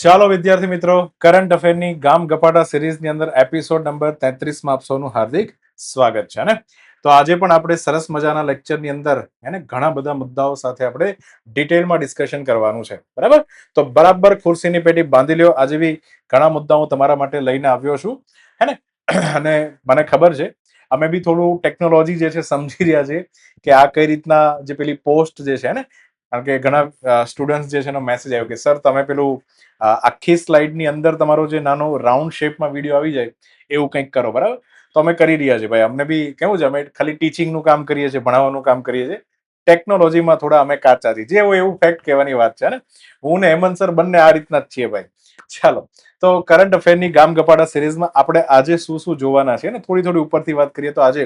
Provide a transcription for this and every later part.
ચાલો વિદ્યાર્થી મિત્રો, કરંટ અફેરની ગામ ગપાટા સિરીઝની અંદર એપિસોડ નંબર 33માં આપ સૌનું હાર્દિક સ્વાગત છે ને. તો આજે પણ આપણે સરસ મજાના લેક્ચરની અંદર ઘણા બધા મુદ્દાઓ સાથે આપણે ડિટેલમાં ડિસ્કશન કરવાનું છે, બરાબર? તો બરાબર ખુરશીની પેટી બાંધી લ્યો. આજે બી ઘણા મુદ્દાઓ તમારા માટે લઈને આવ્યો છું, હે ને. અને મને ખબર છે અમે બી થોડું ટેકનોલોજી જે છે સમજી રહ્યા છે કે આ કઈ રીતના જે પેલી પોસ્ટ જે છે ને, કારણ કે ઘણા સ્ટુડન્ટ જે છે એનો મેસેજ આવ્યો કે સર તમે પેલું આખી સ્લાઇડની અંદર તમારો જે નાનો રાઉન્ડ શેપમાં વિડીયો આવી જાય એવું કંઈક કરો, બરાબર? તો અમે કરી રહ્યા છીએ ભાઈ. અમને બી કેવું છે, અમે ખાલી ટીચિંગનું કામ કરીએ છીએ, ભણાવવાનું કામ કરીએ છીએ. ટેકનોલોજીમાં થોડા અમે કાચા છીએ, જે હોય એવું ફેક્ટ કહેવાની વાત છે ને. હું ને હેમંત સર બંને આ રીતના જ છીએ ભાઈ. ચાલો, તો કરંટ અફેરની ગામ ગપાડા સિરીઝમાં આપણે આજે શું શું જોવાના છે ને, થોડી ઉપરથી વાત કરીએ તો આજે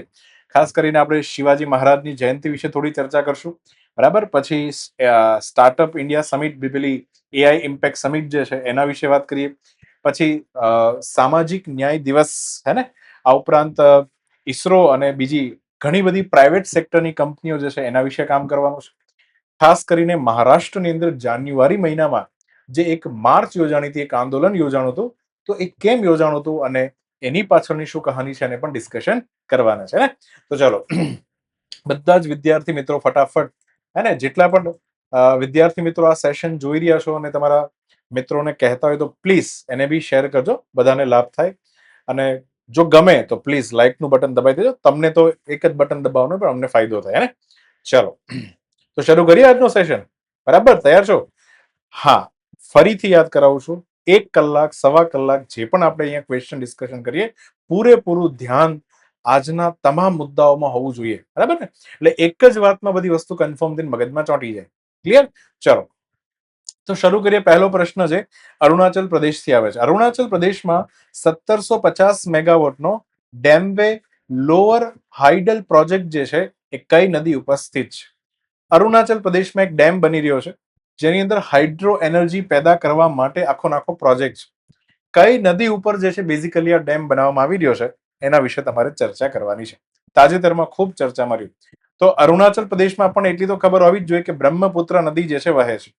ખાસ કરીને આપણે શિવાજી મહારાજની જયંતિ વિશે થોડી ચર્ચા કરશું, બરાબર? પછી સ્ટાર્ટઅપ ઇન્ડિયા સમિટ, પેલી એઆઈ ઇમ્પેક્ટ સમિટ જે છે એના વિશે વાત કરીએ. પછી સામાજિક ન્યાય દિવસ, હે ને. આ ઉપરાંત ઈસરો અને બીજી ઘણી બધી પ્રાઇવેટ સેક્ટરની કંપનીઓ જે છે એના વિશે કામ કરવાનું છે. ખાસ કરીને મહારાષ્ટ્રની અંદર જાન્યુઆરી મહિનામાં જે એક માર્ચ યોજાણી હતી, એક આંદોલન યોજાણું હતું, તો એ કેમ યોજાણું હતું અને એની પાછળની શું કહાની છે એને પણ ડિસ્કશન કરવાના છે ને. તો ચાલો, બધા જ વિદ્યાર્થી મિત્રો ફટાફટ, હે ને, જેટલા પણ વિદ્યાર્થી મિત્રો આ સેશન જોઈ રહ્યા છો અને તમારા મિત્રોને કહેતા હોય તો પ્લીઝ એને બી શેર કરજો, બધાને લાભ થાય. અને જો ગમે તો પ્લીઝ લાઇકનું બટન દબાવી દેજો. તમને તો એક જ બટન દબાવવાનું, પણ અમને ફાયદો થાય, હે ને. ચલો, તો શરૂ કરીએ આજનો સેશન. બરાબર, તૈયાર છો? હા, ફરીથી યાદ કરાવું છું, 1 કલાક, સવા કલાક જે પણ આપણે અહીંયા ક્વેશ્ચન ડિસ્કશન કરીએ, પૂરેપૂરું ધ્યાન આજના તમામ મુદ્દાઓમાં હોવું જોઈએ, બરાબર ને? એટલે એક જ વાતમાં બધી વસ્તુ કન્ફર્મ થઈને મગજમાં ચોંટી જાય. ક્લિયર? ચલો, તો શરૂ કરીએ. પહેલો પ્રશ્ન છે, અરુણાચલ પ્રદેશથી આવે છે. અરુણાચલ પ્રદેશમાં 1750 મેગાવોટનો ડેમવે લોઅર હાઇડલ પ્રોજેક્ટ જે છે એ કઈ નદી ઉપર સ્થિત છે? અરુણાચલ પ્રદેશમાં એક ડેમ બની રહ્યો છે જેની અંદર હાઇડ્રો એનર્જી પેદા કરવા માટે આખો પ્રોજેક્ટ છે. કઈ નદી ઉપર જે છે બેઝિકલી આ ડેમ બનાવવામાં આવી રહ્યો છે એના વિશે તમારે ચર્ચા કરવાની છે. તાજેતરમાં ખૂબ ચર્ચામાં રહ્યું. તો અરુણાચલ પ્રદેશમાં પણ એટલી તો ખબર હોવી જ જોઈએ કે બ્રહ્મપુત્ર નદી જે છે વહે છે,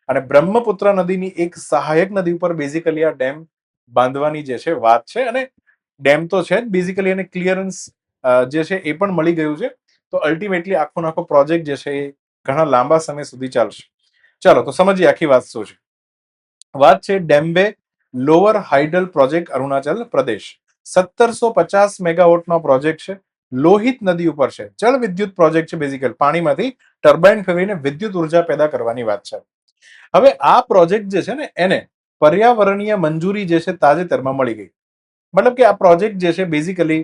અને બ્રહ્મપુત્ર નદીની એક સહાયક નદી ઉપર બેઝિકલી આ ડેમ બાંધવાની જે છે વાત છે. અને ડેમ તો છે જ, બેઝિકલી એને ક્લિયરન્સ જે છે એ પણ મળી ગયું છે. તો અલ્ટિમેટલી આખો પ્રોજેક્ટ જે છે એ ઘણા લાંબા સમય સુધી ચાલશે. ચાલો, તો સમજીએ આખી વાત શું છે. વાત છે ડેમ્બે lower hydel project, Arunachal Pradesh. 1750 મેગાવોટનો project છે, લોહિત નદી ઉપર છે. જળ વિદ્યુત પ્રોજેક્ટ છે, બેઝિકલી પાણીમાંથી ટર્બાઇન ફેરવીને વિદ્યુત ઉર્જા પેદા કરવાની વાત છે. હવે આ પ્રોજેક્ટ જે છે ને એને પર્યાવરણીય મંજૂરી જે છે તાજેતરમાં મળી ગઈ. મતલબ કે આ પ્રોજેક્ટ જે છે બેઝિકલી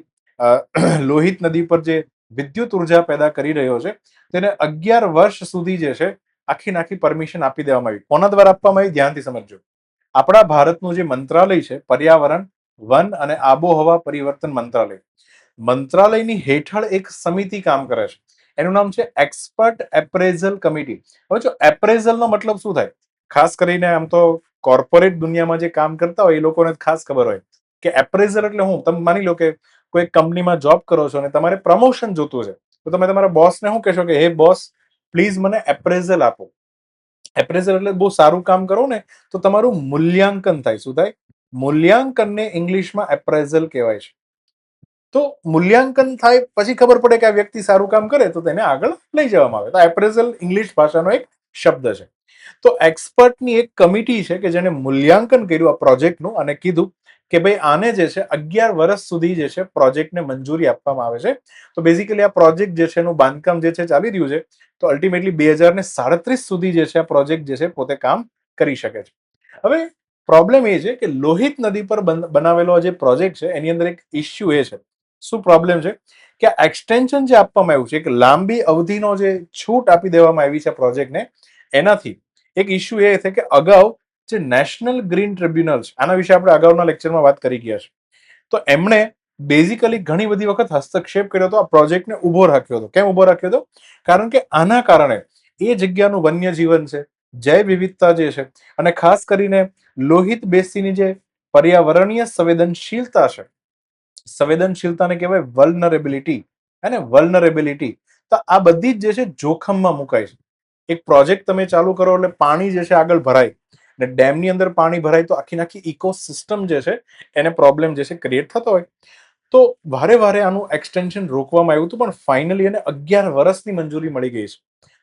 લોહિત નદી પર જે વિદ્યુત ઉર્જા પેદા કરી રહ્યો છે તેને 11 વર્ષ સુધી જે છે આખી પરમિશન આપી દેવામાં આવી. કોના દ્વારા આપવામાં આવી? ધ્યાનથી સમજજો. આપણા ભારતનું જે મંત્રાલય છે, પર્યાવરણ, વન અને આબોહવા પરિવર્તન મંત્રાલય, મંત્રાલયની હેઠળ એક સમિતિ કામ કરે છે. એનું નામ છે એક્સપર્ટ એપ્રેઝલ કમિટી. હવે જો એપ્રેઝલનો મતલબ શું થાય, ખાસ કરીને આમ તો કોર્પોરેટ દુનિયામાં જે કામ કરતા હોય એ લોકોને ખાસ ખબર હોય કે એપ્રેઝલ એટલે હું. તમે માની લો કે કોઈ કંપનીમાં જોબ કરો છો અને તમારે પ્રમોશન જોતું છે, તો તમે તમારા બોસને શું કહેશો કે હે બોસ, પ્લીઝ મને એપ્રેઝલ આપો. એપ્રેઝલ એટલે બહુ સારું કામ કરો ને તો તમારું મૂલ્યાંકન થાય. શું થાય? મૂલ્યાંકનને ઇંગ્લિશમાં એપ્રેઝલ કહેવાય છે. તો મૂલ્યાંકન થાય પછી ખબર પડે કે આ વ્યક્તિ સારું કામ કરે તો તેને આગળ લઈ જવામાં આવે. તો એપ્રેઝલ ઇંગ્લિશ ભાષાનો એક શબ્દ છે. તો એક્સપર્ટની એક કમિટી છે કે જેને મૂલ્યાંકન કર્યું આ પ્રોજેક્ટનું અને કીધું કે ભાઈ આને જે છે 11 વર્ષ સુધી જે છે પ્રોજેક્ટને મંજૂરી આપવામાં આવે છે. તો બેઝિકલી આ પ્રોજેક્ટ જે છે એનું બાંધકામ જે છે ચાલી રહ્યું છે. તો અલ્ટિમેટલી 2037 સુધી જે છે આ પ્રોજેક્ટ જે છે પોતે કામ કરી શકે છે. હવે પ્રોબ્લેમ એ છે કે લોહિત નદી પર બનાવેલો જે પ્રોજેક્ટ છે એની અંદર એક ઇસ્યુ એ છે. શું પ્રોબ્લેમ છે કે આ એક્સટેન્શન જે આપવામાં આવ્યું છે, એક લાંબી અવધિનો જે છૂટ આપી દેવામાં આવી છે પ્રોજેક્ટને, એનાથી એક ઇસ્યુ એ છે કે અગાઉ જે નેશનલ ગ્રીન ટ્રિબ્યુનલ છે, આના વિશે આપણે અગાઉના લેક્ચરમાં વાત કરી ગયા છે, તો એમણે બેઝિકલી ઘણી બધી વખત હસ્તક્ષેપ કર્યો હતો, આ પ્રોજેક્ટને ઉભો રાખ્યો હતો. કેમ ઉભો રાખ્યો હતો? કારણ કે આના કારણે એ જગ્યાનું વન્ય જીવન છે, જૈવ વિવિધતા જે છે, અને ખાસ કરીને લોહિત બેસીની જે પર્યાવરણીય સંવેદનશીલતા છે, સંવેદનશીલતાને કહેવાય વલ્નરેબિલિટી, અને વલ્નરેબિલિટી, તો આ બધી જ જે છે જોખમમાં મુકાય છે. એક પ્રોજેક્ટ તમે ચાલુ કરો એટલે પાણી જે છે આગળ ભરાય, ને ડેમની અંદર પાણી ભરાય તો આખી ઇકોસિસ્ટમ જે છે એને પ્રોબ્લેમ જે છે ક્રિએટ થતો હોય. તો વારે વારે આનું એક્સટેન્શન રોકવામાં આવ્યું હતું, પણ ફાઇનલી એને 11 વર્ષની મંજૂરી મળી ગઈ છે.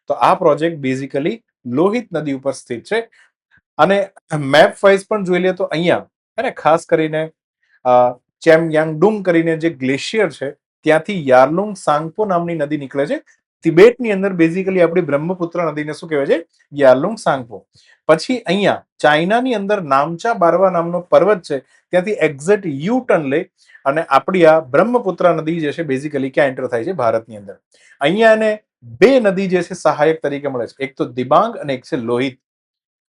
તો આ પ્રોજેક્ટ બેઝિકલી લોહિત નદી ઉપર સ્થિત છે. અને મેપ વાઇઝ પણ જોઈ લઈએ તો અહીંયા અને ખાસ કરીને ચેમયાંગડુંગ કરીને જે ગ્લેશિયર છે ત્યાંથી યારલુંગ સાંગપો નામની નદી નીકળે છે. તિબેટની અંદર બેઝિકલી આપણી બ્રહ્મપુત્ર નદીને શું કહેવાય છે? યારલુંગ સાંગપો. પછી અહીંયા ચાઇનાની અંદર નામચા બારવા નામનો પર્વત છે, ત્યાંથી એક્ઝેક્ટ યુ ટર્ન લે અને આપણી આ બ્રહ્મપુત્ર નદી જે છે બેઝિકલી ક્યાં એન્ટર થાય છે? ભારતની અંદર. અહીંયા એને બે નદી જે છે સહાયક તરીકે મળે છે, એક તો દિબાંગ અને એક છે લોહિત.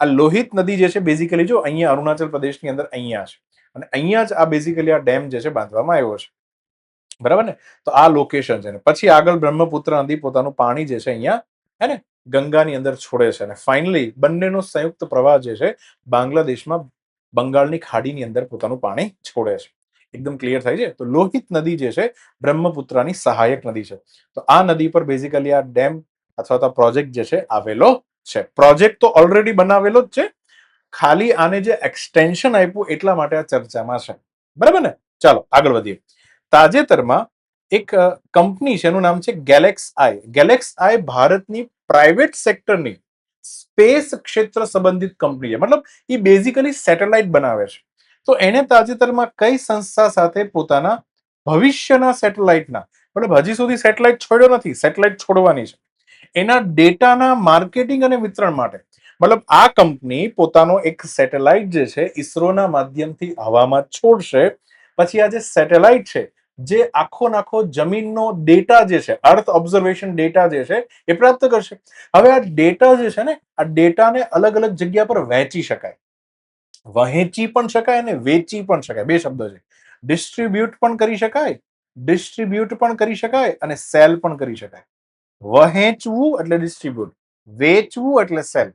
આ લોહિત નદી જે છે બેઝિકલી જો અહીંયા અરુણાચલ પ્રદેશની અંદર અહીંયા છે, અને અહીંયા જ આ બેઝિકલી આ ડેમ જે છે બાંધવામાં આવ્યો છે. બરાબર ને? તો આ લોકેશન છે. પછી આગળ બ્રહ્મપુત્ર નદી પોતાનું પાણી જે છે અહીંયા હે ને ગંગાની અંદર છોડે છે, અને ફાઇનલી બંનેનો સંયુક્ત પ્રવાહ જે છે બાંગ્લાદેશમાં બંગાળની ખાડીની અંદર પોતાનું પાણી છોડે છે. એકદમ ક્લિયર થાય છે. તો લોહિત નદી જે છે બ્રહ્મપુત્રની સહાયક નદી છે. તો આ નદી પર બેઝિકલી આ ડેમ અથવા તો પ્રોજેક્ટ જે છે આવેલો છે. પ્રોજેક્ટ તો ઓલરેડી બનાવેલો જ છે, ખાલી આને જે એક્સટેન્શન આપ્યું એટલા માટે આ ચર્ચામાં છે. બરાબર ને? ચાલો આગળ વધીએ. તાજેતરમાં એક કંપની છે, એનું નામ છે ગેલેક્સ આઈ. ગેલેક્સ આઈ ભારતની પ્રાઇવેટ સેક્ટરની સ્પેસ ક્ષેત્ર સંબંધિત કંપની છે. મતલબ એ બેઝિકલી સેટેલાઇટ બનાવે છે. તો એને તાજેતરમાં કઈ સંસ્થા સાથે પોતાના ભવિષ્યના સેટેલાઇટના, મતલબ હજી સુધી સેટેલાઇટ છોડ્યો નથી, સેટેલાઇટ છોડવાની છે, એના ડેટાના માર્કેટિંગ અને વિતરણ માટે મતલબ આ કંપની પોતાનો એક સેટેલાઇટ જે છે ઈસરોના માધ્યમથી હવામાં છોડશે. પછી આ જે સેટેલાઇટ છે જે આખો જમીનનો ડેટા જે છે, અર્થ ઓબ્ઝર્વેશન ડેટા જે છે એ પ્રાપ્ત કરશે. હવે આ ડેટા જે છે ને, આ ડેટાને અલગ અલગ જગ્યા પર વહેંચી શકાય, વહેંચી પણ શકાય અને વેચી પણ શકાય. બે શબ્દો છે. ડિસ્ટ્રીબ્યુટ પણ કરી શકાય, ડિસ્ટ્રીબ્યુટ પણ કરી શકાય અને સેલ પણ કરી શકાય. વહેંચવું એટલે ડિસ્ટ્રીબ્યુટ, વેચવું એટલે સેલ.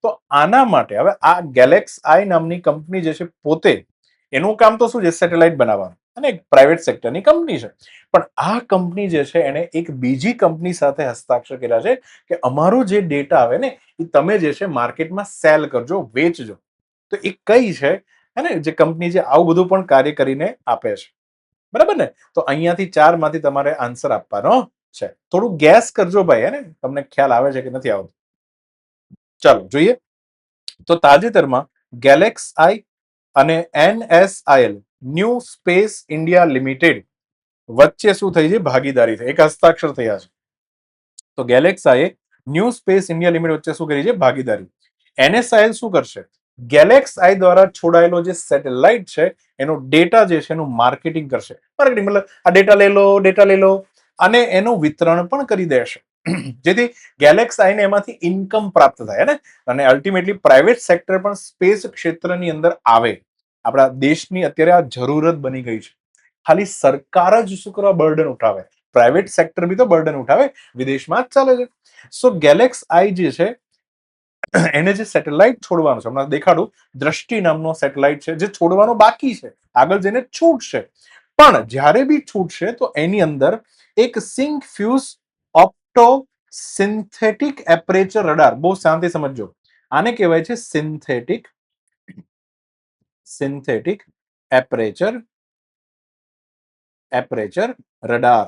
તો આના માટે હવે આ ગેલેક્સ આઈ નામની કંપની જે છે પોતે એનું કામ તો શું છે? સેટેલાઇટ બનાવવાનું, અને એક પ્રાઇવેટ સેક્ટરની કંપની છે. પણ આ કંપની જે છે એને એક બીજી કંપની સાથે હસ્તાક્ષર કર્યા છે કે અમારો જે ડેટા આવે ને એ તમે જે છે માર્કેટમાં સેલ કરજો, વેચજો. તો એ કઈ છે હે જે કંપની જે આવું બધું પણ કાર્ય કરીને આપે છે? બરાબર ને? તો અહીંયાથી 4 માંથી તમારે આન્સર આપવાનો છે. થોડું ગેસ કરજો ભાઈ, હે ને? તમને ખ્યાલ આવે છે કે નથી આવતો? ચાલો જોઈએ. તો તાજેતરમાં ગેલેક્સ આઈ અને NSIL new space India limited વચ્ચે શું થઈ છે? ભાગીદારી થઈ, એક હસ્તાક્ષર થયા છે. તો GalaxEye new space India limited વચ્ચે શું કરી છે? ભાગીદારી. NSIL શું કરશે? ગેલેક્સ આઈ દ્વારા છોડાયેલો જે સેટેલાઇટ છે એનો ડેટા જે છે એનું માર્કેટિંગ કરશે. માર્કેટિંગ મતલબ આ ડેટા લઈ લો અને એનું વિતરણ પણ કરી દેશે, જેથી ગેલેક્સ આઈને એમાંથી ઇન્કમ પ્રાપ્ત થાય ને, અને અલ્ટિમેટલી પ્રાઇવેટ સેક્ટર પણ સ્પેસ ક્ષેત્રની અંદર આવે. આપણા દેશની અત્યારે આ જરૂરત બની ગઈ છે. ખાલી સરકાર જ શું કરવા બર્ડન ઉઠાવે, પ્રાઇવેટ સેક્ટર બી તો બર્ડન ઉઠાવે, વિદેશમાં જ ચાલે છે. સો ગેલેક્સ આઈ જે છે એને જે સેટેલાઇટ છોડવાનું છે, હમણાં દેખાડું, દ્રષ્ટિ નામનો સેટેલાઇટ છે જે છોડવાનો બાકી છે, આગળ જઈને છૂટશે. પણ જ્યારે બી છૂટશે તો એની અંદર એક sync fused opto synthetic aperture radar, બહુ શાંતિ સમજજો, આને કહેવાય છે સિન્થેટિક એપરેચર રડાર.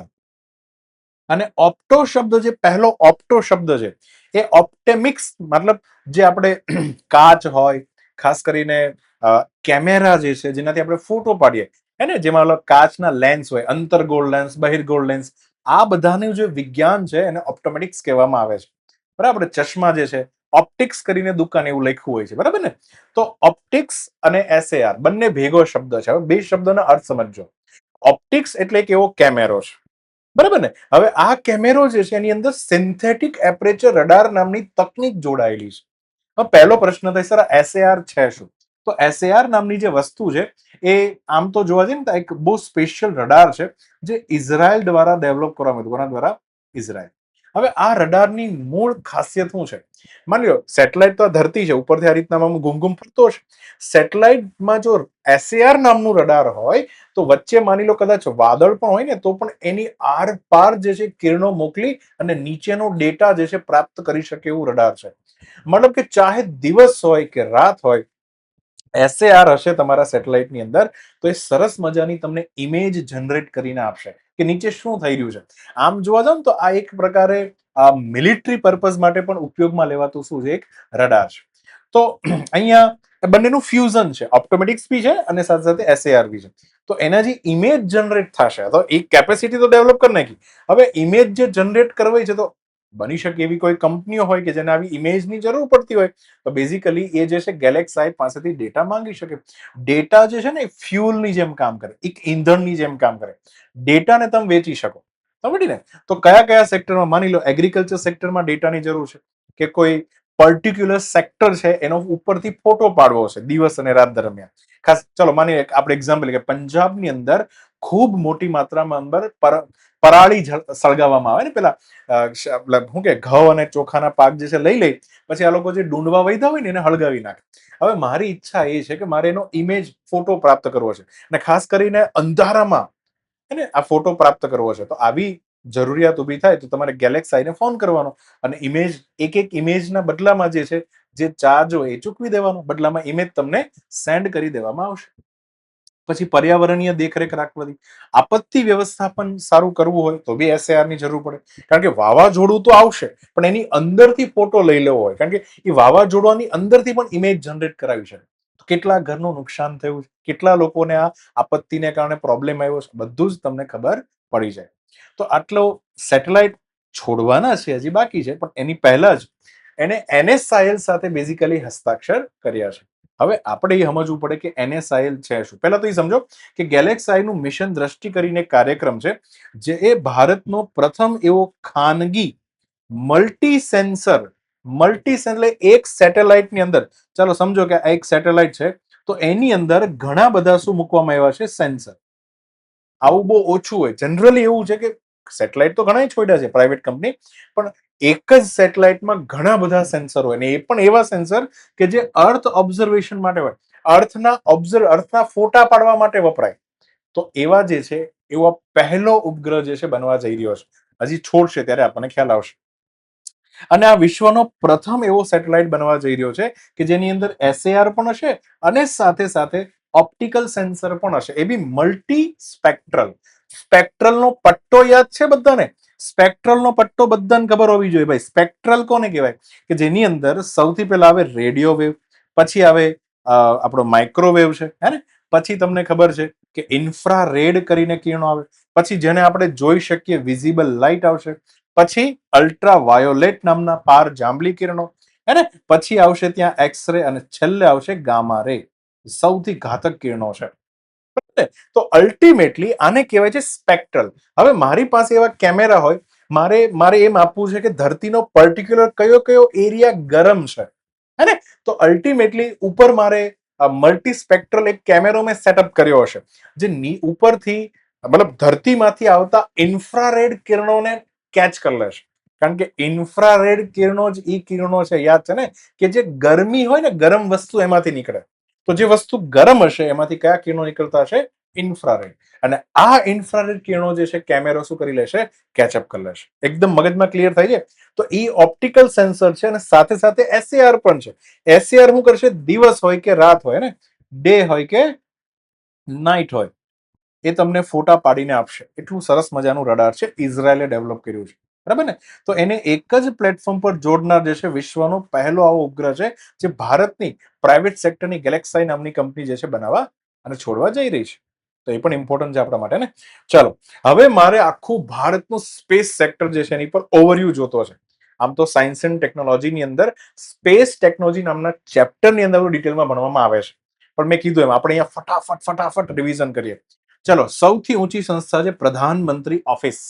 અને ઓપ્ટો શબ્દ જે પહેલો ઓપ્ટો શબ્દ છે એ ઓપ્ટેમિક્સ, મતલબ જે આપણે કાચ હોય, ખાસ કરીને કેમેરા જે છે જેનાથી આપણે ફોટો પાડીએ હે ને, જેમાં કાચના લેન્સ હોય, અંતર્ગોળ લેન્સ, બહિર્ગોળ લેન્સ, આ બધાનું જે વિજ્ઞાન છે એને ઓપ્ટોમેટિક્સ કહેવામાં આવે છે. બરાબર? ચશ્મા જે છે ઓપ્ટિક્સ કરીને દુકાન એવું લખ્યું હોય છે. બરાબર ને? તો ઓપ્ટિક્સ અને SAR બંને ભેગો શબ્દ છે. હવે બે શબ્દોના અર્થ સમજજો. ઓપ્ટિક્સ એટલે એક એવો કેમેરો છે, બરાબર ને? હવે આ કેમેરો જે છે એની અંદર સિન્થેટિક એપરેચર રડાર નામની તકનીક જોડાયેલી છે. હવે પહેલો પ્રશ્ન થાય, સર SAR છે શું? તો SAR નામની જે વસ્તુ છે એ આમ તો જોવા જઈએ ને તો એક બહુ સ્પેશિયલ રડાર છે જે ઇઝરાયલ દ્વારા ડેવલપ કરવામાં આવ્યું. કોના દ્વારા? ઇઝરાયલ. હવે આ રડારની મૂળ ખાસિયત શું છે? માની લો સેટેલાઇટ તો ધરતી છે, ઉપરથી આ રીતના ઘૂમ ફરતો હશે. સેટેલાઇટમાં જો SAR નામનું રડાર હોય તો વચ્ચે માની લો કદાચ વાદળ પણ હોય ને તો પણ એની આર પાર જે છે કિરણો મોકલી અને નીચેનો ડેટા જે છે પ્રાપ્ત કરી શકે એવું રડાર છે. મતલબ કે ચાહે દિવસ હોય કે રાત હોય, SAR હશે તમારા સેટેલાઇટની અંદર, તો એ સરસ મજાની તમને ઇમેજ જનરેટ કરીને આપશે કે નીચે શું થઈ રહ્યું છે. આમ જોવા જાવ ને તો આ એક પ્રકારે મિલિટરી પર્પઝ માટે પણ ઉપયોગમાં લેવાતું શું છે, એક રડાર છે. તો અહીંયા બંનેનું ફ્યુઝન છે, ઓપ્ટોમેટિક્સ બી છે અને સાથે સાથે SAR બી છે. તો એના જે ઇમેજ જનરેટ થશે, તો એક કેપેસિટી તો ડેવલપ કરી નાખી, હવે ઇમેજ જે જનરેટ કરવી છે, તો બની શકે એવી કોઈ કંપનીઓ હોય કે જેને આવી ઇમેજની જરૂર પડતી હોય, તો બેઝિકલી એ જે છે ગેલેક્સાઈ પાસેથી ડેટા માંગી શકે. ડેટા જે છે ને એ ફ્યુલની જેમ કામ કરે, એક ઈંધણની જેમ કામ કરે. ડેટાને તમે વેચી શકો, સમજી ને. તો કયા કયા સેક્ટરમાં, માની લો એગ્રીકલ્ચર સેક્ટરમાં ડેટાની જરૂર છે, કે કોઈ પર્ટિક્યુલર સેક્ટર છે એનો ઉપરથી ફોટો પાડવો છે દિવસ અને રાત દરમિયાન. ખાસ ચલો માની આપણે એક્ઝામ્પલ કે પંજાબની અંદર ખૂબ મોટી માત્રામાં અંદર પરાળી સળગાવવામાં આવે ને, પેલા શું કે ઘઉં અને ચોખાના પાક જે છે લઈ લે, પછી આ લોકો જે ડુંડવા વૈધા હોય ને એને હળગાવી નાખે. હવે મારી ઈચ્છા એ છે કે મારે એનો ઇમેજ ફોટો પ્રાપ્ત કરવો છે, અને ખાસ કરીને અંધારામાં આ ફોટો પ્રાપ્ત કરવો છે. તો આવી જરૂરિયાત ઊભી થાય તો તમારે ગેલેક્સાઈને ફોન કરવાનો, અને ઇમેજ એક ઇમેજના બદલામાં જે છે જે ચાર્જ હોય એ ચૂકવી દેવાનો, બદલામાં ઇમેજ તમને સેન્ડ કરી દેવામાં આવશે. પછી પર્યાવરણીય દેખરેખ રાખવાની, આપત્તિ વ્યવસ્થાપન સારું કરવું હોય તો બી SAR ની જરૂર પડે, કારણ કે વાવાઝોડું તો આવશે પણ એની અંદરથી ફોટો લઈ લેવો હોય, કારણ કે એ વાવાઝોડાની અંદરથી પણ ઇમેજ જનરેટ કરાવી છે. કેટલા ઘરનું નુકસાન થયું છે, કેટલા લોકોને આ આપત્તિને કારણે પ્રોબ્લેમ આવ્યો છે, બધું જ તમને ખબર પડી જાય. તો આટલો સેટેલાઇટ છોડવાના છે, હજી બાકી છે, પણ એની પહેલા જ એને NSIL સાથે બેઝિકલી હસ્તાક્ષર કર્યા છે. હવે આપણે એ સમજવું પડે કે NSIL છે શું. પહેલા તો એ સમજો કે ગેલેક્સાઈ નું મિશન દ્રષ્ટિ કરીને કાર્યક્રમ છે, જે એ ભારતનો પ્રથમ એવો ખાનગી મલ્ટી સેન્સર એક સેટેલાઇટની અંદર, ચાલો સમજો કે આ એક સેટેલાઇટ છે, તો એની અંદર ઘણા બધા શું મૂકવામાં આવ્યા છે, સેન્સર. આવું બહુ ઓછું હોય, જનરલી એવું છે કે સેટેલાઇટ તો ઘણા છોડ્યા છે પ્રાઇવેટ કંપની, પણ એક જ સેટેલાઇટમાં ઘણા બધા સેન્સર હોય, ને એ પણ એવા સેન્સર કે જે અર્થ ઓબ્ઝર્વેશન માટે હોય, અર્થના ફોટા પાડવા માટે વપરાય. તો એવા જે છે એવો પહેલો ઉપગ્રહ જે છે બનવા જઈ રહ્યો છે. હજી છોડશે ત્યારે આપણને ખ્યાલ આવશે. અને આ વિશ્વનો પ્રથમ એવો સેટેલાઇટ બનવા જઈ રહ્યો છે કે જેની અંદર SAR પણ હશે અને સાથે સાથે ઓપ્ટિકલ સેન્સર પણ હશે, એ બી મલ્ટી સ્પેક્ટ્રલ. સ્પેક્ટ્રલનો પટ્ટો યાદ છે બધાને? સ્પેક્ટ્રલનો પટ્ટો બધાને ખબર હોવી જોઈએ ભાઈ. સ્પેક્ટ્રલ કોને કહેવાય? કે જેની અંદર સૌથી પહેલા આવે રેડિયો વેવ, પછી આવે આપણો માઇક્રોવેવ છે, હે ને, પછી તમને ખબર છે કે ઇન્ફ્રારેડ કરીને કિરણો આવે, પછી જેને આપણે જોઈ શકીએ વિઝિબલ લાઇટ આવશે, પછી અલ્ટ્રા વાયોલેટ નામના પાર જાંબલી કિરણો, હે ને, પછી આવશે ત્યાં એક્સરે, અને છેલ્લે આવશે ગામા રે, સૌથી ઘાતક કિરણો છે. તો અલ્ટિમેટલી આને કહેવાય છે સ્પેક્ટ્રલ. હવે મારી પાસે એવા કેમેરા હોય, મારે એમ આપવું છે કે ધરતીનો પર્ટિક્યુલર કયો કયો એરિયા ગરમ છે, હે ને, તો અલ્ટિમેટલી ઉપર મારે મલ્ટી સ્પેક્ટ્રલ એક કેમેરો મેં સેટઅપ કર્યો હશે, જે ઉપરથી મતલબ ધરતીમાંથી આવતા ઇન્ફ્રારેડ કિરણોને કેચ કરી લેશે. કારણ કે ઇન્ફ્રારેડ કિરણો જ ઈ કિરણો છે, યાદ છે ને, કે જે ગરમી હોય ને, ગરમ વસ્તુ એમાંથી નીકળે. તો જે વસ્તુ ગરમ હશે એમાંથી કયા કિરણો નીકળતા હશે? ઇન્ફ્રારેડ. અને આ ઇન્ફ્રારેડ કિરણો જે છે કેમેરો શું કરી લેશે? કેચઅપ કરી લેશે. એકદમ મગજમાં ક્લિયર થઈ જાય. તો એ ઓપ્ટિકલ સેન્સર છે, અને સાથે સાથે SAR પણ છે. SAR શું કરશે? દિવસ હોય કે રાત હોય, ને ડે હોય કે નાઇટ હોય, એ તમને ફોટા પાડીને આપશે. એટલું સરસ મજાનું રડાર છે, ઇઝરાયલે ડેવલપ કર્યું છે, બરાબર ને. તો એને એક જ પ્લેટફોર્મ પર જોડનાર જે છે વિશ્વનો પહેલો આવો ઉપગ્રહ છે, જે ભારતની પ્રાઇવેટ સેક્ટરની ગેલેક્સાઈ નામની કંપની જે છે બનાવવા અને છોડવા જઈ રહી છે. તો એ પણ ઇમ્પોર્ટન્ટ છે આપણા માટે ને. ચાલો, હવે મારે આખું ભારતનું સ્પેસ સેક્ટર જે છે એની પર ઓવરવ્યુ જોતો છે. આમ તો સાયન્સ એન્ડ ટેકનોલોજીની અંદર સ્પેસ ટેકનોલોજી નામના ચેપ્ટરની અંદર ડિટેલમાં ભણવામાં આવે છે, પણ મેં કીધું એમ આપણે અહીંયા ફટાફટ રિવિઝન કરીએ. ચલો, સૌથી ઊંચી સંસ્થા છે પ્રધાનમંત્રી ઓફિસ,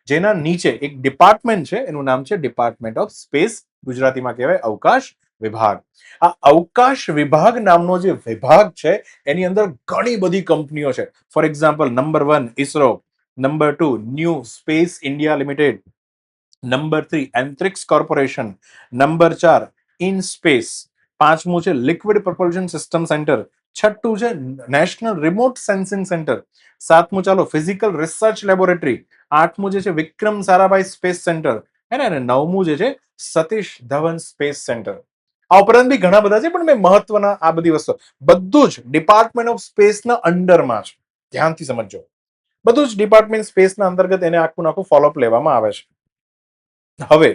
જેના નીચે એક ડિપાર્ટમેન્ટ છે, એનું નામ છે ડિપાર્ટમેન્ટ ઓફ સ્પેસ, ગુજરાતીમાં કહેવાય અવકાશ વિભાગ. આ અવકાશ વિભાગ નામનો જે વિભાગ છે એની અંદર ઘણી બધી કંપનીઓ છે. For example, number 1 ISRO, number 2 new space India limited, number 3 Antrix corporation, number 4 in space, પાંચમું છે લિક્વિડ પ્રપલ્શન સિસ્ટમ સેન્ટર, છઠ્ઠું છે નેશનલ રિમોટ સેન્સિંગ સેન્ટર, સાતમું ચાલો ફિઝિકલ રિસર્ચ લેબોરેટરી, આઠમું જે છે વિક્રમ સારાભાઈ સ્પેસ સેન્ટર, હે ને, અને 9મું જે છે સતીશ ધવન સ્પેસ સેન્ટર. આ ઉપરાંત બી ઘણા બધા છે, પણ મેં મહત્વના આ બધી વસ્તુ બધું જ ડિપાર્ટમેન્ટ ઓફ સ્પેસના અંડરમાં છે. ધ્યાનથી સમજો, બધું જ ડિપાર્ટમેન્ટ સ્પેસના અંતર્ગત એને આખું આખું ફોલોઅપ લેવામાં આવે છે. હવે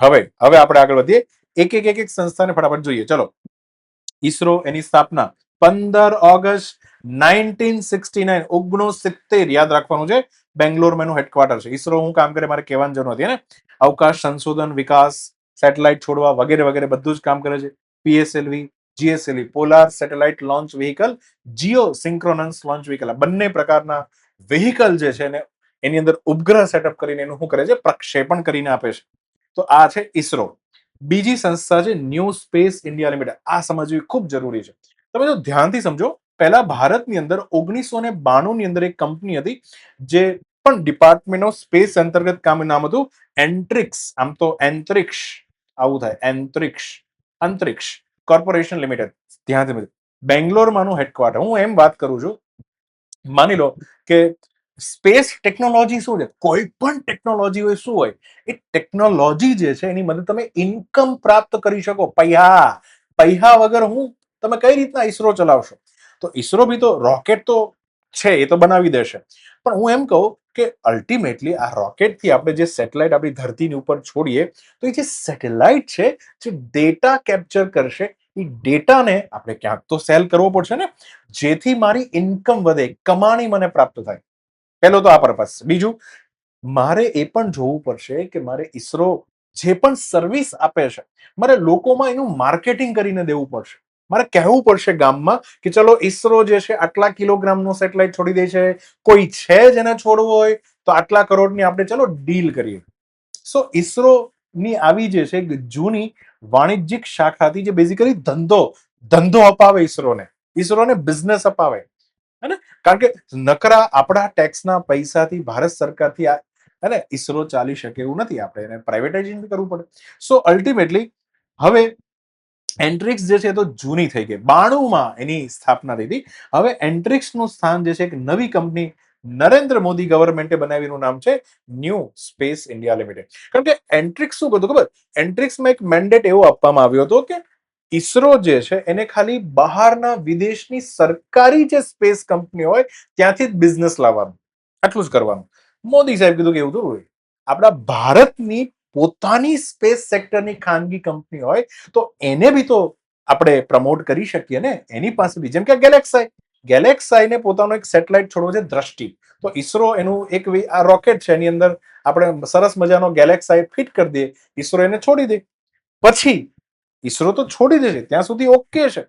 હવે હવે આપણે આગળ વધીએ, એક સંસ્થાને ફટાફટ જોઈએ. ચલો, ઈસરો એની સ્થાપના 15 ઓગસ્ટ 1969 યાદ રાખવાનું છે. બેંગ્લોરમાં એનું હેડક્વાર્ટર છે. ઈસરો હું કામ કરે મારે કહેવાની જરૂર નથી ને. અવકાશ સંશોધન, વિકાસ, સેટેલાઇટ છોડવા વગેરે વગેરે બધું જ કામ કરે છે. PSLV, GSLV, polar satellite launch vehicle, Jio synchronous launch vehicle, આ બંને પ્રકારના વ્હીકલ જે છે ને એની અંદર ઉપગ્રહ સેટઅપ કરીને એનું શું કરે છે, પ્રક્ષેપણ કરીને આપે છે. તો આ છે ઈસરો. બીજી સંસ્થા છે ન્યૂ સ્પેસ ઇન્ડિયા લિમિટેડ. આ સમજવી ખૂબ જરૂરી છે. તમે જો ધ્યાનથી સમજો, પહેલા ભારતની અંદર 1992 ની અંદર એક કંપની હતી જે પણ ડિપાર્ટમેન્ટ ઓફ સ્પેસ અંતર્ગત કામ, નામ હતું એન્ટ્રિક્સ. આમ તો એન્ટ્રિક્સ આવું થાય, અંતરિક્ષ કોર્પોરેશન લિમિટેડ. ધ્યાનથી બેંગ્લોરમાંનું હેડક્વાર્ટર. હું એમ વાત કરું છું, માની લો કે સ્પેસ ટેકનોલોજી શું છે, કોઈ પણ ટેકનોલોજી હોય, શું હોય, એ ટેકનોલોજી જે છે એની મદદ તમે ઇન્કમ પ્રાપ્ત કરી શકો. પૈસા વગર હું તમે કઈ રીતના ઈસરો ચલાવશો? તો ઈસરો બી તો રોકેટ તો છે, એ તો બનાવી દેશે, પણ હું એમ કહું કે અલ્ટિમેટલી આ રોકેટથી આપણે જે સેટેલાઇટ આપણી ધરતીની ઉપર છોડીએ, તો એ જે સેટેલાઇટ છે જે ડેટા કેપ્ચર કરશે, એ ડેટાને આપણે ક્યાંક તો સેલ કરવો પડશે ને, જેથી મારી ઇન્કમ વધે, કમાણી મને પ્રાપ્ત થાય. પહેલો તો આ પર્પસ. બીજું, મારે એ પણ જોવું પડશે કે મારે ઈસરો જે પણ સર્વિસ આપે છે, મારે લોકોમાં એનું માર્કેટિંગ કરીને દેવું પડશે. મારે કહેવું પડશે ગામમાં કે ચલો ઈસરો જે છે આટલા કિલોગ્રામનો સેટેલાઇટ છોડી દે છે, કોઈ છે જેને છોડવો હોય તો આટલા કરોડની આપણે ચલો ડીલ કરીએ. સો ઈસરો ની આવી જે છે જૂની વાણિજ્યિક શાખા હતી, જે બેઝિકલી ધંધો અપાવે ઈસરોને બિઝનેસ અપાવે. હે, કારણ કે નકરા આપણા ટેક્સના પૈસાથી ભારત સરકારથી હે ઈસરો ચાલી શકે એવું નથી. આપણે એને પ્રાઇવેટાઇઝેશન કરવું પડે. સો અલ્ટિમેટલી હવે એન્ટ્રિક્સ જે છે તો જૂની થઈ ગઈ. 92માં એની સ્થાપના થઈ હતી. હવે એન્ટ્રિક્સનું સ્થાન જે છે એક નવી કંપની નરેન્દ્ર મોદી ગવર્મેન્ટે બનાવીનું નામ છે ન્યૂ સ્પેસ ઇન્ડિયા લિમિટેડ. કારણ કે એન્ટ્રિક્સ શું કરતું ખબર? એન્ટ્રિક્સમાં એક મેન્ડેટ એવો આપવામાં આવ્યો હતો કે ઈસરો જે છે એને ખાલી બહારના વિદેશની સરકારી જે સ્પેસ કંપની હોય ત્યાંથી જ બિઝનેસ લાવવાનું, આટલું જ કરવાનું. મોદી સાહેબ કીધું કે એવું થોડું હોય, આપણા ભારતની પોતાની સ્પેસ સેક્ટરની ખાનગી કંપની હોય તો એને બી તો આપણે પ્રમોટ કરી શકીએ ને. એની પાસે બી, જેમ કે ગેલેક્સાઈને પોતાનો એક સેટેલાઇટ છોડવો છે, દ્રષ્ટિ. તો ઈસરો એનું એક આ રોકેટ છે, એની અંદર આપણે સરસ મજાનો ગેલેક્સાઈ ફિટ કરી દઈએ, ઈસરો એને છોડી દે. પછી ઈસરો તો છોડી દે છે, ત્યાં સુધી ઓકે છે.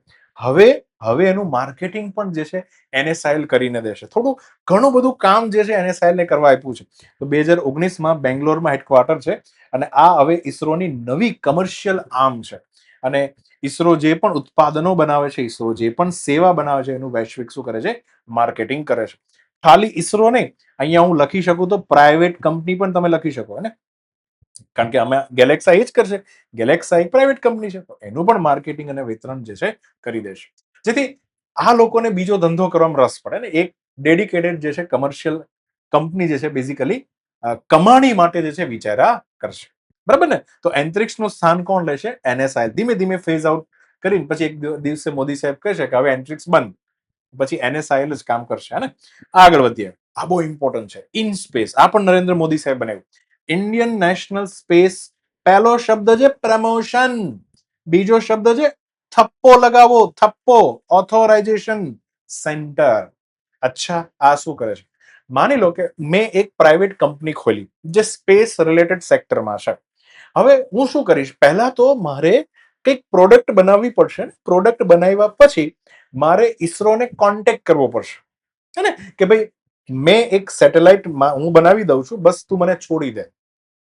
હવે એનું માર્કેટિંગ પણ જે છે એનએસઆઈએલ કરીને દેશે. થોડું ઘણું બધું કામ જે છે એનએસઆઈએલ ને કરવા આપ્યું છે. તો 2019માં બેંગ્લોરમાં હેડક્વાર્ટર છે, અને આ હવે ઈસરોની નવી કમર્શિયલ આર્મ છે. અને ઈસરો જે પણ ઉત્પાદનો બનાવે છે, ઈસરો જે પણ સેવા બનાવે છે, એનું વૈશ્વિક શું કરે છે, માર્કેટિંગ કરે છે. ખાલી ઈસરો નહીં, અહીંયા હું લખી શકું તો પ્રાઇવેટ કંપની પણ તમે લખી શકો ને, કારણ કે અમે ગેલેક્સા એ જ કરશે. ગેલેક્સા એક પ્રાઇવેટ કંપની છે, તો એનું પણ માર્કેટિંગ અને વિતરણ જે છે કરી દેશે, જેથી આ લોકોને બીજો ધંધો કરવામાં રસ પડે ને. એક ડેડિકેટેડ જે છે કમર્શિયલ કંપની જે છે બેઝિકલી કમાણી માટે જે છે વિચારા કરશે. બરાબર ને? તો એન્ટ્રિક્સનું સ્થાન કોણ લેશે? એનએસઆઈ. ધીમે ધીમે ફેઝ આઉટ કરીને પછી એક દિવસે મોદી સાહેબ કહેશે કે હવે એન્ટ્રિક્સ બંધ, પછી એનએસઆઈએલ જ કામ કરશે. ને આગળ વધીએ. આ બહુ ઇમ્પોર્ટન્ટ છે. ઇન સ્પેસ, આ પણ નરેન્દ્ર મોદી સાહેબ બનાવ્યું. Indian national space. પહેલો શબ્દ છે પ્રમોશન, બીજો શબ્દ છે થપ્પો લગાવો, થપ્પો, ઓથોરાઇઝેશન સેન્ટર. અચ્છા, આ શું કરે છે? માની લો કે મેં એક પ્રાઇવેટ કંપની ખોલી જે સ્પેસ રિલેટેડ સેક્ટરમાં છે. હવે હું શું કરીશ? પહેલા તો મારે કંઈક પ્રોડક્ટ બનાવવી પડશે. પ્રોડક્ટ બનાવ્યા પછી મારે ઈસરોને કોન્ટેક્ટ કરવો પડશે, હે ને, કે ભાઈ મેં એક સેટેલાઇટ હું બનાવી દઉં છું, બસ તું મને છોડી દે.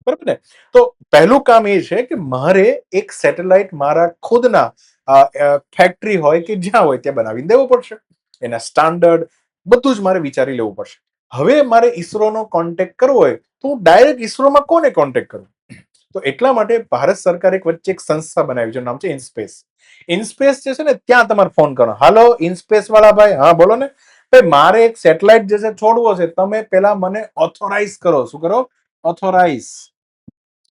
બરાબર ને? તો પહેલું કામ એ છે કે મારે એક સેટેલાઇટ મારા ખુદના ફેક્ટરી હોય કે જ્યાં હોય ત્યાં બનાવીને દેવો પડશે. એના સ્ટાન્ડર્ડ બધું જ મારે વિચારી લેવું પડશે. હવે મારે ઈસરોનો કોન્ટેક્ટ કરવો હોય તો હું ડાયરેક્ટ ઈસરોમાં કોને કોન્ટેક્ટ કરું? તો એટલા માટે ભારત સરકારે એક વચ્ચે એક સંસ્થા બનાવી છે, નામ છે ઇનસ્પેસ. ઇનસ્પેસ જે છે ને, ત્યાં તમારે ફોન કરો. હાલો ઇનસ્પેસ વાળા ભાઈ, હા બોલો ને. ભાઈ મારે એક સેટેલાઇટ જે છે છોડવો છે, તમે પેલા મને ઓથોરાઇઝ કરો. શું કરો? ઓથોરાઇઝ.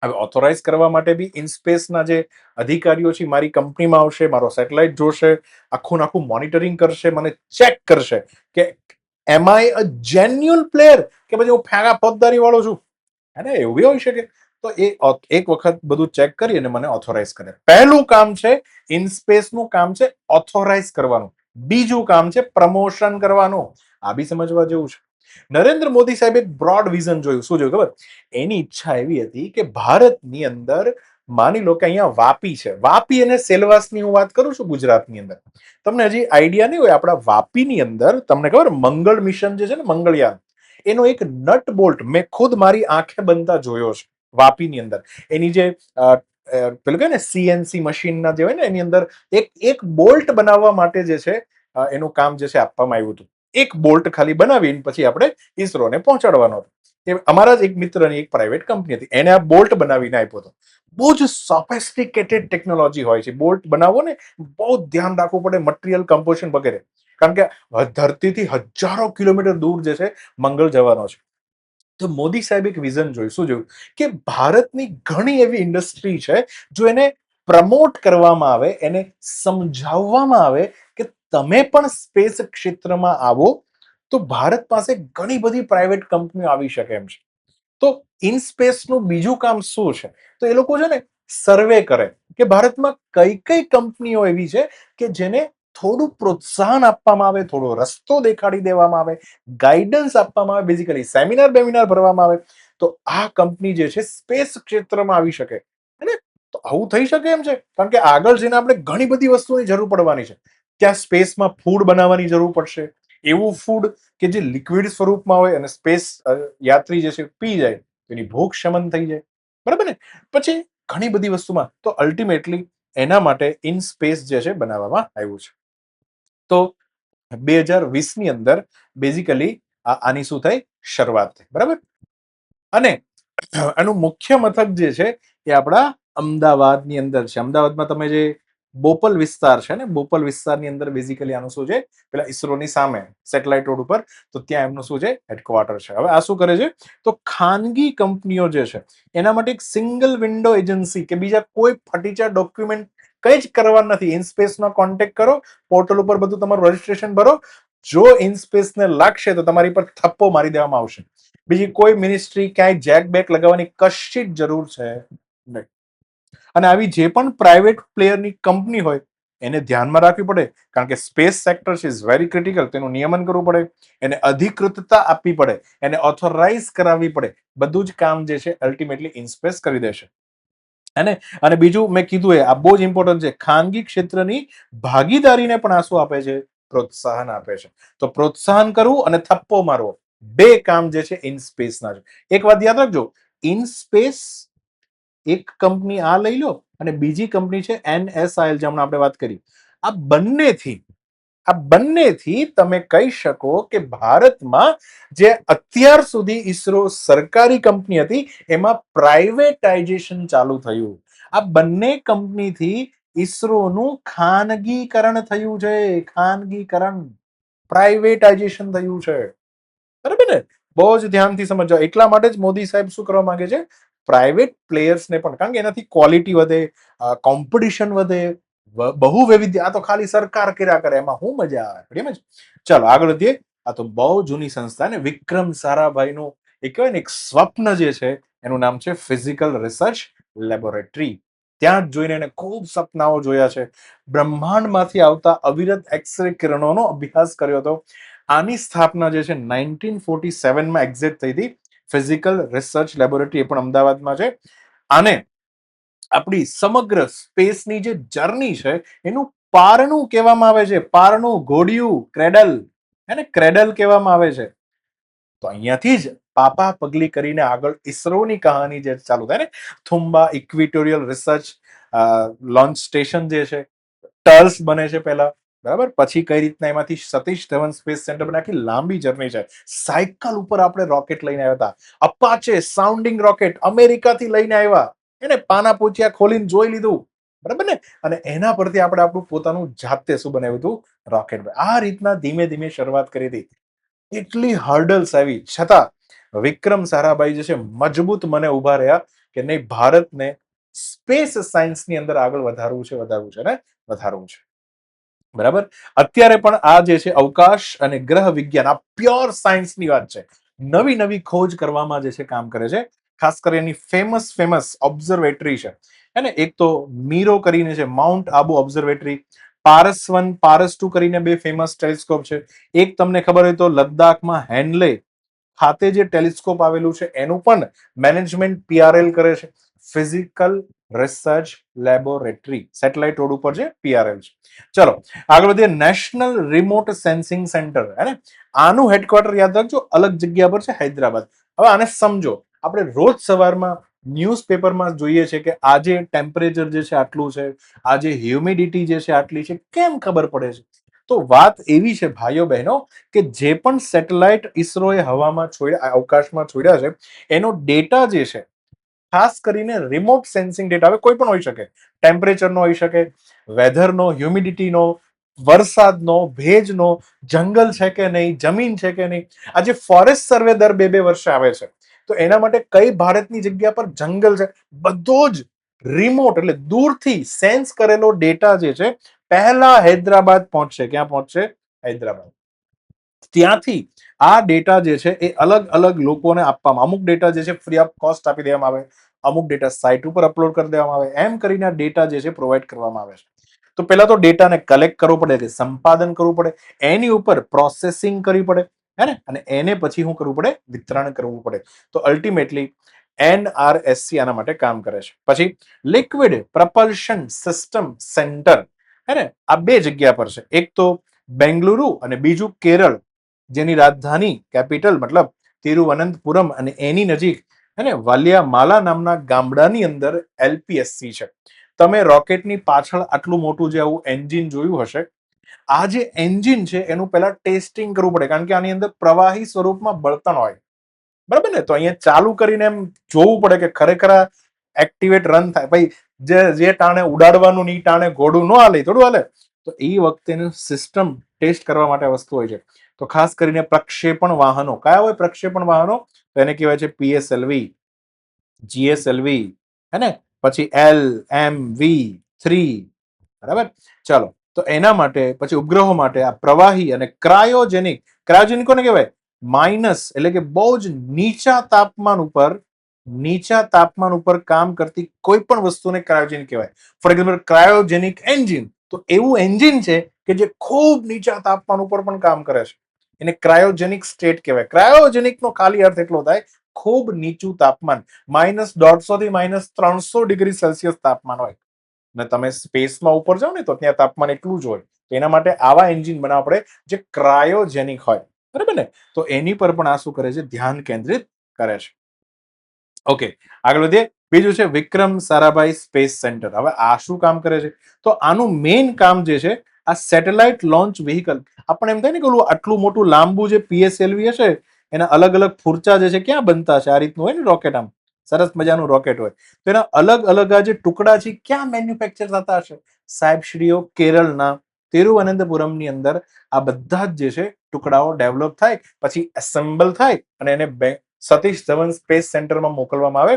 હવે ઓથોરાઇઝ કરવા માટે બી ઇનસ્પેસના જે અધિકારીઓ છે મારી કંપનીમાં આવશે, મારો સેટેલાઇટ જોશે, આખું આખું મોનિટરિંગ કરશે, મને ચેક કરશે કે એમ આઈ અ જેન્યુઅલ પ્લેયર કે પછી હું ફેંગા ફોજદારી વાળો છું. હે એવું બી હોઈ શકે. તો એ એક વખત બધું ચેક કરી અને મને ઓથોરાઇઝ કરે. પહેલું કામ છે ઇનસ્પેસનું કામ છે ઓથોરાઇઝ કરવાનું. બીજું કામ છે પ્રમોશન કરવાનું. આ બી સમજવા જેવું છે. નરેન્દ્ર મોદી સાહેબ એક બ્રોડ વિઝન જોયું. શું જોયું ખબર? એની ઈચ્છા એવી હતી કે ભારતની અંદર માની લો કે અહીંયા વાપી છે, વાપી અને સેલવાસની હું વાત કરું છું ગુજરાતની અંદર. તમને હજી આઈડિયા નહીં હોય, આપણા વાપીની અંદર તમને ખબર મંગળ મિશન જે છે ને, મંગળયાન, એનો એક નટ બોલ્ટ મેં ખુદ મારી આંખે બનતા જોયો છે વાપીની અંદર. એની જે પેલું કહે ને સીએનસી મશીનના જે હોય ને એની અંદર એક બોલ્ટ બનાવવા માટે જે છે એનું કામ જે છે આપવામાં આવ્યું હતું. એક બોલ્ટ ખાલી બનાવીને પછી આપણે ઈસરોને પહોંચાડવાનો હતો. એ અમારા જ એક મિત્રની એક પ્રાઇવેટ કંપની હતી, એને આ બોલ્ટ બનાવીને આપ્યો હતો. બહુ જ સોફેસ્ટિકેટેડ ટેકનોલોજી હોય છે. બોલ્ટ બનાવો ને બહુ ધ્યાન રાખવું પડે, મટીરિયલ કમ્પોઝિશન વગેરે, કારણ કે ધરતીથી હજારો કિલોમીટર દૂર જે છે મંગળ જવાનો છે. તો મોદી સાહેબ એક વિઝન જોયું. શું જોયું? કે ભારતની ઘણી એવી ઇન્ડસ્ટ્રી છે, જો એને પ્રમોટ કરવામાં આવે, એને સમજાવવામાં આવે કે તમે પણ સ્પેસ ક્ષેત્રમાં આવો, તો ભારત પાસે ઘણી બધી પ્રાઇવેટ કંપનીઓ આવી શકે એમ છે. તો ઇનસ્પેસનું બીજું કામ શું છે? તો એ લોકો છે ને સર્વે કરે કે ભારતમાં કઈ કઈ કંપનીઓ એવી છે કે જેને થોડું પ્રોત્સાહન આપવામાં આવે, થોડો રસ્તો દેખાડી દેવામાં આવે, ગાઈડન્સ આપવામાં આવે, બેઝિકલી સેમિનાર બેમિનાર ભરવામાં આવે, તો આ કંપની જે છે સ્પેસ ક્ષેત્રમાં આવી શકે. તો આવું થઈ શકે એમ છે, કારણ કે આગળ જઈને આપણે ઘણી બધી વસ્તુની જરૂર પડવાની છે. ત્યાં સ્પેસમાં ફૂડ બનાવવાની જરૂર પડશે, એવું ફૂડ કે જે લિક્વિડ સ્વરૂપમાં હોય અને સ્પેસ યાત્રી જે છે પી જાય તો એની ભૂખ શમન થઈ જાય, બરાબર ને? પછી ઘણી બધી વસ્તુમાં તો અલ્ટિમેટલી એના માટે ઇન સ્પેસ જે છે બનાવવામાં આવ્યું છે. તો 2020 ની અંદર બેઝિકલી આની શું થઈ? શરૂઆત થઈ, બરાબર? અને આનું મુખ્ય મથક જે છે એ આપણા અમદાવાદની અંદર છે. અમદાવાદમાં તમે જે બોપલ વિસ્તાર છે ને, બોપલ વિસ્તારની અંદર બેઝિકલી આનું શું છે, પેલા ઈસરોની સામે સેટેલાઇટ રોડ ઉપર, તો ત્યાં એમનું શું છે હેડક્વાર્ટર છે. હવે આ શું કરે છે? તો ખાનગી કંપનીઓ જે છે એના માટે એક સિંગલ વિન્ડો એજન્સી, કે બીજા કોઈ ફટીચા ડોક્યુમેન્ટ કંઈ જ કરવા નથી. ઇનસ્પેસનો કોન્ટેક્ટ કરો, પોર્ટલ ઉપર બધું તમારું રજીસ્ટ્રેશન ભરો. જો ઇનસ્પેસને લાગશે તો તમારી પર થપ્પો મારી દેવામાં આવશે. બીજી કોઈ મિનિસ્ટ્રી ક્યાંય જેક બેક લગાવવાની કશી જ જરૂર છે નહીં. અને આવી જે પણ પ્રાઇવેટ પ્લેયરની કંપની હોય એને ધ્યાનમાં રાખવી પડે, કારણ કે space sector is very critical. તેનું નિયમન કરવું પડે, એને અધિકૃતતા આપવી પડે, એને ઓથોરાઇઝ કરાવવી પડે. બધું જ કામ જે છે અલ્ટિમેટલી ઇનસ્પેસ કરી દેશે. અને બીજું મેં કીધું આ બહુ જ ઇમ્પોર્ટન્ટ છે, ખાનગી ક્ષેત્રની ભાગીદારીને પણ આ શું આપે છે? પ્રોત્સાહન આપે છે. તો પ્રોત્સાહન કરવું અને થપ્પો મારવો, બે કામ જે છે ઇનસ્પેસના છે. એક વાત યાદ રાખજો, ઇનસ્પેસ એક કંપની આ લઈ લો અને બીજી કંપની છે NSIL, જે હમણાં આપણે વાત કરી. આ બંનેથી તમે કહી શકો કે ભારતમાં જે અત્યાર સુધી ઈસરો સરકારી કંપની હતી એમાં પ્રાઇવેટાઇઝેશન ચાલુ થયું. આ બંને કંપનીથી ઈસરોનું ખાનગીકરણ થયું છે. ખાનગીકરણ, પ્રાઇવેટાઇઝેશન થયું છે, બરાબર ને? બહુ જ ધ્યાનથી સમજો. એટલા માટે જ મોદી સાહેબ શું કરવા માંગે છે? પ્રાઇવેટ પ્લેયર્સને પણ, કારણ કે એનાથી ક્વોલિટી વધે, કોમ્પિટિશન વધે, બહુ વૈવિધ્ય. આ તો ખાલી સરકાર કર્યા કરે, એમાં શું મજા આવે? એમ જ. ચાલો આગળ વધીએ. આ તો બહુ જૂની સંસ્થા ને, વિક્રમ સારાભાઈનું એક કહેવાય ને એક સ્વપ્ન જે છે એનું નામ છે ફિઝિકલ રિસર્ચ લેબોરેટરી. ત્યાં જ જોઈને એને ખૂબ સપનાઓ જોયા છે. બ્રહ્માંડમાંથી આવતા અવિરત એક્સરે કિરણોનો અભ્યાસ કર્યો હતો. આની સ્થાપના જે છે 1947માં એક્ઝેક્ટ થઈ હતી. ફિઝિકલ રિસર્ચ લેબોરેટરી એ પણ અમદાવાદમાં છે. આને આપણી સમગ્ર સ્પેસની જે જર્ની છે એનું પારણું કહેવામાં આવે છે. પારણું, ઘોડિયું, ક્રેડલ, એને ક્રેડલ કહેવામાં આવે છે. તો અહીંયાથી જ પાપા પગલી કરીને આગળ ઈસરોની કહાની જે ચાલુ થાય ને, થુંબા ઇક્વિટોરિયલ રિસર્ચ લોન્ચ સ્ટેશન જે છે, ટર્સ બને છે પહેલા, બરાબર? પછી કઈ રીતના એમાંથી સતીશ ધવન સ્પેસ સેન્ટર બને, આખી લાંબી જર્ની છે. સાયકલ ઉપર આપણે રોકેટ લઈને આવ્યા હતા, અપાચે સાઉન્ડિંગ રોકેટ અમેરિકાથી લઈને આવ્યા, એને પાના પોચિયા ખોલીને જોઈ લીધું, બરાબર ને? અને એના પરથી આપણે આપણું પોતાનું જાતે શું બનાવ્યું હતું? રોકેટ. આ રીતના ધીમે ધીમે શરૂઆત કરી હતી. એટલી હર્ડલ્સ આવી છતાં વિક્રમ સારાભાઈ જે છે મજબૂત મને ઉભા રહ્યા કે નહીં ભારતને સ્પેસ સાયન્સની અંદર આગળ વધારવું છે ને વધારવું છે. બરાબર. અત્યારે પણ આ જે છે અવકાશ અને ગ્રહ વિજ્ઞાન આ પ્યોર સાયન્સની વાત છે. નવી નવી ખોજ કરવામાં જે છે કામ કરે છે. ખાસ કરીને ફેમસ ઓબ્ઝર્વેટરી છે અને એક તો મીરો કરીને છે, માઉન્ટ આબુ ઓબ્ઝર્વેટરી, પારસ 1 પારસ 2 કરીને બે ફેમસ ટેલિસ્કોપ છે. એક તમને ખબર હોય તો લદ્દાખમાં હેનલે ખાતે જે ટેલિસ્કોપ આવેલું છે એનું પણ મેનેજમેન્ટ પીઆરએલ કરે છે. Physical research laboratory satellite road ઉપર જે પીઆરએલ છે. ચલો આગળ વધીએ. નેશનલ રિમોટ સેન્સિંગ સેન્ટર હે ને, આનું હેડક્વાર્ટર યાદ રાખજો અલગ જગ્યા પર છે, હૈદરાબાદ. હવે આને સમજો. આપણે રોજ સવારમાં ન્યૂઝપેપરમાં જોઈએ છે કે આજે ટેમ્પરેચર જે છે આટલું છે, આજે હ્યુમિડિટી જે છે આટલી છે. કેમ ખબર પડે છે? તો વાત એવી છે ભાઈઓ બહેનો કે જે પણ સેટેલાઇટ ઈસરોએ હવામાં છોડ્યા, અવકાશમાં છોડ્યા છે, એનો ડેટા જે છે ખાસ કરીને રિમોટ સેન્સિંગ ડેટા, હવે કોઈ પણ હોઈ શકે, ટેમ્પરેચરનો હોઈ શકે, વેધરનો, હ્યુમિડિટીનો, વરસાદનો, ભેજનો, જંગલ છે કે નહીં, જમીન છે કે નહીં. આજે ફોરેસ્ટ સર્વે દર 2-2 વર્ષે આવે છે, તો એના માટે કઈ ભારતની જગ્યા પર જંગલ છે, બધો જ રિમોટ એટલે દૂરથી સેન્સ કરેલો ડેટા જે છે પહેલા હૈદરાબાદ પહોંચશે. ક્યાં પહોંચશે? હૈદરાબાદ. ત્યાંથી આ ડેટા જે છે એ અલગ અલગ લોકોને આપવામાં, અમુક ડેટા જે છે ફ્રી ઓફ કોસ્ટ આપી દેવામાં આવે, અમુક ડેટા સાઇટ ઉપર અપલોડ કરી દેવામાં આવે. એમ કરીને આ ડેટા જે છે પ્રોવાઈડ કરવામાં આવે છે. તો પહેલા તો ડેટાને કલેક્ટ કરવો પડે, એટલે સંપાદન કરવું પડે, એની ઉપર પ્રોસેસિંગ કરવી પડે હે ને, અને એને પછી શું કરવું પડે? વિતરણ કરવું પડે. તો અલ્ટિમેટલી NRSC આના માટે કામ કરે છે. પછી લિક્વિડ પ્રપલ્શન સિસ્ટમ સેન્ટર હે ને, આ બે જગ્યા પર છે. એક તો બેંગલુરુ અને બીજું કેરળ, જેની રાજધાની કેપિટલ મતલબ તિરુવનંતપુરમ અને એની નજીક હે ને વાલિયામાલા નામના ગામડાની અંદર LPSC છે. તમે રોકેટની પાછળ આટલું મોટું જે આવું એન્જિન જોયું હશે, આ જે એન્જિન છે એનું પહેલા ટેસ્ટિંગ કરવું પડે, કારણ કે આની અંદર પ્રવાહી સ્વરૂપમાં બળતણ હોય. બરાબર ને? તો અહીંયા ચાલુ કરીને એમ જોવું પડે કે ખરેખર એક્ટિવેટ રન થાય. ભાઈ જે ટાણે ઉડાડવાનું ની ટાણે ઘોડું ન હાલે, થોડું હાલે. તો એ વખતે સિસ્ટમ ટેસ્ટ કરવા માટે વસ્તુ હોય છે. તો ખાસ કરીને પ્રક્ષેપણ વાહનો કયા હોય? પ્રક્ષેપણ વાહનો તો એને કહેવાય છે PSLV, GSLV હે ને, પછી LMV3. બરાબર. ચાલો, તો એના માટે પછી ઉપગ્રહો માટે આ પ્રવાહી અને ક્રાયોજેનિક. ક્રાયોજેનિક કોને કહેવાય? માઇનસ એટલે કે બહુ જ નીચા તાપમાન ઉપર કામ કરતી કોઈ પણ વસ્તુને ક્રાયોજેનિક કહેવાય. ફોર એક્ઝામ્પલ ક્રાયોજેનિક એન્જિન, તો એવું એન્જિન છે કે જે ખૂબ નીચા તાપમાન ઉપર પણ કામ કરે છે. એને ક્રાયોજેનિક સ્ટેટ કહેવાય. ક્રાયોજેનિક નો ખાલી અર્થ એટલો થાય ખૂબ નીચું તાપમાન, -150 થી -300 ડિગ્રી સેલ્સિયસ તાપમાન હોય. અને તમે સ્પેસમાં ઉપર જાઓ ને તો ત્યાં તાપમાન એટલું જ હોય. એના માટે આવા એન્જિન બનાવવા પડે જે ક્રાયોજેનિક હોય. બરાબર ને? તો એની પર પણ આ શું કરે છે? ધ્યાન કેન્દ્રિત કરે છે. ઓકે, આગળ વધીએ. બીજું છે વિક્રમ સારાભાઈ સ્પેસ સેન્ટર. હવે આ શું કામ કરે છે? તો આનું મેઇન કામ જે છે આ સેટેલાઇટ લોન્ચ વ્હીકલ. આપણે એમ થાય ને કે ઓલું આટલું મોટું લાંબુ જે PSLV હશે, એના અલગ અલગ ફૂરચા જે છે ક્યાં બનતા છે? આ રીતનું હોય ને રોકેટ, આમ સરસ મજાનું રોકેટ હોય. તો એના અલગ અલગ આ જે ટુકડા છે ક્યાં મેન્યુફેક્ચર થતા હશે? સાહેબશ્રીઓ કેરળના તિરુવનંતપુરમની અંદર આ બધા જ જે છે ટુકડાઓ ડેવલપ થાય, પછી એસેમ્બલ થાય અને એને સતીશ ધવન સ્પેસ સેન્ટરમાં મોકલવામાં આવે,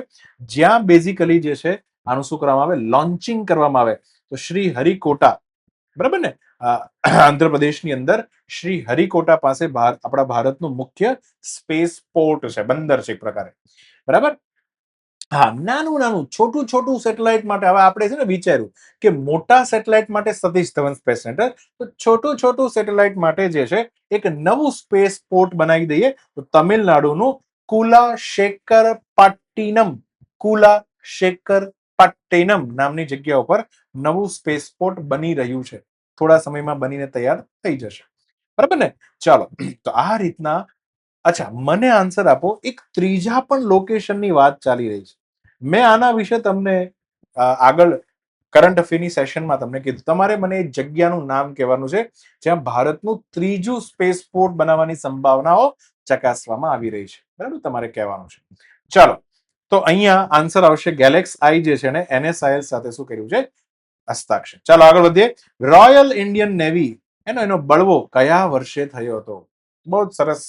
જ્યાં બેઝિકલી જે છે આનું શું કરવામાં આવે? લોન્ચિંગ કરવામાં આવે. તો શ્રી હરિકોટા, બરાબર ને, આંધ્રપ્રદેશની અંદર શ્રી હરિકોટા પાસે આપણા ભારતનું મુખ્ય સ્પેસ પોર્ટ છે, બંદર છે એક પ્રકારે. બરાબર. હા, નાનું છોટું સેટેલાઇટ માટે હવે આપણે છે ને વિચાર્યું કે મોટા સેટેલાઇટ માટે સતીશ ધવન સ્પેસ સેન્ટર, તો છોટું સેટેલાઇટ માટે જે છે એક નવું સ્પેસ પોર્ટ બનાવી દઈએ. તો તમિલનાડુનું કુલાશેખરપટ્ટિનમ નામની જગ્યા ઉપર નવું સ્પેસ પોર્ટ બની રહ્યું છે. થોડા સમયમાં બનીને તૈયાર થઈ જશે. બરાબર ને? ચાલો, તો આ રીતના. અચ્છા, મને આન્સર આપો. એક ત્રીજા પણ લોકેશનની વાત ચાલી રહી છે. મેં આના વિશે તમને આગળ કરંટ અફેરની સેશનમાં તમને કીધું, તમારે મને એ જગ્યાનું નામ કહેવાનું છે જ્યાં ભારતનું ત્રીજું સ્પેસ પોર્ટ બનાવવાની સંભાવનાઓ ચકાસવામાં આવી રહી છે. બરાબર, તમારે કહેવાનું છે. ચાલો, તો અહીંયા આન્સર આવશે ગેલેક્સ આઈ જે છે ને NSIL સાથે શું કર્યું છે? હસ્તાક્ષર. ચાલો આગળ વધીએ. રોયલ ઇન્ડિયન નેવી એનો બળવો કયા વર્ષે થયો હતો? બહુ જ સરસ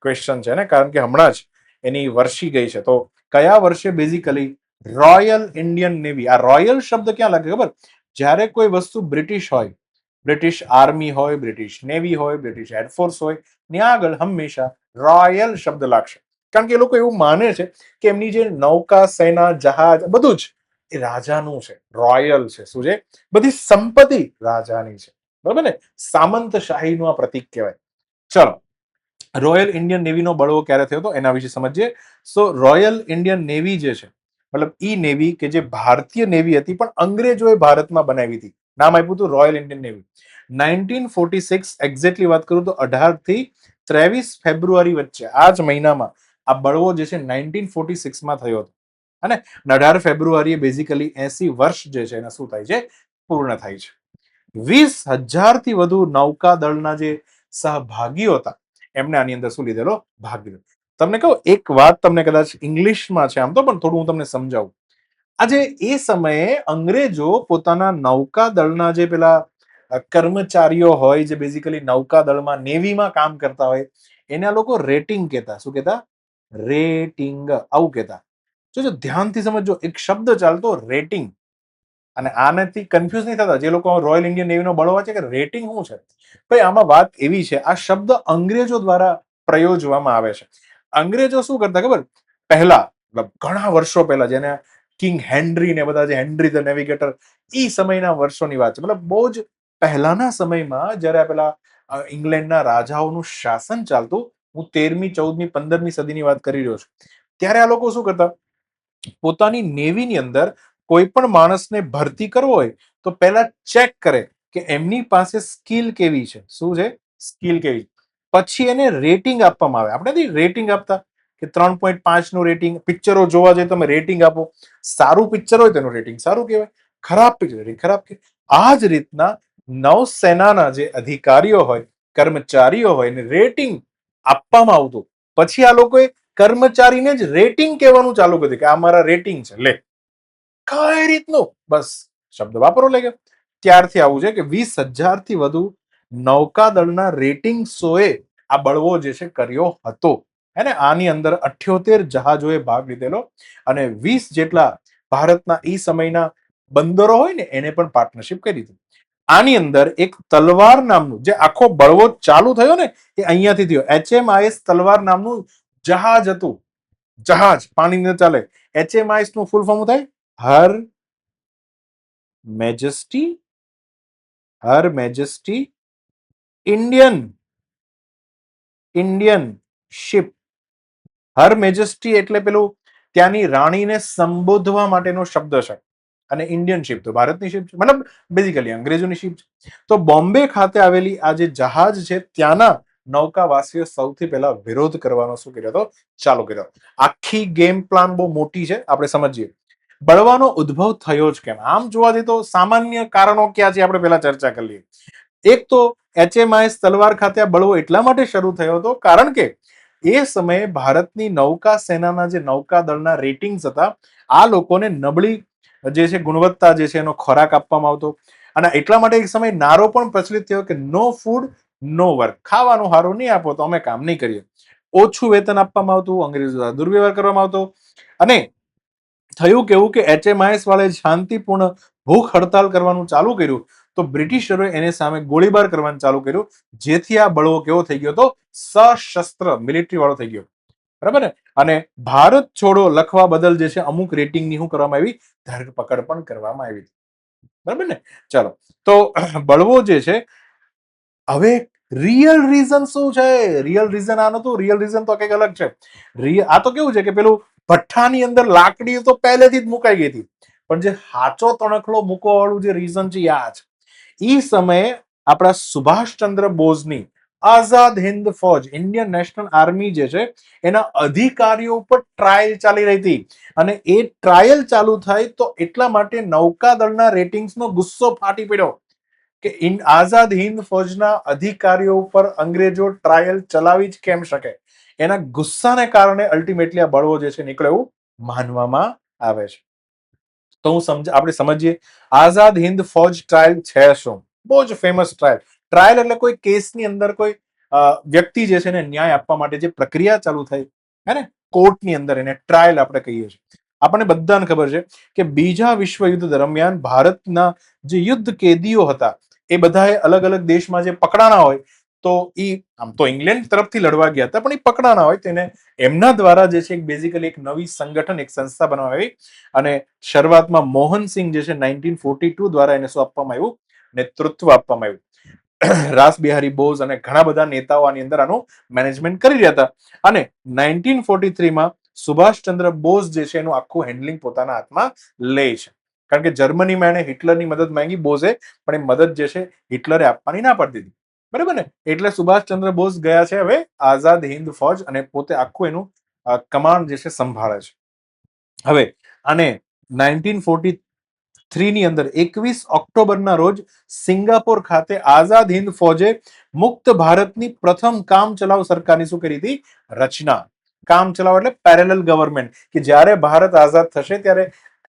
ક્વેશ્ચન છે ને, કારણ કે હમણાં જ એની વર્ષી ગઈ છે. તો કયા વર્ષે બેઝિકલી રોયલ ઇન્ડિયન નેવી. આ રોયલ શબ્દ ક્યાં લાગે ખબર? જ્યારે કોઈ વસ્તુ બ્રિટિશ હોય, બ્રિટિશ આર્મી હોય, બ્રિટિશ નેવી હોય, બ્રિટિશ એરફોર્સ હોય, ત્યાં આગળ હંમેશા રોયલ શબ્દ લાગશે. કારણ કે એ લોકો એવું માને છે કે એમની જે નૌકા, સેના, જહાજ બધું જ એ રાજાનું છે, રોયલ છે. શું છે? બધી સંપત્તિ રાજાની છે. બરાબર ને? સામંતશાહીનું આ પ્રતીક કહેવાય. ચલો, રોયલ ઇન્ડિયન નેવીનો બળવો ક્યારે થયો હતો એના વિશે સમજીએ. સો રોયલ ઇન્ડિયન નેવી જે છે, મતલબ ઈ નેવી કે જે ભારતીય નેવી હતી પણ અંગ્રેજોએ ભારતમાં બનાવી હતી, નામ આપ્યું હતું રોયલ ઇન્ડિયન નેવી. 1946 એક્ઝેક્ટલી વાત કરું તો 18 થી 23 ફેબ્રુઆરી વચ્ચે આ જ મહિનામાં આ બળવો જે છે 1946 માં થયો હતો. અને 18 ફેબ્રુઆરીએ બેઝિકલી 80 વર્ષ જે છે એના શું થાય છે? પૂર્ણ થાય છે. 20,000 થી વધુ નૌકાદળના જે સહભાગીઓ હતા એમને આની અંદર શું લીધેલો? ભાગ લીધો. તમને કહું એક વાત, તમને કદાચ ઇંગ્લિશમાં છે આમ તો, પણ થોડું હું તમને સમજાવું. આજે એ સમયે અંગ્રેજો પોતાના નૌકાદળના જે પેલા કર્મચારીઓ હોય, જે બેઝિકલી નૌકાદળમાં નેવીમાં કામ કરતા હોય, એને આ લોકો રેટિંગ કહેતા. શું કહેતા? રેટિંગ, આવું કહેતા. જો ધ્યાનથી સમજો, એક શબ્દ ચાલતો રેટિંગ. અને આનાથી કન્ફ્યુઝ નહીં થતા જે લોકો રોયલ ઇન્ડિયન નેવીનો બળવો છે કે રેટિંગ શું છે. ભાઈ આમાં વાત એવી છે, આ શબ્દ અંગ્રેજો દ્વારા પ્રયોજવામાં આવે છે. અંગ્રેજો શું કરતા ખબર? પહેલા, ઘણા વર્ષો પહેલા, જેને કિંગ હેનરી ને બધા, જે હેનરી ધ નેવિગેટર, ઈ સમયના વર્ષોની વાત છે. મતલબ બહુ જ પહેલાના સમયમાં જ્યારે પેલા ઇંગ્લેન્ડના રાજાઓનું શાસન ચાલતું, હું 13મી, 14મી, 15મી સદીની વાત કરી રહ્યો છું, ત્યારે આ લોકો શું કરતા? પોતાની નેવીની અંદર કોઈ પણ માણસને ભરતી કરવો હોય તો પહેલા ચેક કરે કે એમની પાસે સ્કિલ કેવી છે. શું છે? સ્કિલ કેવી. પછી એને રેટિંગ આપવામાં આવે. આપણે રેટિંગ આપતા કે 3.5 નું રેટિંગ. પિક્ચરો જોવા જઈએ તમે રેટિંગ આપો. સારું પિક્ચર હોય તેનું રેટિંગ સારું કહેવાય, ખરાબ પિક્ચર રેટિંગ ખરાબ કહેવાય. આ જ રીતના નૌસેનાના જે અધિકારીઓ હોય, કર્મચારીઓ હોય, એને રેટિંગ આપવામાં આવતું. પછી આ લોકોએ કર્મચારીને જ રેટિંગ કહેવાનું ચાલુ કર્યું કે આ મારા રેટિંગ છે, લે. કઈ રીતનું? બસ શબ્દ વાપરો લે. ત્યારથી આવું છે કે 20,000 થી વધુ નૌકાદળના રેટિંગ્સોએ આ બળવો જે છે કર્યો હતો. હે ને? આની અંદર 78 જહાજોએ ભાગ લીધેલો અને 20 જેટલા ભારતના ઈ સમયના બંદરો હોય ને એને પણ પાર્ટનરશિપ કરી હતી. આની અંદર એક તલવાર નામનું જે આખો બળવો ચાલુ થયો ને એ અહીંયાથી થયો. HMIS તલવાર નામનું જહાજ હતું. જહાજ પાણીની અંદર ચાલે. HMIS નું ફૂલ ફોર્મ થાય હર મેજેસ્ટી, હર મેજેસ્ટી ઇન્ડિયન શિપ. હર મેજેસ્ટી એટલે પેલું ત્યાંની રાણીને સંબોધવા માટેનો શબ્દ છે. અને ઇન્ડિયન શિપ તો ભારતની શિપ છે, મતલબ બેઝિકલી અંગ્રેજોની શિપ છે. તો બોમ્બે ખાતે આવેલી આ જે જહાજ છે ત્યાંના નૌકાવાસીઓ સૌથી પહેલા વિરોધ કરવાનો શું કર્યો હતો? ચાલુ કર્યો. આખી ગેમ પ્લાન બહુ મોટી છે, આપણે સમજીએ. બળવાનો ઉદ્ભવ થયો જ કેમ? આમ જોવા જઈએ તો સામાન્ય કારણો ક્યાં છે આપણે પહેલા ચર્ચા કરી લઈએ. એક તો HMIS તલવાર ખાતે આ બળવો એટલા માટે શરૂ થયો હતો કારણ કે એ સમયે ભારતની નૌકા સેનાના જે નૌકાદળના રેટિંગ્સ હતા, આ લોકોને નબળી જે છે ગુણવત્તા જે છે એનો ખોરાક આપવામાં આવતો. અને એટલા માટે એક સમય નારો પણ પ્રચલિત થયો કે નો ફૂડ નો વર્ક. ખાવાનું સારું નહીં આપો તો અમે કામ નહીં કરીએ. ઓછું વેતન આપવામાં આવતું, અંગ્રેજો દ્વારા દુર્વ્યવહાર કરવામાં આવતો. અને થયું કેવું કે HMIS વાળે શાંતિપૂર્ણ ભૂખ હડતાલ કરવાનું ચાલુ કર્યું તો બ્રિટિશરોએ એને સામે ગોળીબાર કરવાનું ચાલુ કર્યું, જેથી આ બળવો કેવો થઈ ગયો તો? સશસ્ત્ર મિલિટરી વાળો થઈ ગયો. બરાબર ને? અને ભારત છોડો લખવા બદલ જે છે અમુક રેટિંગની શું કરવામાં આવી? ધરપકડ પણ કરવામાં આવી. બરાબર ને? ચાલો, તો બળવો જે છે, હવે રિયલ રીઝન શું છે? રિયલ રીઝન આ નતું. રિયલ રીઝન તો કંઈક અલગ છે. આ તો કેવું છે કે પેલું ભઠ્ઠાની અંદર લાકડી તો પહેલેથી જ મુકાઈ ગઈ હતી, પણ જે હાચો તણખલો મૂકવા વાળું જે રીઝન છે આ છે. ઈ સમયે આપણા સુભાષચંદ્ર બોઝની આઝાદ હિન્દ ફૌજ, ઇન્ડિયન નેશનલ આર્મી જે છે એના અધિકારીઓ ઉપર ટ્રાયલ ચાલી રહી હતી. અને એ ટ્રાયલ ચાલુ થાય તો એટલા માટે નૌકાદળના રેટિંગ્સનો ગુસ્સો ફાટી પડ્યો કે આઝાદ હિન્દ ફૌજના અધિકારીઓ ઉપર અંગ્રેજો ટ્રાયલ ચલાવી જ કેમ શકે. એના ગુસ્સાને કારણે અલ્ટિમેટલી આ બળવો જે છે નીકળ્યો એવું માનવામાં આવે છે. તો આપણે સમજીએ આઝાદ હિન્દ ફૌજ ટ્રાયલ છે શું? બહુ જ ફેમસ ટ્રાયલ. ટ્રાયલ એટલે કોઈ કેસની અંદર કોઈ વ્યક્તિ જે છે ને ન્યાય આપવા માટે જે પ્રક્રિયા ચાલુ થઈ, હે ને, કોર્ટની અંદર, એને ટ્રાયલ આપણે કહીએ છીએ. આપણને બધાને ખબર છે કે બીજા વિશ્વયુદ્ધ દરમિયાન ભારતના જે યુદ્ધ કેદીઓ હતા એ બધાએ અલગ અલગ દેશમાં જે પકડાણા હોય તો એ આમ તો ઇંગ્લેન્ડ તરફથી લડવા ગયા હતા, પણ એ પકડાણા હોય તેને એમના દ્વારા જે છે બેઝિકલી એક નવી સંગઠન, એક સંસ્થા બનાવવામાં આવી અને શરૂઆતમાં મોહનસિંહ જે છે 1942 દ્વારા એને શું આપવામાં આવ્યું, નેતૃત્વ આપવામાં આવ્યું. રાસ બિહારી બોઝ અને ઘણા બધા નેતાઓ આની અંદર આનું મેનેજમેન્ટ કરી રહ્યા હતા અને 1943માં સુભાષચંદ્ર બોઝ જે છે એનું આખું હેન્ડલિંગ પોતાના હાથમાં લે છે. કારણ કે જર્મનીમાં એને હિટલરની મદદ માંગી બોઝે, પણ એ મદદ જે છે હિટલરે આપવાની ના પાડી દીધી. બરાબર ને? એટલે સુભાષચંદ્ર બોઝ ગયા છે હવે આઝાદ હિન્દ ફૌજ અને પોતે આખું એનું કમાન્ડ જે છે સંભાળે છે. હવે આને 1943 ની અંદર 21 ઓક્ટોબરના રોજ સિંગાપોર ખાતે આઝાદ હિન્દ ફૌજે મુક્ત ભારતની પ્રથમ કામ ચલાવ સરકારની શું કરી હતી? રચના. કામ ચલાવ એટલે પેરેલલ ગવર્મેન્ટ, કે જ્યારે ભારત આઝાદ થશે ત્યારે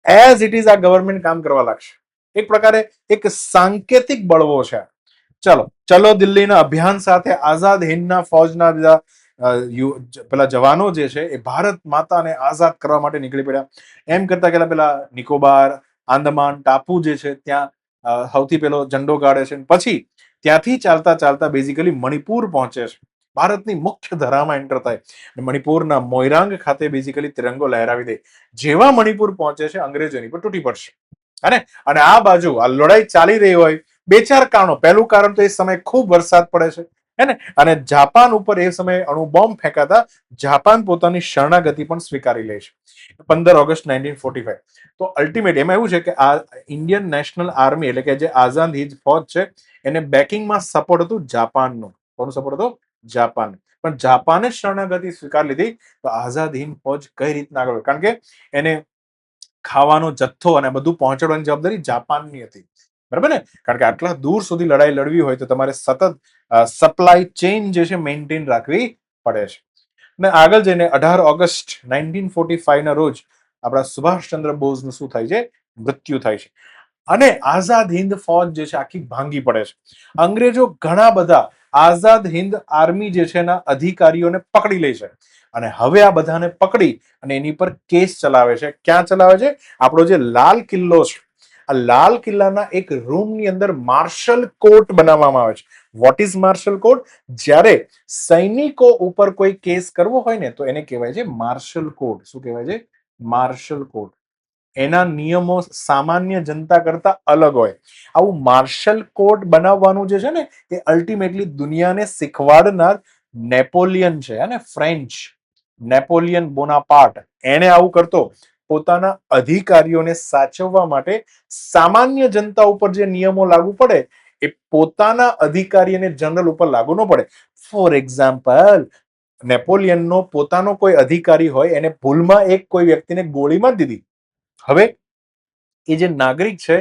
એઝ ઇટ ઇઝ આ ગવર્મેન્ટ કામ કરવા લાગશે. એક પ્રકારે એક સાંકેતિક બળવો છે. ચલો દિલ્હીના અભિયાન સાથે આઝાદ હિન્દના ફૌજના બધા પેલા જવાનો જે છે એ ભારત માતાને આઝાદ કરવા માટે નીકળી પડ્યા. એમ કરતા કેટલા પેલા નિકોબાર, આંદમાન ટાપુ જે છે ત્યાં સૌથી પહેલો ઝંડો ગાળે છે. પછી ત્યાંથી ચાલતા ચાલતા બેઝિકલી મણિપુર પહોંચે છે. ભારતની મુખ્ય ધરામાં એન્ટર થાય. મણિપુરના મોઈરાંગ ખાતે બેઝિકલી તિરંગો લહેરાવી દે. જેવા મણિપુર પહોંચે છે અંગ્રેજોની પર તૂટી પડશે. અને આ બાજુ આ લડાઈ ચાલી રહી હોય, બે ચાર કારણો. પહેલું કારણ તો એ સમયે ખૂબ વરસાદ પડે છે, અને જાપાન ઉપર એ સમયે અણુબોમ્બ ફેંકાતા જાપાન પોતાની શરણાગતિ પણ સ્વીકારી લે છે 15 ઓગસ્ટ 1945. તો અલ્ટિમેટ એમાં એવું છે કે આ ઇન્ડિયન નેશનલ આર્મી એટલે કે જે આઝાદ હિન્દ ફૌજ છે એને બેકિંગમાં સપોર્ટ હતું જાપાનનું. કોનું સપોર્ટ હતો? જાપાન. પણ જાપાને જ શરણાગતિ સ્વીકાર લીધી તો આઝાદ હિન્દ ફૌજ કઈ રીતના આગળ? કારણ કે એને ખાવાનો જથ્થો અને બધું પહોંચાડવાની જવાબદારી જાપાનની હતી. બરાબર ને? કારણ કે આટલા દૂર સુધી લડાઈ લડવી હોય તો તમારે સતત સપ્લાય ચેઇન જે છે મેન્ટેન રાખવી પડે છે. ને આગળ જઈને 18 ઓગસ્ટ 1945 ના રોજ આપણા સુભાષચંદ્ર બોઝનું શું થાય છે? મૃત્યુ થાય છે. અને આઝાદ હિન્દ ફૌજ જે છે આખી ભાંગી પડે છે. અંગ્રેજો ઘણા બધા આઝાદ હિન્દ આર્મી જે છે એના અધિકારીઓને પકડી લે છે અને હવે આ બધાને પકડી અને એની પર કેસ ચલાવે છે. ક્યાં ચલાવે છે? આપણો જે લાલ કિલ્લો છે, આ લાલ કિલ્લાના એક રૂમની અંદર માર્શલ કોર્ટ બનાવવામાં આવે છે. What is martial court? જ્યારે સૈનિકો ઉપર કોઈ કેસ કરવો હોય ને તો એને કહેવાય છે માર્શલ કોર્ટ. શું કહેવાય છે? Martial court. એના નિયમો સામાન્ય જનતા કરતા અલગ હોય. આવું માર્શલ કોર્ટ બનાવવાનું જે છે ને એ અલ્ટિમેટલી દુનિયાને શીખવાડનાર નેપોલિયન છે, અને ફ્રેન્ચ નેપોલિયન બોનાપાર્ટ, એને આવું કરતો પોતાના અધિકારીઓને સાચવવા માટે સામાન્ય જનતા ઉપર જે નિયમો લાગુ પડે એ પોતાના અધિકારી અને જનરલ ઉપર લાગુ ન પડે. ફોર એક્ઝામ્પલ, નેપોલિયનનો પોતાનો કોઈ અધિકારી હોય, એને ભૂલમાં એક કોઈ વ્યક્તિને ગોળી મારી દીધી. હવે એ જે નાગરિક છે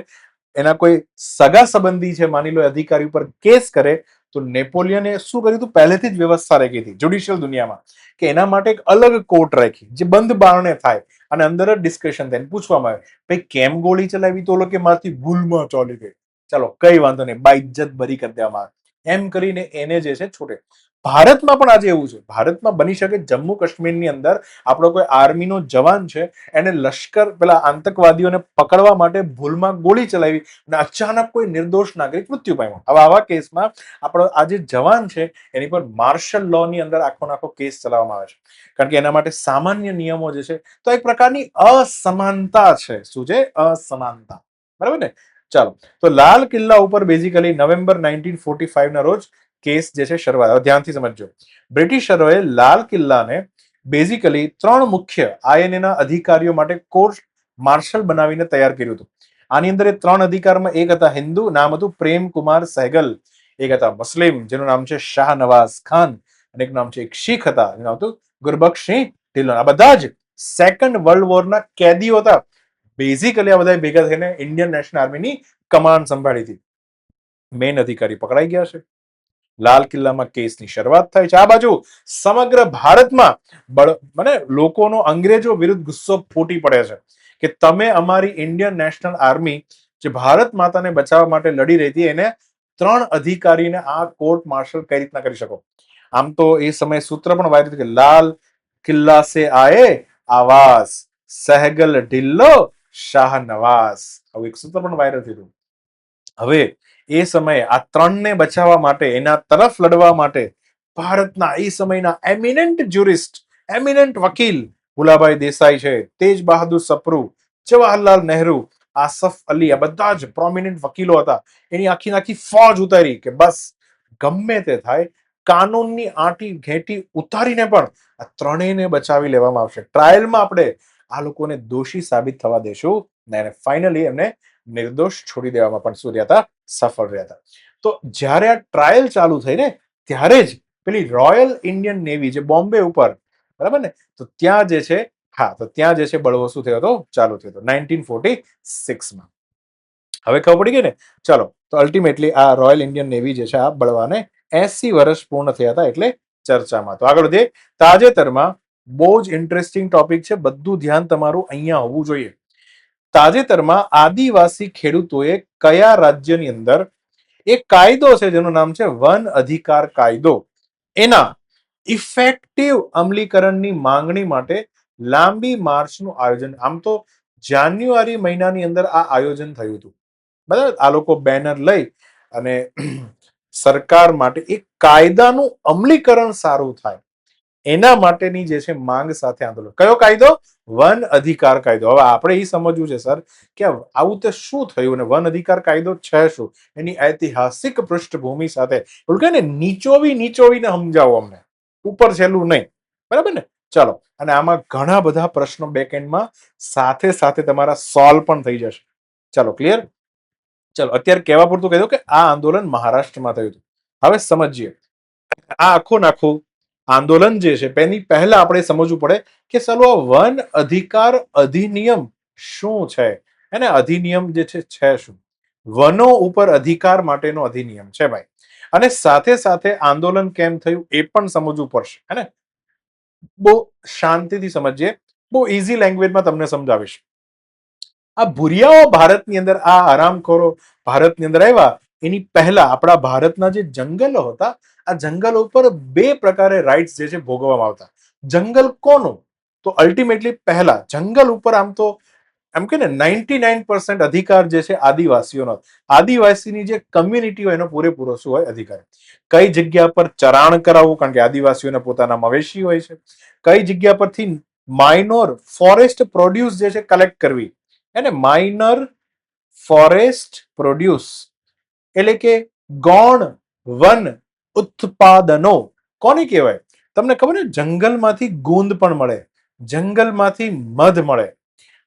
એના કોઈ સગા સંબંધી છે, માની લો અધિકારી ઉપર કેસ કરે તો નેપોલિયને શું કર્યું હતું? પહેલેથી જ વ્યવસ્થા રાખી હતી જ્યુડિશિયલ દુનિયામાં કે એના માટે એક અલગ કોર્ટ રાખી જે બંધ બારણે થાય અને અંદર જ ડિસ્કશન થાય. પૂછવામાં આવે ભાઈ કેમ ગોળી ચલાવી? તો કે મારથી ભૂલમાં ચાલી ગઈ. ચાલો કઈ વાંધો નહીં, બાઇજ્જત ભરી કરી દેવામાં આવે. એમ કરીને એને જે છે છોડે. ભારતમાં પણ આજે એવું છે. ભારતમાં બની શકે જમ્મુ કાશ્મીરની અંદર આપણો કોઈ આર્મીનો જવાન છે, એને લશ્કર પેલા આતંકવાદીઓને પકડવા માટે ભૂલમાં ગોળી ચલાવી અને અચાનક કોઈ નિર્દોષ નાગરિક મૃત્યુ પામ્યો. હવે આવા કેસમાં આપણો આ જે જવાન છે એની પર માર્શલ લો ની અંદર આખો કેસ ચલાવવામાં આવે છે. કારણ કે એના માટે સામાન્ય નિયમો જે છે, તો એક પ્રકારની અસમાનતા છે. શું છે? અસમાનતા. બરાબર ને? ચાલો, તો લાલ કિલ્લા ઉપર બેઝિકલી નવેમ્બર 1945 ના રોજ કેસ જે છે શરૂઆત. ધ્યાનથી સમજજો. બ્રિટિશરોએ લાલ કિલ્લાને બેઝિકલી 3 મુખ્ય આઈએનએના અધિકારીઓ માટે કોર્ટ માર્શલ બનાવીને તૈયાર કર્યું હતું. આની અંદર 3 અધિકારમાં એક હતા હિન્દુ, નામ હતું પ્રેમ કુમાર સહેગલ. એક હતા મુસ્લિમ, જેનું નામ છે શાહ નવાઝ ખાન, અને એક નામ છે એક શીખ હતા, જેનું નામ હતું ગુરબખ્શસિંહ ઢિલ્લોન. આ બધા જ સેકન્ડ વર્લ્ડ વોરના કેદીઓ હતા. બેઝિકલી આ બધા ભેગા થઈને ઇન્ડિયન નેશનલ આર્મીની કમાન્ડ સંભાળી હતી. મેઇન અધિકારી પકડાઈ ગયા છે. લાલ કિલ્લામાં કેસની શરૂઆત થાય છે. આ બાજુ સમગ્ર ભારતમાં લોકોનો અંગ્રેજો વિરુદ્ધ ગુસ્સો ફૂટી પડે છે કે તમે અમારી ઇન્ડિયન નેશનલ આર્મી જે ભારત માતાને બચાવવા માટે લડી રહી હતી એને 3 અધિકારીને આ કોર્ટ માર્શલ કઈ રીતના કરી શકો? આમ તો એ સમયે સૂત્ર પણ વાયરલ કે લાલ કિલ્લા સે આયે આવાજ, સહેગલ ઢિલ્લો શાહનવાઝ. આવું એક સૂત્ર પણ વાયરલ થયું. હવે એ સમયે આ ત્રણને બચાવવા માટે, એના તરફ લડવા માટે ભારતના એ સમયના એમિનન્ટ જ્યુરિસ્ટ, એમિનન્ટ વકીલ ભુલાભાઈ દેસાઈ છે, તેજ બહાદુર સપ્રુ, જવાહરલાલ નહેરુ, આસફ અલી, આ બધા જ પ્રોમિનન્ટ વકીલો હતા. એની આખી ફોજ ઉતારી કે બસ ગમે તે થાય, કાનૂનની આંટી ઘેટી ઉતારીને પણ આ ત્રણેયને બચાવી લેવામાં આવશે. ટ્રાયલમાં આપણે આ લોકોને દોષી સાબિત થવા દેશું ને ફાઇનલી એમને નિર્દોષ છોડી દેવામાં પણ શું રહ્યા હતા? સફળ રહ્યા હતા. તો જ્યારે આ ટ્રાયલ ચાલુ થઈ ને ત્યારે જ પેલી રોયલ ઇન્ડિયન નેવી જે બોમ્બે ઉપર, બરાબર ને, તો ત્યાં જે છે, હા, તો ત્યાં જે છે બળવો શું થયો હતો? ચાલુ થયો હતો 1946 માં. હવે ખબર પડી ગઈ ને? ચલો, તો અલ્ટિમેટલી આ રોયલ ઇન્ડિયન નેવી જે છે આ બળવાને 80 વર્ષ પૂર્ણ થયા હતા એટલે ચર્ચામાં. તો આગળ વધીએ. તાજેતરમાં બહુ જ ઇન્ટરેસ્ટિંગ ટોપિક છે, બધું ધ્યાન તમારું અહીંયા હોવું જોઈએ. તાજેતરમાં આદિવાસી ખેડૂતોએ કયા રાજ્યની અંદર એક કાયદો છે જેનું નામ છે વન અધિકાર કાયદો, એના ઇફેક્ટિવ અમલીકરણની માંગણી માટે લાંબી માર્ચનું આયોજન, આમ તો જાન્યુઆરી મહિનાની અંદર આ આયોજન થયું હતું, બરાબર. આ લોકો બેનર લઈ અને સરકાર માટે એક કાયદાનું અમલીકરણ સારું થાય એના માટેની જે છે માંગ સાથે આંદોલન. કયો કાયદો? વન અધિકાર કાયદો. હવે આપણે એ સમજવું છે સર કે આવું તે શું થયું ને વન અધિકાર કાયદો છે શું, એની ઐતિહાસિક પૃષ્ઠભૂમિ સાથે એવું કે ને નીચોવીને સમજાવો અમને, ઉપર છેલ્લું નહીં, બરાબર ને. ચાલો, અને આમાં ઘણા બધા પ્રશ્નો બેકએન્ડમાં સાથે સાથે તમારા સોલ્વ પણ થઈ જશે. ચાલો, ક્લિયર? ચાલો, અત્યારે કહેવા પૂરતું કહી દઉં કે આ આંદોલન મહારાષ્ટ્રમાં થયું હતું. હવે સમજીએ આ આખું આંદોલન જે છે એની પહેલા આપણે સમજવું પડે કે ચાલો આ વન અધિકાર અધિનિયમ શું છે, એને અધિનિયમ જે છે શું? વનો ઉપર અધિકાર માટેનો અધિનિયમ છે ભાઈ. અને સાથે સાથે આંદોલન કેમ થયું એ પણ સમજવું પડશે, હે ને. બહુ શાંતિથી સમજીએ, બહુ ઇઝી લેંગ્વેજમાં તમને સમજાવીશ. આ ભુરિયાઓ ભારતની અંદર, આ આરામખોરો ભારતની અંદર આવ્યા એની પહેલા આપણા ભારતના જે જંગલો હતા, આ જંગલો ઉપર બે પ્રકારે રાઇટ્સ જે છે ભોગવવામાં આવતા. જંગલ કોનું? તો અલ્ટિમેટલી પહેલા જંગલ ઉપર આમ તો એમ કે ને 99% અધિકાર જે છે આદિવાસીઓનો. આદિવાસીની જે કમ્યુનિટી હોય એનો પૂરેપૂરો શું હોય? અધિકાર. કઈ જગ્યા પર ચરાણ કરાવવું, કારણ કે આદિવાસીઓને પોતાના મવેશી હોય છે. કઈ જગ્યા પરથી માઇનોર ફોરેસ્ટ પ્રોડ્યુસ જે છે કલેક્ટ કરવી, એને માઇનર ફોરેસ્ટ પ્રોડ્યુસ એટલે કે ગૌણ વન ઉત્પાદનો કોને કહેવાય? તમને ખબર ને, જંગલમાંથી ગુંદ પણ મળે, જંગલમાંથી મધ મળે.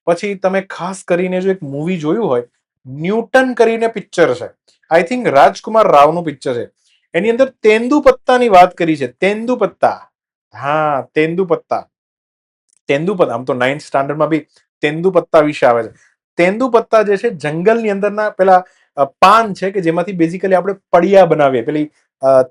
પછી તમે ખાસ કરીને જો એક મૂવી જોયું હોય, ન્યૂટન કરીને પિક્ચર છે, આઈ થિંક રાજકુમાર રાવનું પિક્ચર છે, એની અંદર તેંદુપત્તાની વાત કરી છે. તેંદુપત્તા, હા, તેંદુપત્તા. આમ તો 9th સ્ટાન્ડર્ડમાં બી તેંદુપત્તા વિશે આવે છે. તેંદુપત્તા જે છે જંગલની અંદરના પેલા પાન છે કે જેમાંથી બેઝિકલી આપણે પડિયા બનાવીએ, પેલી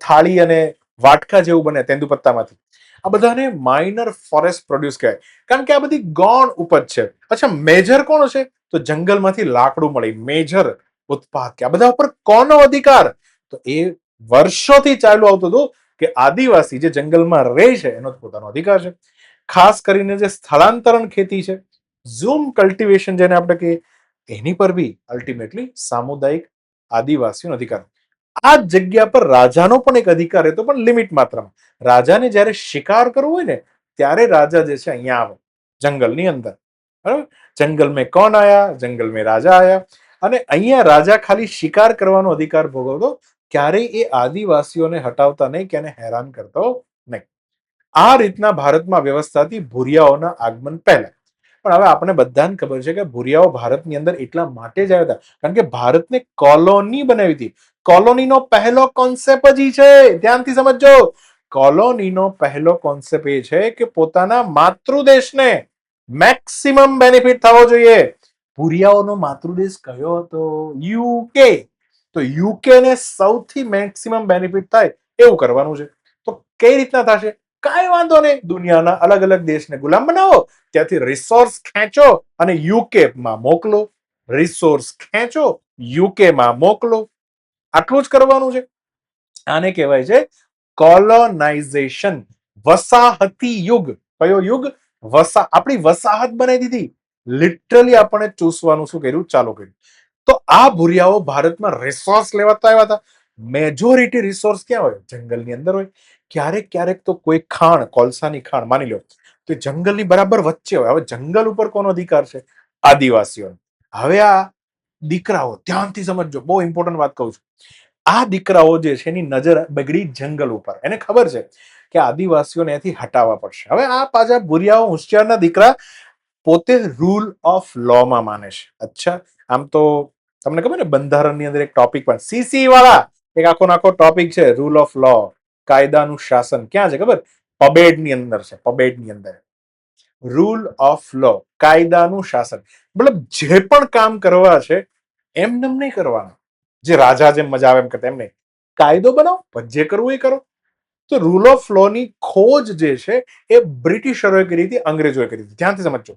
થાળી અને વાટકા જેવું બને તેંદુપત્તામાંથી. આ બધાને માઇનર ફોરેસ્ટ પ્રોડ્યુસ કહેવાય, કારણ કે આ બધી ગૌણ ઉપજ છે. અચ્છા, મેજર કોણ છે? તો જંગલમાંથી લાકડું મળે, મેજર ઉત્પાદ. કે આ બધા ઉપર કોનો અધિકાર? તો એ વર્ષોથી ચાલુ આવતું હતું કે આદિવાસી જે જંગલમાં રહે છે એનો પોતાનો અધિકાર છે. ખાસ કરીને જે સ્થળાંતરણ ખેતી છે, ઝૂમ કલ્ટિવેશન જેને આપણે કહીએ, એની પર બી અલ્ટિમેટલી સામુદાયિક આદિવાસીનો અધિકાર. આ જગ્યા પર રાજાનો પણ એક અધિકાર હતો, પણ લિમિટ માત્રામાં. રાજાને જ્યારે શિકાર કરવો હોય ને ત્યારે રાજા જે છે અહીંયા આવે જંગલની અંદર, બરાબર. જંગલ મેં કોણ આયા? જંગલ મેં રાજા આયા. અને અહીંયા રાજા ખાલી શિકાર કરવાનો અધિકાર ભોગવતો, ક્યારેય એ આદિવાસીઓને હટાવતા નહીં કે એને હેરાન કરતો નહીં. આ રીતના ભારતમાં વ્યવસ્થા હતી ભુરિયાઓના આગમન પહેલા. પણ હવે આપણે બધાને ખબર છે કે ભુરિયાઓ ભારતની અંદર એટલા માટે જ આવ્યા હતા કારણ કે ભારતને કોલોની બનાવી હતી. કોલોનીનો પહેલો કોન્સેપ્ટ જ છે, ધ્યાનથી સમજો. કોલોનીનો પહેલો કોન્સેપ્ટ એ છે કે પોતાના માતૃદેશને મેક્સિમમ બેનિફિટ થવો જોઈએ. ભુરિયાઓનો માતૃદેશ કયો હતો? યુકે. તો યુકે ને સૌથી મેક્સિમમ બેનિફિટ થાય એવું કરવાનું છે. તો કઈ રીતના થશે? કાંઈ વાંધો નહીં, દુનિયાના અલગ અલગ દેશને ગુલામ બનાવો, ત્યાંથી રિસોર્સ ખેંચો અને યુકે માં મોકલો. રિસોર્સ ખેંચો, યુકે માં મોકલો. આટલું જ કરવાનું છે. આને કહેવાય છે કોલોનાઇઝેશન, વસાહતી યુગ. કયો યુગ? આપણી વસાહત બનાવી દીધી. લિટરલી આપણને ચૂસવાનું શું કર્યું, ચાલુ કર્યું. તો આ ભૂરિયાઓ ભારતમાં રિસોર્સ લેવા તો આવ્યા હતા. મેજોરિટી રિસોર્સ ક્યાં હોય? જંગલની અંદર હોય. ક્યારેક ક્યારેક તો કોઈ ખાણ, કોલસાની ખાણ માની લો તો જંગલની બરાબર વચ્ચે હોય. હવે જંગલ ઉપર કોનો અધિકાર છે? આદિવાસીઓનો. હવે આ દીકરાઓ, ધ્યાનથી સમજજો, બહુ ઇમ્પોર્ટન્ટ વાત કહું છું. આ દીકરાઓ જે છે એની નજર બગડી જંગલ ઉપર. એને ખબર છે કે આદિવાસીઓને અહીંથી હટાવવા પડશે. હવે આ પાછા ભૂરિયાઓ, હોશિયારના દીકરા પોતે રૂલ ઓફ લો માં માને છે. અચ્છા, આમ તો તમને ખબર ને બંધારણની અંદર એક ટોપિક પણ સીસી વાળા એક આખો ટોપિક છે, રૂલ ઓફ લો, કાયદાનું શાસન. ક્યાં છે ખબર? પબેડ ની અંદર છે. પબેડ ની અંદર રૂલ ઓફ લો, કાયદાનું શાસન. મતલબ જે પણ કામ કરવા છે એમને નહીં કરવાના, જે રાજા જેમ મજા આવે એમ કરતા. એમ નહીં, કાયદો બનાવો, પછી જે કરવું એ કરો. તો રૂલ ઓફ લો ની ખોજ જે છે એ બ્રિટિશરોએ કરી હતી, અંગ્રેજોએ કરી હતી. ધ્યાનથી સમજજો.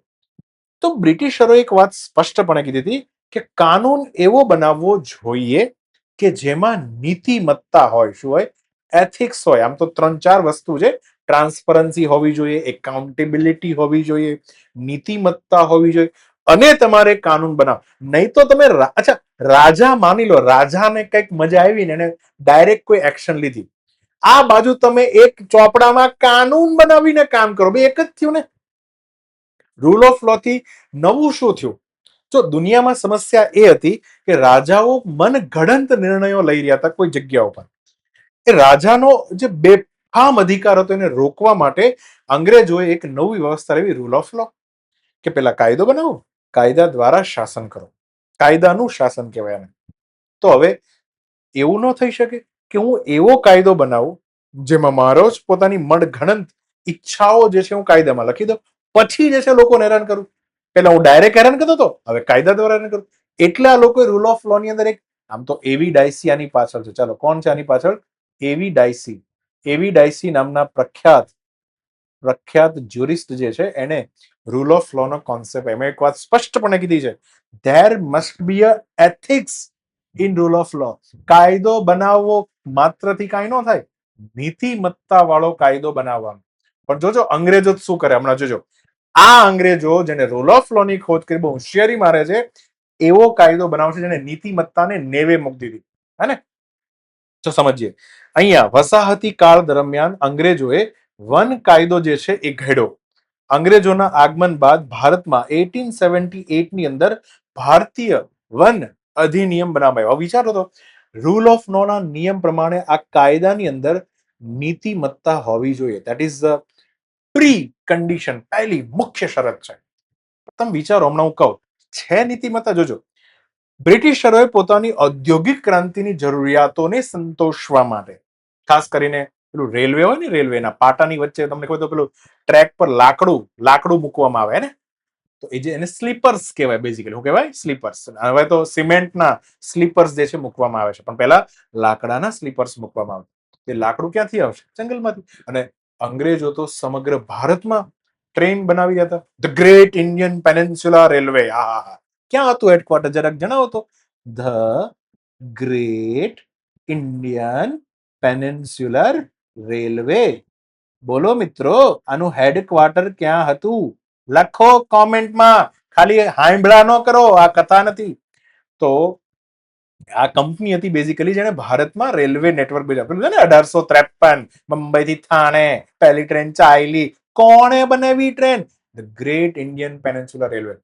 તો બ્રિટિશરોએ એક વાત સ્પષ્ટપણે કીધી હતી કે કાનૂન એવો બનાવવો જોઈએ કે જેમાં નીતિમત્તા હોય. શું હોય? એથિક્સ હોય. આમ તો 3-4 વસ્તુ છે. ટ્રાન્સપરન્સી હોવી જોઈએ, એકાઉન્ટેબિલિટી હોવી જોઈએ, નીતિમત્તા હોવી જોઈએ, અને તમારે કાનૂન બનાવો. નહીં તો તમે અચ્છા, રાજા માની લો, રાજાને કંઈક મજા આવી ને એને ડાયરેક્ટ કોઈ એક્શન લીધી. આ બાજુ તમે એક ચોપડામાં કાનૂન બનાવીને કામ કરો, બે એક જ થયું ને. રૂલ ઓફ લો થી નવું શું થયું? જો દુનિયામાં સમસ્યા એ હતી કે રાજાઓ મનગઢંત નિર્ણયો લઈ રહ્યા હતા કોઈ જગ્યા ઉપર. એ રાજાનો જે બેફામ અધિકાર હતો એને રોકવા માટે અંગ્રેજોએ એક નવી વ્યવસ્થા લાવી, રૂલ ઓફ લો. કે પેલા કાયદો બનાવો, કાયદા દ્વારા શાસન કરો. કાયદાનું શાસન કહેવાય એને. તો હવે એવું ન થઈ શકે કે હું એવો કાયદો બનાવું જેમાં મારો જ પોતાની મનગઢંત ઈચ્છાઓ જે છે હું કાયદામાં લખી દઉં, પછી જે છે લોકોને હેરાન કરું. પેલા હું ડાયરેક્ટ હેરાન કરતો હતો, હવે કાયદા દ્વારા હેરાન કરું. એટલે આ લોકોએ રૂલ ઓફ લો ની અંદર એક, આમ તો એવી ડાયસી આની પાછળ છે. ચાલો, કોણ છે આની પાછળ? એવી ડાયસી. એવી ડાયસી નામના પ્રખ્યાત જ્યુરિસ્ટ જે છે એને રૂલ ઓફ લો નો કોન્સેપ્ટ એમાં એક વાત સ્પષ્ટપણે કીધી છે, there must be a ethics in rule of law. કાયદો બનાવવો માત્રથી કાંઈ ન થાય, નીતિમત્તા વાળો કાયદો બનાવવાનો. પણ જોજો અંગ્રેજો શું કરે હમણાં જોજો. આ અંગ્રેજો જેને રૂલ ઓફ લો ની ખોજ કરી બહુ હોશિયારી મારે છે, એવો કાયદો બનાવશે જેને નીતિમત્તાને નેવે મૂકી દીધી. હે ને? તો સમજીએ. અહીંયા વસાહતી કાળ દરમિયાન અંગ્રેજોએ વન કાયદો જે છે એ ઘડ્યો. અંગ્રેજોના આગમન બાદ ભારતમાં 1878 ની અંદર ભારતીય વન અધિનિયમ બનાવાયો. હવે વિચારો તો, રૂલ ઓફ લો ના નિયમ પ્રમાણે આ કાયદાની અંદર નીતિમત્તા હોવી જોઈએ. That is the pre condition, પહેલી મુખ્ય શરત છે. તમે વિચારો, હમણાં હું કહું, છે નીતિમત્તા. જોજો, બ્રિટિશરોએ પોતાની ઔદ્યોગિક ક્રાંતિની જરૂરિયાતોને સંતોષવા માટે, ખાસ કરીને પેલું રેલવે હોય ને, રેલવેના પાટાની વચ્ચે તમને ખબર તો પેલું ટ્રેક પર લાકડું મૂકવામાં આવે ને, તો એ જે એને સ્લીપર્સ કહેવાય. બેઝિકલી શું કહેવાય? સ્લીપર્સ. હવે તો સિમેન્ટના સ્લીપર્સ જે છે મૂકવામાં આવે છે, પણ પહેલા લાકડાના સ્લીપર્સ મૂકવામાં આવે. એ લાકડું ક્યાંથી આવશે? જંગલમાંથી. અને અંગ્રેજો તો સમગ્ર ભારતમાં ટ્રેન બનાવી હતા. The great Indian peninsula railway. ક્યાં હતું હેડક્વાર્ટર? જરાક જણાવો તો. The great Indian peninsular railway. બોલો મિત્રો, આનું હેડક્વાર્ટર ક્યાં હતું? લખો કોમેન્ટમાં. ખાલી હાંભળા ન કરો, આ કથા નથી. તો આ કંપની હતી બેઝિકલી જેને ભારતમાં રેલવે નેટવર્ક બનાવ્યું છે ને. 1853 મુંબઈ થી થાણે પહેલી ટ્રેન ચાલી. કોણે બનાવી train? The great Indian peninsular railway.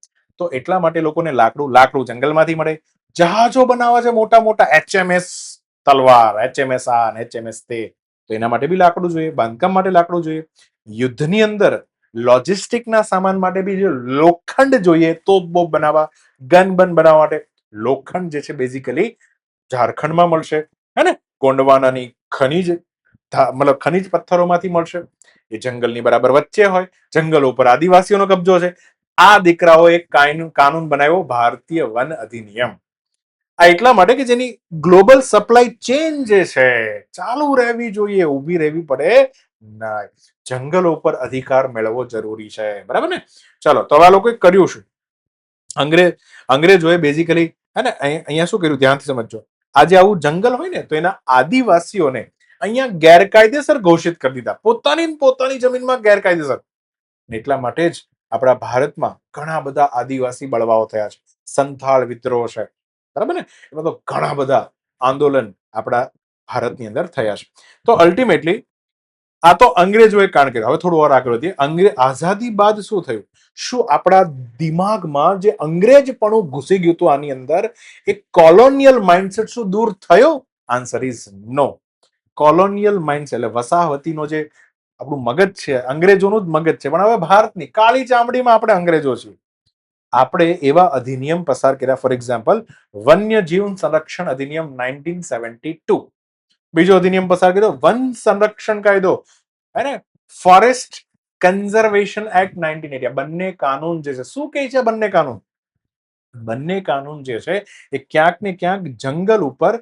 તો એટલા માટે લોકોને લાકડું જંગલમાંથી મળે. જહાજો બનાવવા છે મોટા મોટા, HMS તલવાર, HMS આ, HMS તે. તો એના માટે બી લાકડું જોઈએ, બાંધકામ માટે લાકડું જોઈએ. યુદ્ધની અંદર લોજિસ્ટિકના સામાન માટે બી લોખંડ જોઈએ. તોપ બોપ બનાવવા, ગન બનાવવા માટે લોખંડ જે છે બેઝિકલી ઝારખંડમાં મળશે, હે ને? ગોંડવાનાની ખનીજ, મતલબ ખનીજ પથ્થરોમાંથી મળશે. એ જંગલની બરાબર વચ્ચે હોય. જંગલો ઉપર આદિવાસીઓનો કબજો છે. આ દીકરાઓ એક કાનૂન બનાવ્યો, ભારતીય વન અધિનિયમ. આ એટલા માટે કે જેની ગ્લોબલ સપ્લાય ચેન જે છે ચાલુ રહેવી જોઈએ, ઊભી રહેવી પડે ના. જંગલો ઉપર અધિકાર મેળવવો જરૂરી છે. બરાબર ને? ચાલો, તો આ લોકોએ કર્યું શું? અંગ્રેજોએ બેઝિકલી, હે ને, અહીંયા શું કર્યું? ધ્યાનથી સમજો. આજે આવું જંગલ હોય ને તો એના આદિવાસીઓને અહીંયા ગેરકાયદેસર ઘોષિત કરી દીધા. પોતાની જમીનમાં ગેરકાયદેસર. એટલા માટે જ આપણા ભારતમાં ઘણા બધા આદિવાસી બળવાઓ થયા છે. સંથાળ વિદ્રોહ છે, બરાબર ને, એમાં તો ઘણા બધા આંદોલન આપણા ભારતની અંદર થયા છે. તો અલ્ટિમેટલી આ તો અંગ્રેજોએ કાણ કર્યું. હવે થોડું ઓર આગળ વધીએ. આઝાદી બાદ શું થયું? શું આપણા દિમાગમાં જે અંગ્રેજપણું ઘૂસી ગયું હતું આની અંદર, એક કોલોનિયલ માઇન્ડસેટ શું દૂર થયો? Answer is no. Colonial mindset એટલે વસાહતીનો જે આપણું મગજ છે, અંગ્રેજોનું જ મગજ છે, પણ હવે ભારતની કાળી ચામડીમાં આપણે અંગ્રેજો છીએ. આપણે એવા અધિનિયમ પસાર કર્યા, ફોર એક્ઝામ્પલ વન્યજીવ સંરક્ષણ અધિનિયમ 1972. બીજો અધિનિયમ પસાર કર્યો વન સંરક્ષણ કાયદો, હે ને, ફોરેસ્ટ કન્ઝર્વેશન એક્ટ 1980. બંને કાનૂન જે છે, શું કહે છે બંને કાનૂન? બંને કાનૂન જે છે એ ક્યાંક ને ક્યાંક જંગલ ઉપર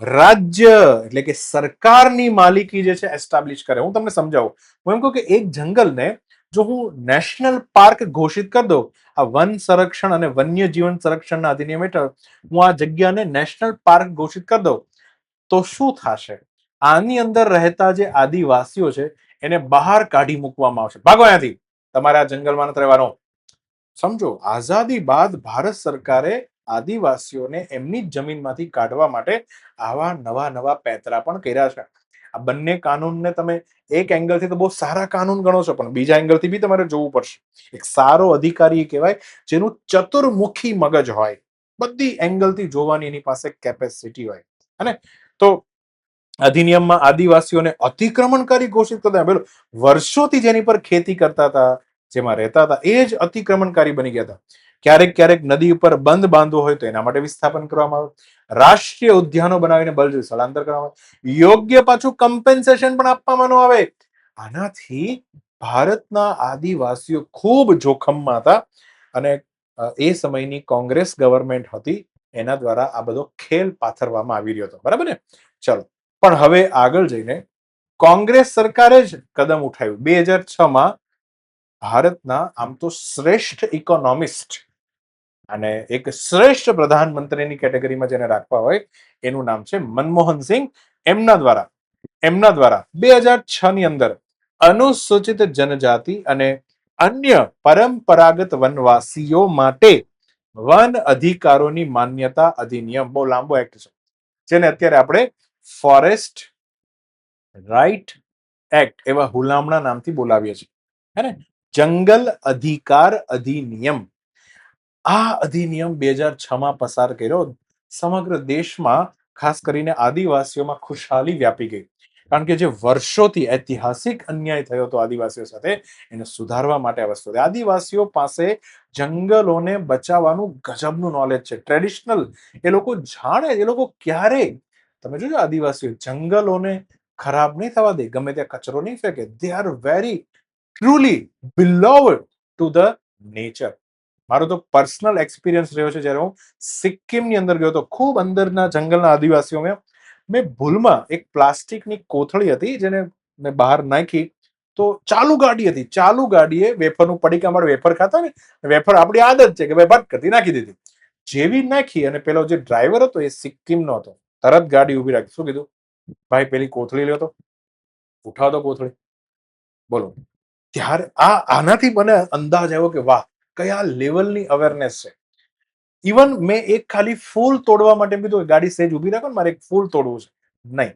રાજ્ય એટલે કે સરકારની માલિકી જે છે એસ્ટાબ્લિશ કરે. હું તમને સમજાવું. હું એમ કહું કે એક જંગલને જો હું નેશનલ પાર્ક ઘોષિત કરી દઉં, આ વન સંરક્ષણ અને વન્ય જીવન સંરક્ષણના અધિનિયમ હેઠળ હું આ જગ્યાને નેશનલ પાર્ક ઘોષિત કરી દઉં, તો શું થશે? આની અંદર રહેતા જે આદિવાસીઓ છે એને બહાર કાઢી મૂકવામાં આવશે. ભાગો અહીંયાથી, તમારે આ જંગલમાં નથી રહેવાનો. સમજો, આઝાદી બાદ ભારત સરકારે આદિવાસીઓને એમની જ જમીનમાંથી કાઢવા માટે આવા નવા નવા પેતરા પણ કર્યા છે. આ બંને કાનૂનને તમે એક એંગલથી તો બહુ સારા કાનૂન ગણો છો, પણ બીજા એંગલથી બી તમારે જોવું પડશે. એક સારો અધિકારી કહેવાય જેનું ચતુર્મુખી મગજ હોય, બધી એંગલથી જોવાની એની પાસે કેપેસિટી હોય. અને તો અધિનિયમમાં આદિવાસીઓને અતિક્રમણકારી ઘોષિત કરતા, પેલો વર્ષોથી જેની પર ખેતી કરતા હતા, જેમાં રહેતા હતા, એ જ અતિક્રમણકારી બની ગયા હતા. ક્યારેક ક્યારેક નદી ઉપર બંધ બાંધવો હોય તો એના માટે વિસ્થાપન કરવામાં આવે. રાષ્ટ્રીય ઉદ્યાનો બનાવીને બળજબરી સ્થળાંતર કરવામાં આવે. યોગ્ય પાછું કમ્પેન્સેશન પણ આપવામાં ન આવે. આનાથી ભારતના આદિવાસીઓ ખૂબ જોખમમાં હતા અને એ સમયની કોંગ્રેસ ગવર્મેન્ટ હતી એના દ્વારા આ બધો ખેલ પાથરવામાં આવી રહ્યો હતો. બરાબર ને? ચલો, પણ હવે આગળ જઈને કોંગ્રેસ સરકારે જ કદમ ઉઠાવ્યું. 2006માં ભારતના આમ તો શ્રેષ્ઠ ઇકોનોમિસ્ટ અને એક શ્રેષ્ઠ પ્રધાનમંત્રીની કેટેગરીમાં જેને રાખવા હોય એનું નામ છે મનમોહન સિંહ. એમના દ્વારા 2006 ની અંદર અનુસૂચિત જનજાતિ અને અન્ય પરંપરાગત વનવાસીઓ માટે વન અધિકારોની માન્યતા અધિનિયમ, બહુ લાંબો એક્ટ છે, જેને અત્યારે આપણે ફોરેસ્ટ રાઇટ એક્ટ એવા હુલામણા નામથી બોલાવીએ છીએ, હે ને, જંગલ અધિકાર અધિનિયમ. આ અધિનિયમ 2006માં પસાર કર્યો. સમગ્ર દેશમાં ખાસ કરીને આદિવાસીઓમાં ખુશહાલી વ્યાપી ગઈ, કારણ કે જે વર્ષોથી ઐતિહાસિક અન્યાય થયો હતો આદિવાસીઓ સાથે, એને સુધારવા માટે આ વસ્તુ. આદિવાસીઓ પાસે જંગલોને બચાવવાનું ગજબનું નોલેજ છે, ટ્રેડિશનલ. એ લોકો જાણે, એ લોકો ક્યારે, તમે જોજો, આદિવાસીઓ જંગલોને ખરાબ નહીં થવા દે, ગમે ત્યાં કચરો નહીં ફેંકે. They are very truly beloved to the nature. મારો તો પર્સનલ એક્સપિરિયન્સ રહ્યો છે, જ્યારે હું સિક્કિમની અંદર ગયો હતો, ખૂબ અંદરના જંગલના આદિવાસીઓમાં મેં ભૂલમાં એક પ્લાસ્ટિકની કોથળી હતી જેને મેં બહાર નાખી, તો ચાલુ ગાડી હતી, ચાલુ ગાડીએ વેફરનું પડીકા, અમારે વેફર ખાતા ને, વેફર આપણી આદત છે કે ભાઈ ભટ કરતી નાખી દીધી. જેવી નાખી અને પેલો જે ડ્રાઈવર હતો એ સિક્કિમનો હતો, તરત ગાડી ઉભી રાખી. શું કીધું? ભાઈ પેલી કોથળી લ્યો તો, ઉઠાવો તો કોથળી. બોલો, ત્યારે આનાથી મને અંદાજ આવ્યો કે વાહ, કયા લેવલની અવેરનેસ છે. ઇવન મેં એક ખાલી ફૂલ તોડવા માટે કીધું, ગાડી સેજ ઉભી રાખો ને, મારે એક ફૂલ તોડવું છે. નહીં,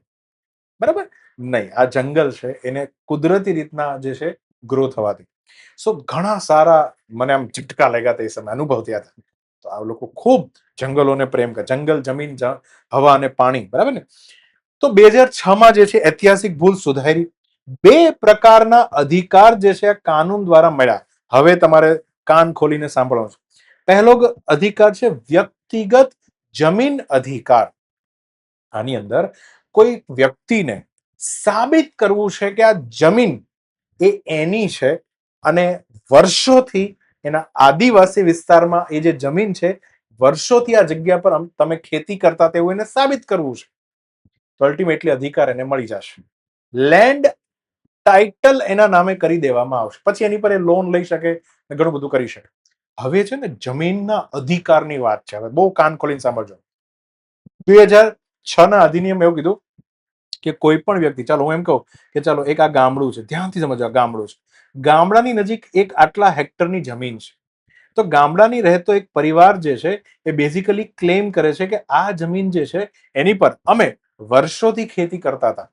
બરાબર નહીં. આ જંગલ છે એને કુદરતી રીતના જે છે ગ્રો થવાથી. સો ઘણા સારા મને આમ ઝટકા લાગ્યા હતા, એ સમય અનુભવ થયા હતા. તો આ લોકો ખૂબ જંગલોને પ્રેમ કરે, જંગલ, જમીન, હવા અને પાણી, બરાબર ને. તો 2006માં જે છે ઐતિહાસિક ભૂલ સુધારી. 2 પ્રકારના અધિકાર જે છે કાનૂન દ્વારા મળ્યા. હવે તમારે કાન ખોલીને સાંભળવાનું છે. પહેલો અધિકાર છે વ્યક્તિગત જમીન અધિકાર. આની અંદર કોઈ વ્યક્તિને સાબિત કરવું છે કે આ જમીન એ એની છે અને વર્ષોથી એના આદિવાસી વિસ્તારમાં એ જે જમીન છે, વર્ષોથી આ જગ્યા પર તમે ખેતી કરતા તેવું એને સાબિત કરવું છે. તો અલ્ટિમેટલી અધિકાર એને મળી જશે. લેન્ડ ટાઇટલ એના નામે કરી દેવામાં આવશે, પછી એની પર એ લોન લઈ શકે, ઘણું બધું કરી શકે. હવે છે ને જમીનના અધિકારની વાત છે. હવે બહુ કાન ખોલીને સાંભળજો. 2006ના અધિનિયમ એવું કીધું કે કોઈ પણ વ્યક્તિ, ચાલો હું એમ કહું કે ચાલો એક આ ગામડું છે, ધ્યાનથી સમજો, આ ગામડું છે, ગામડાની નજીક એક આટલા હેક્ટરની જમીન છે, તો ગામડાની રહેતો એક પરિવાર જે છે એ બેઝિકલી ક્લેમ કરે છે કે આ જમીન જે છે એની પર અમે વર્ષોથી ખેતી કરતા હતા,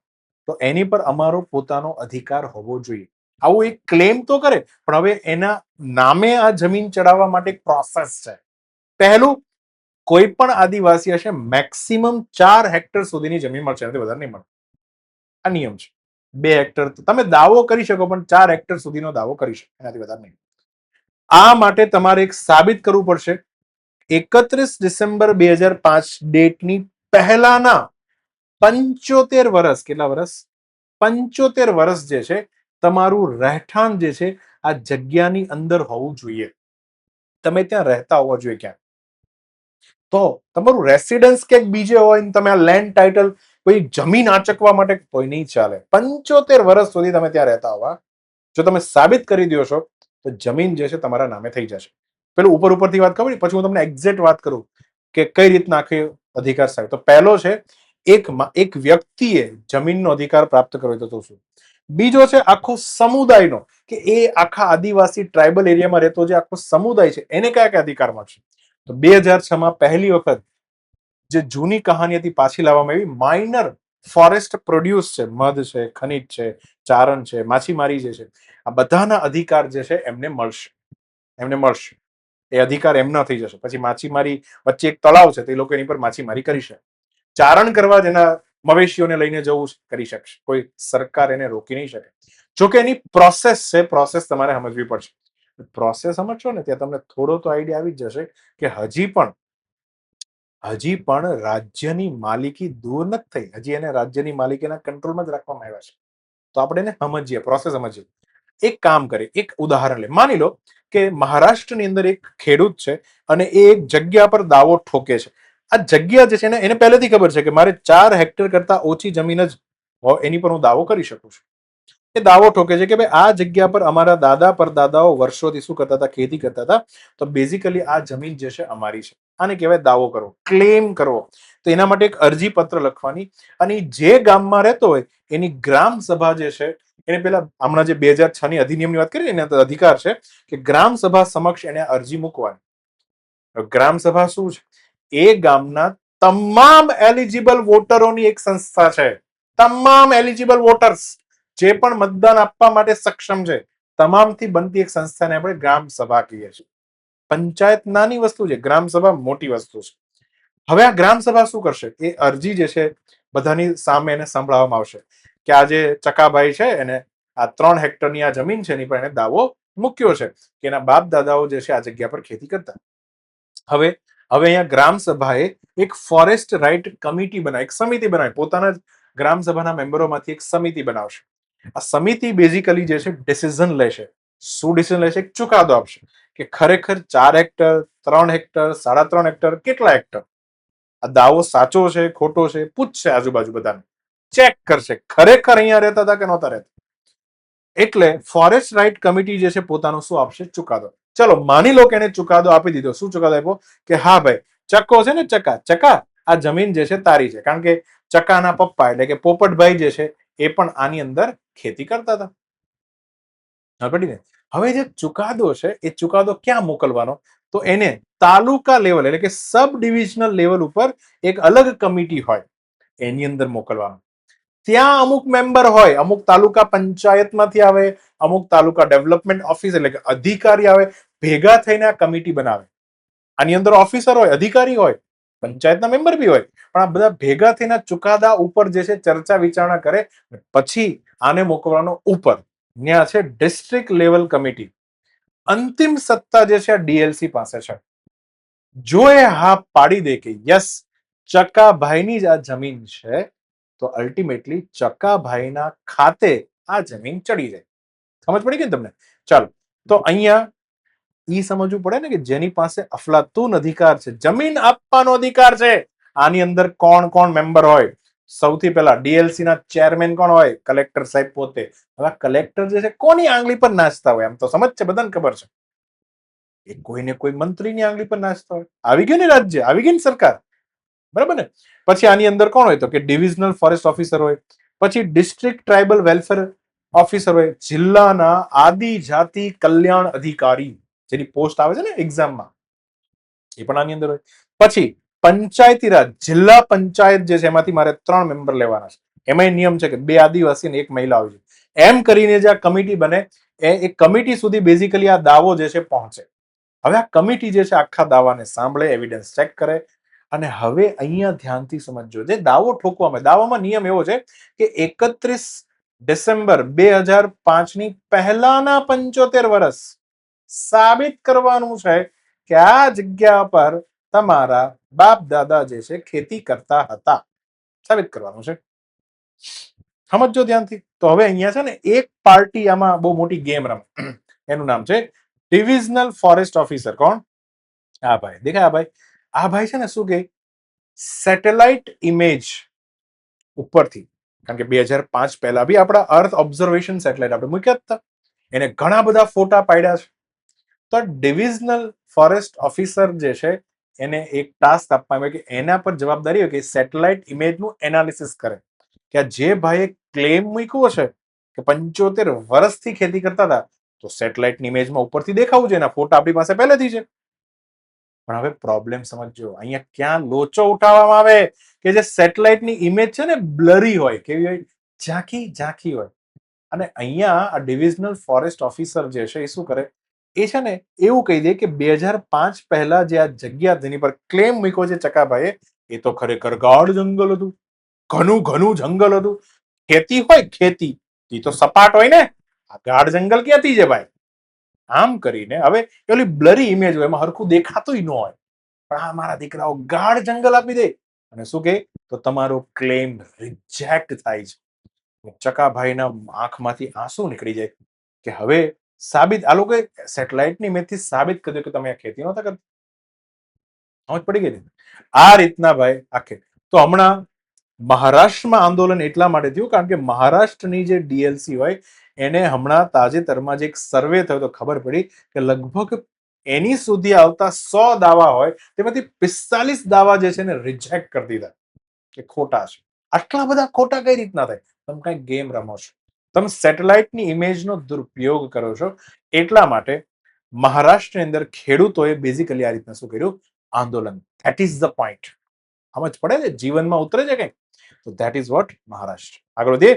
તો એની પર અમારો પોતાનો અધિકાર હોવો જોઈએ. આવું એક ક્લેમ તો કરે, પણ હવે એના નામે આ જમીન ચડાવવા માટે એક પ્રોસેસ છે. પહેલું, કોઈ પણ આદિવાસી હશે મેક્સિમમ 4 હેક્ટર સુધીની જમીન મળશે, એનાથી વધારે નહીં મળે. આ નિયમ છે. 2 હેક્ટર તમે દાવો કરી શકો, પણ 4 હેક્ટર સુધીનો દાવો કરી શકો, એનાથી વધારે નહીં. આ માટે તમારે એક સાબિત કરવું પડશે. 31 ડિસેમ્બર 2005 ડેટની પહેલાના 75 વર્ષ, કેટલા વર્ષ? 75 વર્ષ જે છે તમારું રહેઠાણ જે છે આ જગ્યાની અંદર હોવું જોઈએ. તમે ત્યાં રહેતા હોવા જોઈએ ક્યાં. તો તમારું રેસિડન્સ ક્યાંક બીજે હોય ને તમે આ લેન્ડ ટાઇટલ કોઈ જમીન આચકવા માટે કોઈ નહીં ચાલે. 75 વર્ષ સુધી તમે ત્યાં રહેતા હોવા, જો તમે સાબિત કરી દો છો તો જમીન જે છે તમારા નામે થઈ જશે. પેલું ઉપરથી વાત ખબર, પછી હું તમને એક્ઝેક્ટ વાત કરું કે કઈ રીતના આખી અધિકાર થાય. તો પહેલો છે એક વ્યક્તિએ જમીનનો અધિકાર પ્રાપ્ત કર્યો તો શું. બીજો છે આખો સમુદાયનો, કે એ આખા આદિવાસી ટ્રાઇબલ એરિયામાં રહેતો જે આખો સમુદાય છે એને કયા કયા અધિકાર મળશે. તો 2006 માં પહેલી વખત જે જૂની કહાની હતી પાછી લાવવામાં આવી. માઇનર ફોરેસ્ટ પ્રોડ્યુસ છે, મધ છે, ખનિજ છે, ચારણ છે, માછીમારી જે છે, આ બધાના અધિકાર જે છે એમને મળશે. એ અધિકાર એમના થઈ જશે. પછી માછીમારી વચ્ચે એક તળાવ છે, તે લોકો એની પર માછીમારી કરી શકે. ચારણ કરવા જેના મવેશીઓને લઈને જવું કરી શકશે, કોઈ સરકાર એને રોકી નહીં શકે. જોકે એની પ્રોસેસ છે, પ્રોસેસ તમારે સમજવી પડશે. પ્રોસેસ સમજશો ને ત્યાં તમને થોડો તો આઈડિયા આવી જ જશે કે હજી પણ રાજ્યની માલિકી દૂર નથી થઈ. હજી એને રાજ્યની માલિકીના કંટ્રોલમાં જ રાખવામાં આવ્યા છે. તો આપણે એને સમજીએ, પ્રોસેસ સમજીએ. એક કામ કરીએ, એક ઉદાહરણ લે. માની લો કે મહારાષ્ટ્રની અંદર એક ખેડૂત છે અને એ એક જગ્યા પર દાવો ઠોકે છે. આ જગ્યા જે છે ને એને પહેલેથી ખબર છે કે મારે 4 હેક્ટર કરતા ઓછી જમીન જ એની પર હું દાવો કરી શકું છું. એ દાવો ઠોકે છે કે ભાઈ આ જગ્યા પર અમારા દાદા પરદાદાઓ વર્ષોથી શું કરતા હતા, ખેતી કરતા હતા, તો બેઝિકલી આ જમીન જે છે અમારી છે. આને કહેવાય દાવો કરવો, ક્લેમ કરવો. તો એના માટે એક અરજી પત્ર લખવાની, અને જે ગામમાં રહેતો હોય એની ગ્રામ સભા જે છે એને પેલા હમણાં જે 2006 ની અધિનિયમની વાત કરી એને અધિકાર છે કે ગ્રામ સભા સમક્ષ એને અરજી મૂકવાની. ગ્રામ સભા શું છે? એ ગામના તમામ એલિજિબલ વોટરોની એક સંસ્થા છે. તમામ એલિજિબલ વોટર્સ જે પણ મતદાન આપવા માટે સક્ષમ છે, તમામથી બનતી એક સંસ્થાને આપણે ગ્રામ સભા કહીએ છીએ. પંચાયત નાની વસ્તુ છે, ગ્રામ સભા મોટી વસ્તુ છે. હવે આ ગ્રામ સભા શું કરશે? એ અરજી જે છે બધાની સામે એને સંભળાવવામાં આવશે કે આ જે ચકાભાઈ છે એને આ 3 હેક્ટરની આ જમીન છે એની પર એને દાવો મૂક્યો છે કે એના બાપ દાદાઓ જે છે આ જગ્યા પર ખેતી કરતા. હવે અહીંયા ગ્રામ સભાએ એક ફોરેસ્ટ રાઇટ કમિટી બનાવી, એક સમિતિ બનાવી, પોતાના જ ગ્રામ સભાના મેમ્બરોમાંથી એક સમિતિ બનાવશે. આ સમિતિ બેઝિકલી જે છે ડિસિઝન લેશે. શું ડિસિઝન લેશે? એક ચુકાદો આપશે કે ખરેખર 4 હેક્ટર, 3 હેક્ટર, 3.5 હેક્ટર, કેટલા હેક્ટર, આ દાવો સાચો છે ખોટો છે પૂછશે આજુબાજુ બધાને, ચેક કરશે ખરેખર અહીંયા રહેતા હતા કે નહોતા રહેતા. એટલે ફોરેસ્ટ રાઇટ કમિટી જે છે પોતાનો શું આપશે? ચુકાદો. ચલો માની લો કે એને ચુકાદો આપી દીધો. શું ચુકાદો આપ્યો? કે હા ભાઈ ચક્કો છે ને, ચકા આ જમીન જે છે તારી છે, કારણ કે ચકાના પપ્પા એટલે કે પોપટભાઈ જે છે એ પણ આની અંદર ખેતી કરતા હતા. હવે જે ચુકાદો છે એ ચુકાદો ક્યાં મોકલવાનો? તો એને તાલુકા લેવલ એટલે કે સબ ડિવિઝનલ લેવલ ઉપર એક અલગ કમિટી હોય એની અંદર મોકલવાનો. ત્યાં અમુક મેમ્બર હોય, અમુક તાલુકા પંચાયતમાંથી આવે, અમુક તાલુકા ડેવલપમેન્ટ ઓફિસ એટલે કે અધિકારી આવે, ભેગા થઈને આ કમિટી બનાવે. આની અંદર ઓફિસર હોય, અધિકારી હોય, પંચાયતના મેમ્બર બી હોય, પણ આ બધા ભેગા થઈને ચુકાદા ઉપર જે છે ચર્ચા વિચારણા કરે, પછી આને મોકલવાનો ઉપર. ત્યાં છે ડિસ્ટ્રિક્ટ લેવલ કમિટી. અંતિમ સત્તા જે છે ડીએલસી પાસે છે. જો એ હા પાડી દે કે યસ ચકાભાઈની જ આ જમીન છે, તો અલ્ટિમેટલી ચકાભાઈના ખાતે આ જમીન ચડી જાય. સમજ પડી ગઈ ને તમને? ચાલો, તો અહીંયા ઈ સમજવું પડે ને કે જેની પાસે અફલાતૂન અધિકાર છે, જમીન આપવાનો અધિકાર છે, આની અંદર કોણ કોણ મેમ્બર હોય? સૌથી પહેલા ડીએલસી ના ચેરમેન કોણ હોય? કલેક્ટર સાહેબ પોતે. હવે કલેક્ટર જે છે કોની આંગળી પર નાચતા હોય? આમ તો સમજ છે, બધાને ખબર છે, એ કોઈને કોઈ મંત્રીની આંગળી પર નાચતા હોય. આવી ગયું ને રાજ્ય, આવી ગઈ ને સરકાર, બરાબર ને? પછી આની અંદર કોણ હોય? તો કે ડિવિઝનલ ફોરેસ્ટ ઓફિસર હોય, પછી ડિસ્ટ્રિક્ટ ટ્રાઇબલ વેલફેર ઓફિસર હોય, જિલ્લાના આદિજાતિ કલ્યાણ અધિકારી, જેની પોસ્ટ આવે છે ને એક્ઝામમાં, એ પણ આની અંદર હોય. પછી પંચાયતી રાજ, જિલ્લા પંચાયત જે છે એમાંથી મારે 3 મેમ્બર લેવાના છે. એમાં નિયમ છે કે 2 આદિવાસી અને 1 મહિલા હોય છે. એમ કરીને જે આ કમિટી બને એ કમિટી સુધી બેઝિકલી આ દાવો જે છે પહોંચે. હવે આ કમિટી જે છે આખા દાવાને સાંભળે, એવિડન્સ ચેક કરે, અને હવે અહીંયા ધ્યાનથી સમજજો, જે દાવો ઠોકવામાં, દાવામાં નિયમ એવો છે કે 31 ડિસેમ્બર 2005 ની પહેલાના 75 વર્ષ સાબિત કરવાનું છે કે આ જગ્યા પર તમારા બાપ દાદા જે છે ખેતી કરતા હતા. સાબિત કરવાનું છે. સમજો ધ્યાનથી. તો હવે અહીંયા છે ને એક પાર્ટી આમાં બહુ મોટી ગેમ રમે. એનું નામ છે ડિવિઝનલ ફોરેસ્ટ ઓફિસર. કોણ? આ ભાઈ દેખાય? આ ભાઈ છે ને શું કે સેટેલાઇટ ઇમેજ ઉપરથી, કારણ કે 2005 પહેલા બી આપણા અર્થ ઓબ્ઝર્વેશન સેટેલાઇટ આપણે મૂક્યા હતા, એને ઘણા બધા ફોટા પાડ્યા છે. તો ડિવિઝનલ ફોરેસ્ટ ઓફિસર જે છે એને એક ટાસ્ક આપવામાં આવ્યો કે એના પર જવાબદારી હોય કે સેટેલાઇટ ઇમેજનું એનાલિસિસ કરે, કે જે ભાઈએ ક્લેમ મૂક્યો છે કે 75 વર્ષથી ખેતી કરતા હતા, તો સેટેલાઇટની ઇમેજમાં ઉપરથી દેખાવું જોઈએ, એના ફોટા આપણી પાસે પહેલેથી છે. પણ હવે પ્રોબ્લેમ સમજજો, અહીંયા ક્યાં લોચો ઉઠાવવામાં આવે કે જે સેટેલાઇટની ઇમેજ છે ને બ્લરી હોય, કેવી હોય? ઝાંખી હોય. અને અહીંયા આ ડિવિઝનલ ફોરેસ્ટ ઓફિસર જે છે એ શું કરે, એ છે ને એવું કહી દે કે 2005 પહેલા જે આ જગ્યા જેની પર ક્લેમ મૂક્યો છે ચકાભાઈએ, એ તો ખરેખર ગાઢ જંગલ હતું, ઘનું જંગલ હતું. ખેતી હોય, ખેતી એ તો સપાટ હોય ને, આ ગાઢ જંગલ ક્યાંથી છે ભાઈ? આમ કરીને હવે પેલી બ્લરી ઇમેજ હોય, એમાં હરખું દેખાતું ન હોય, પણ આ મારા દીકરાઓ ગાઢ જંગલ આપી દે અને શું કે, તો તમારો ક્લેમ રિજેક્ટ થાય છે. ચકાભાઈના આંખમાંથી આંસુ નીકળી જાય કે હવે સાબિત, આ લોકોએ સેટેલાઇટની ઇમેજથી સાબિત કર્યું કે તમે આ ખેતી નહોતા કરતા. સમજ પડી ગઈ ને? આ રીતના ભાઈ આખે. તો હમણાં મહારાષ્ટ્રમાં આંદોલન એટલા માટે થયું કારણ કે મહારાષ્ટ્રની જે ડીએલસી હોય એને હમણાં તાજેતરમાં જે એક સર્વે થયો તો ખબર પડી કે લગભગ એની સુધી આવતા 100 દાવા હોય તેમાંથી 45 દાવા જે છે ને રિજેક્ટ કરી દીધા કે ખોટા છે. આટલા બધા ખોટા કઈ રીતના થાય? તમે કઈ ગેમ રમો છો, તમે સેટેલાઇટની ઇમેજનો દુરુપયોગ કરો છો. એટલા માટે મહારાષ્ટ્રની અંદર ખેડૂતોએ બેઝિકલી આ રીતના શું કર્યું? આંદોલન. That is the point. સમજ પડે છે? જીવનમાં ઉતરે છે કઈ? તો ધેટ ઇઝ વોટ મહારાષ્ટ્ર. આગળ વધીએ.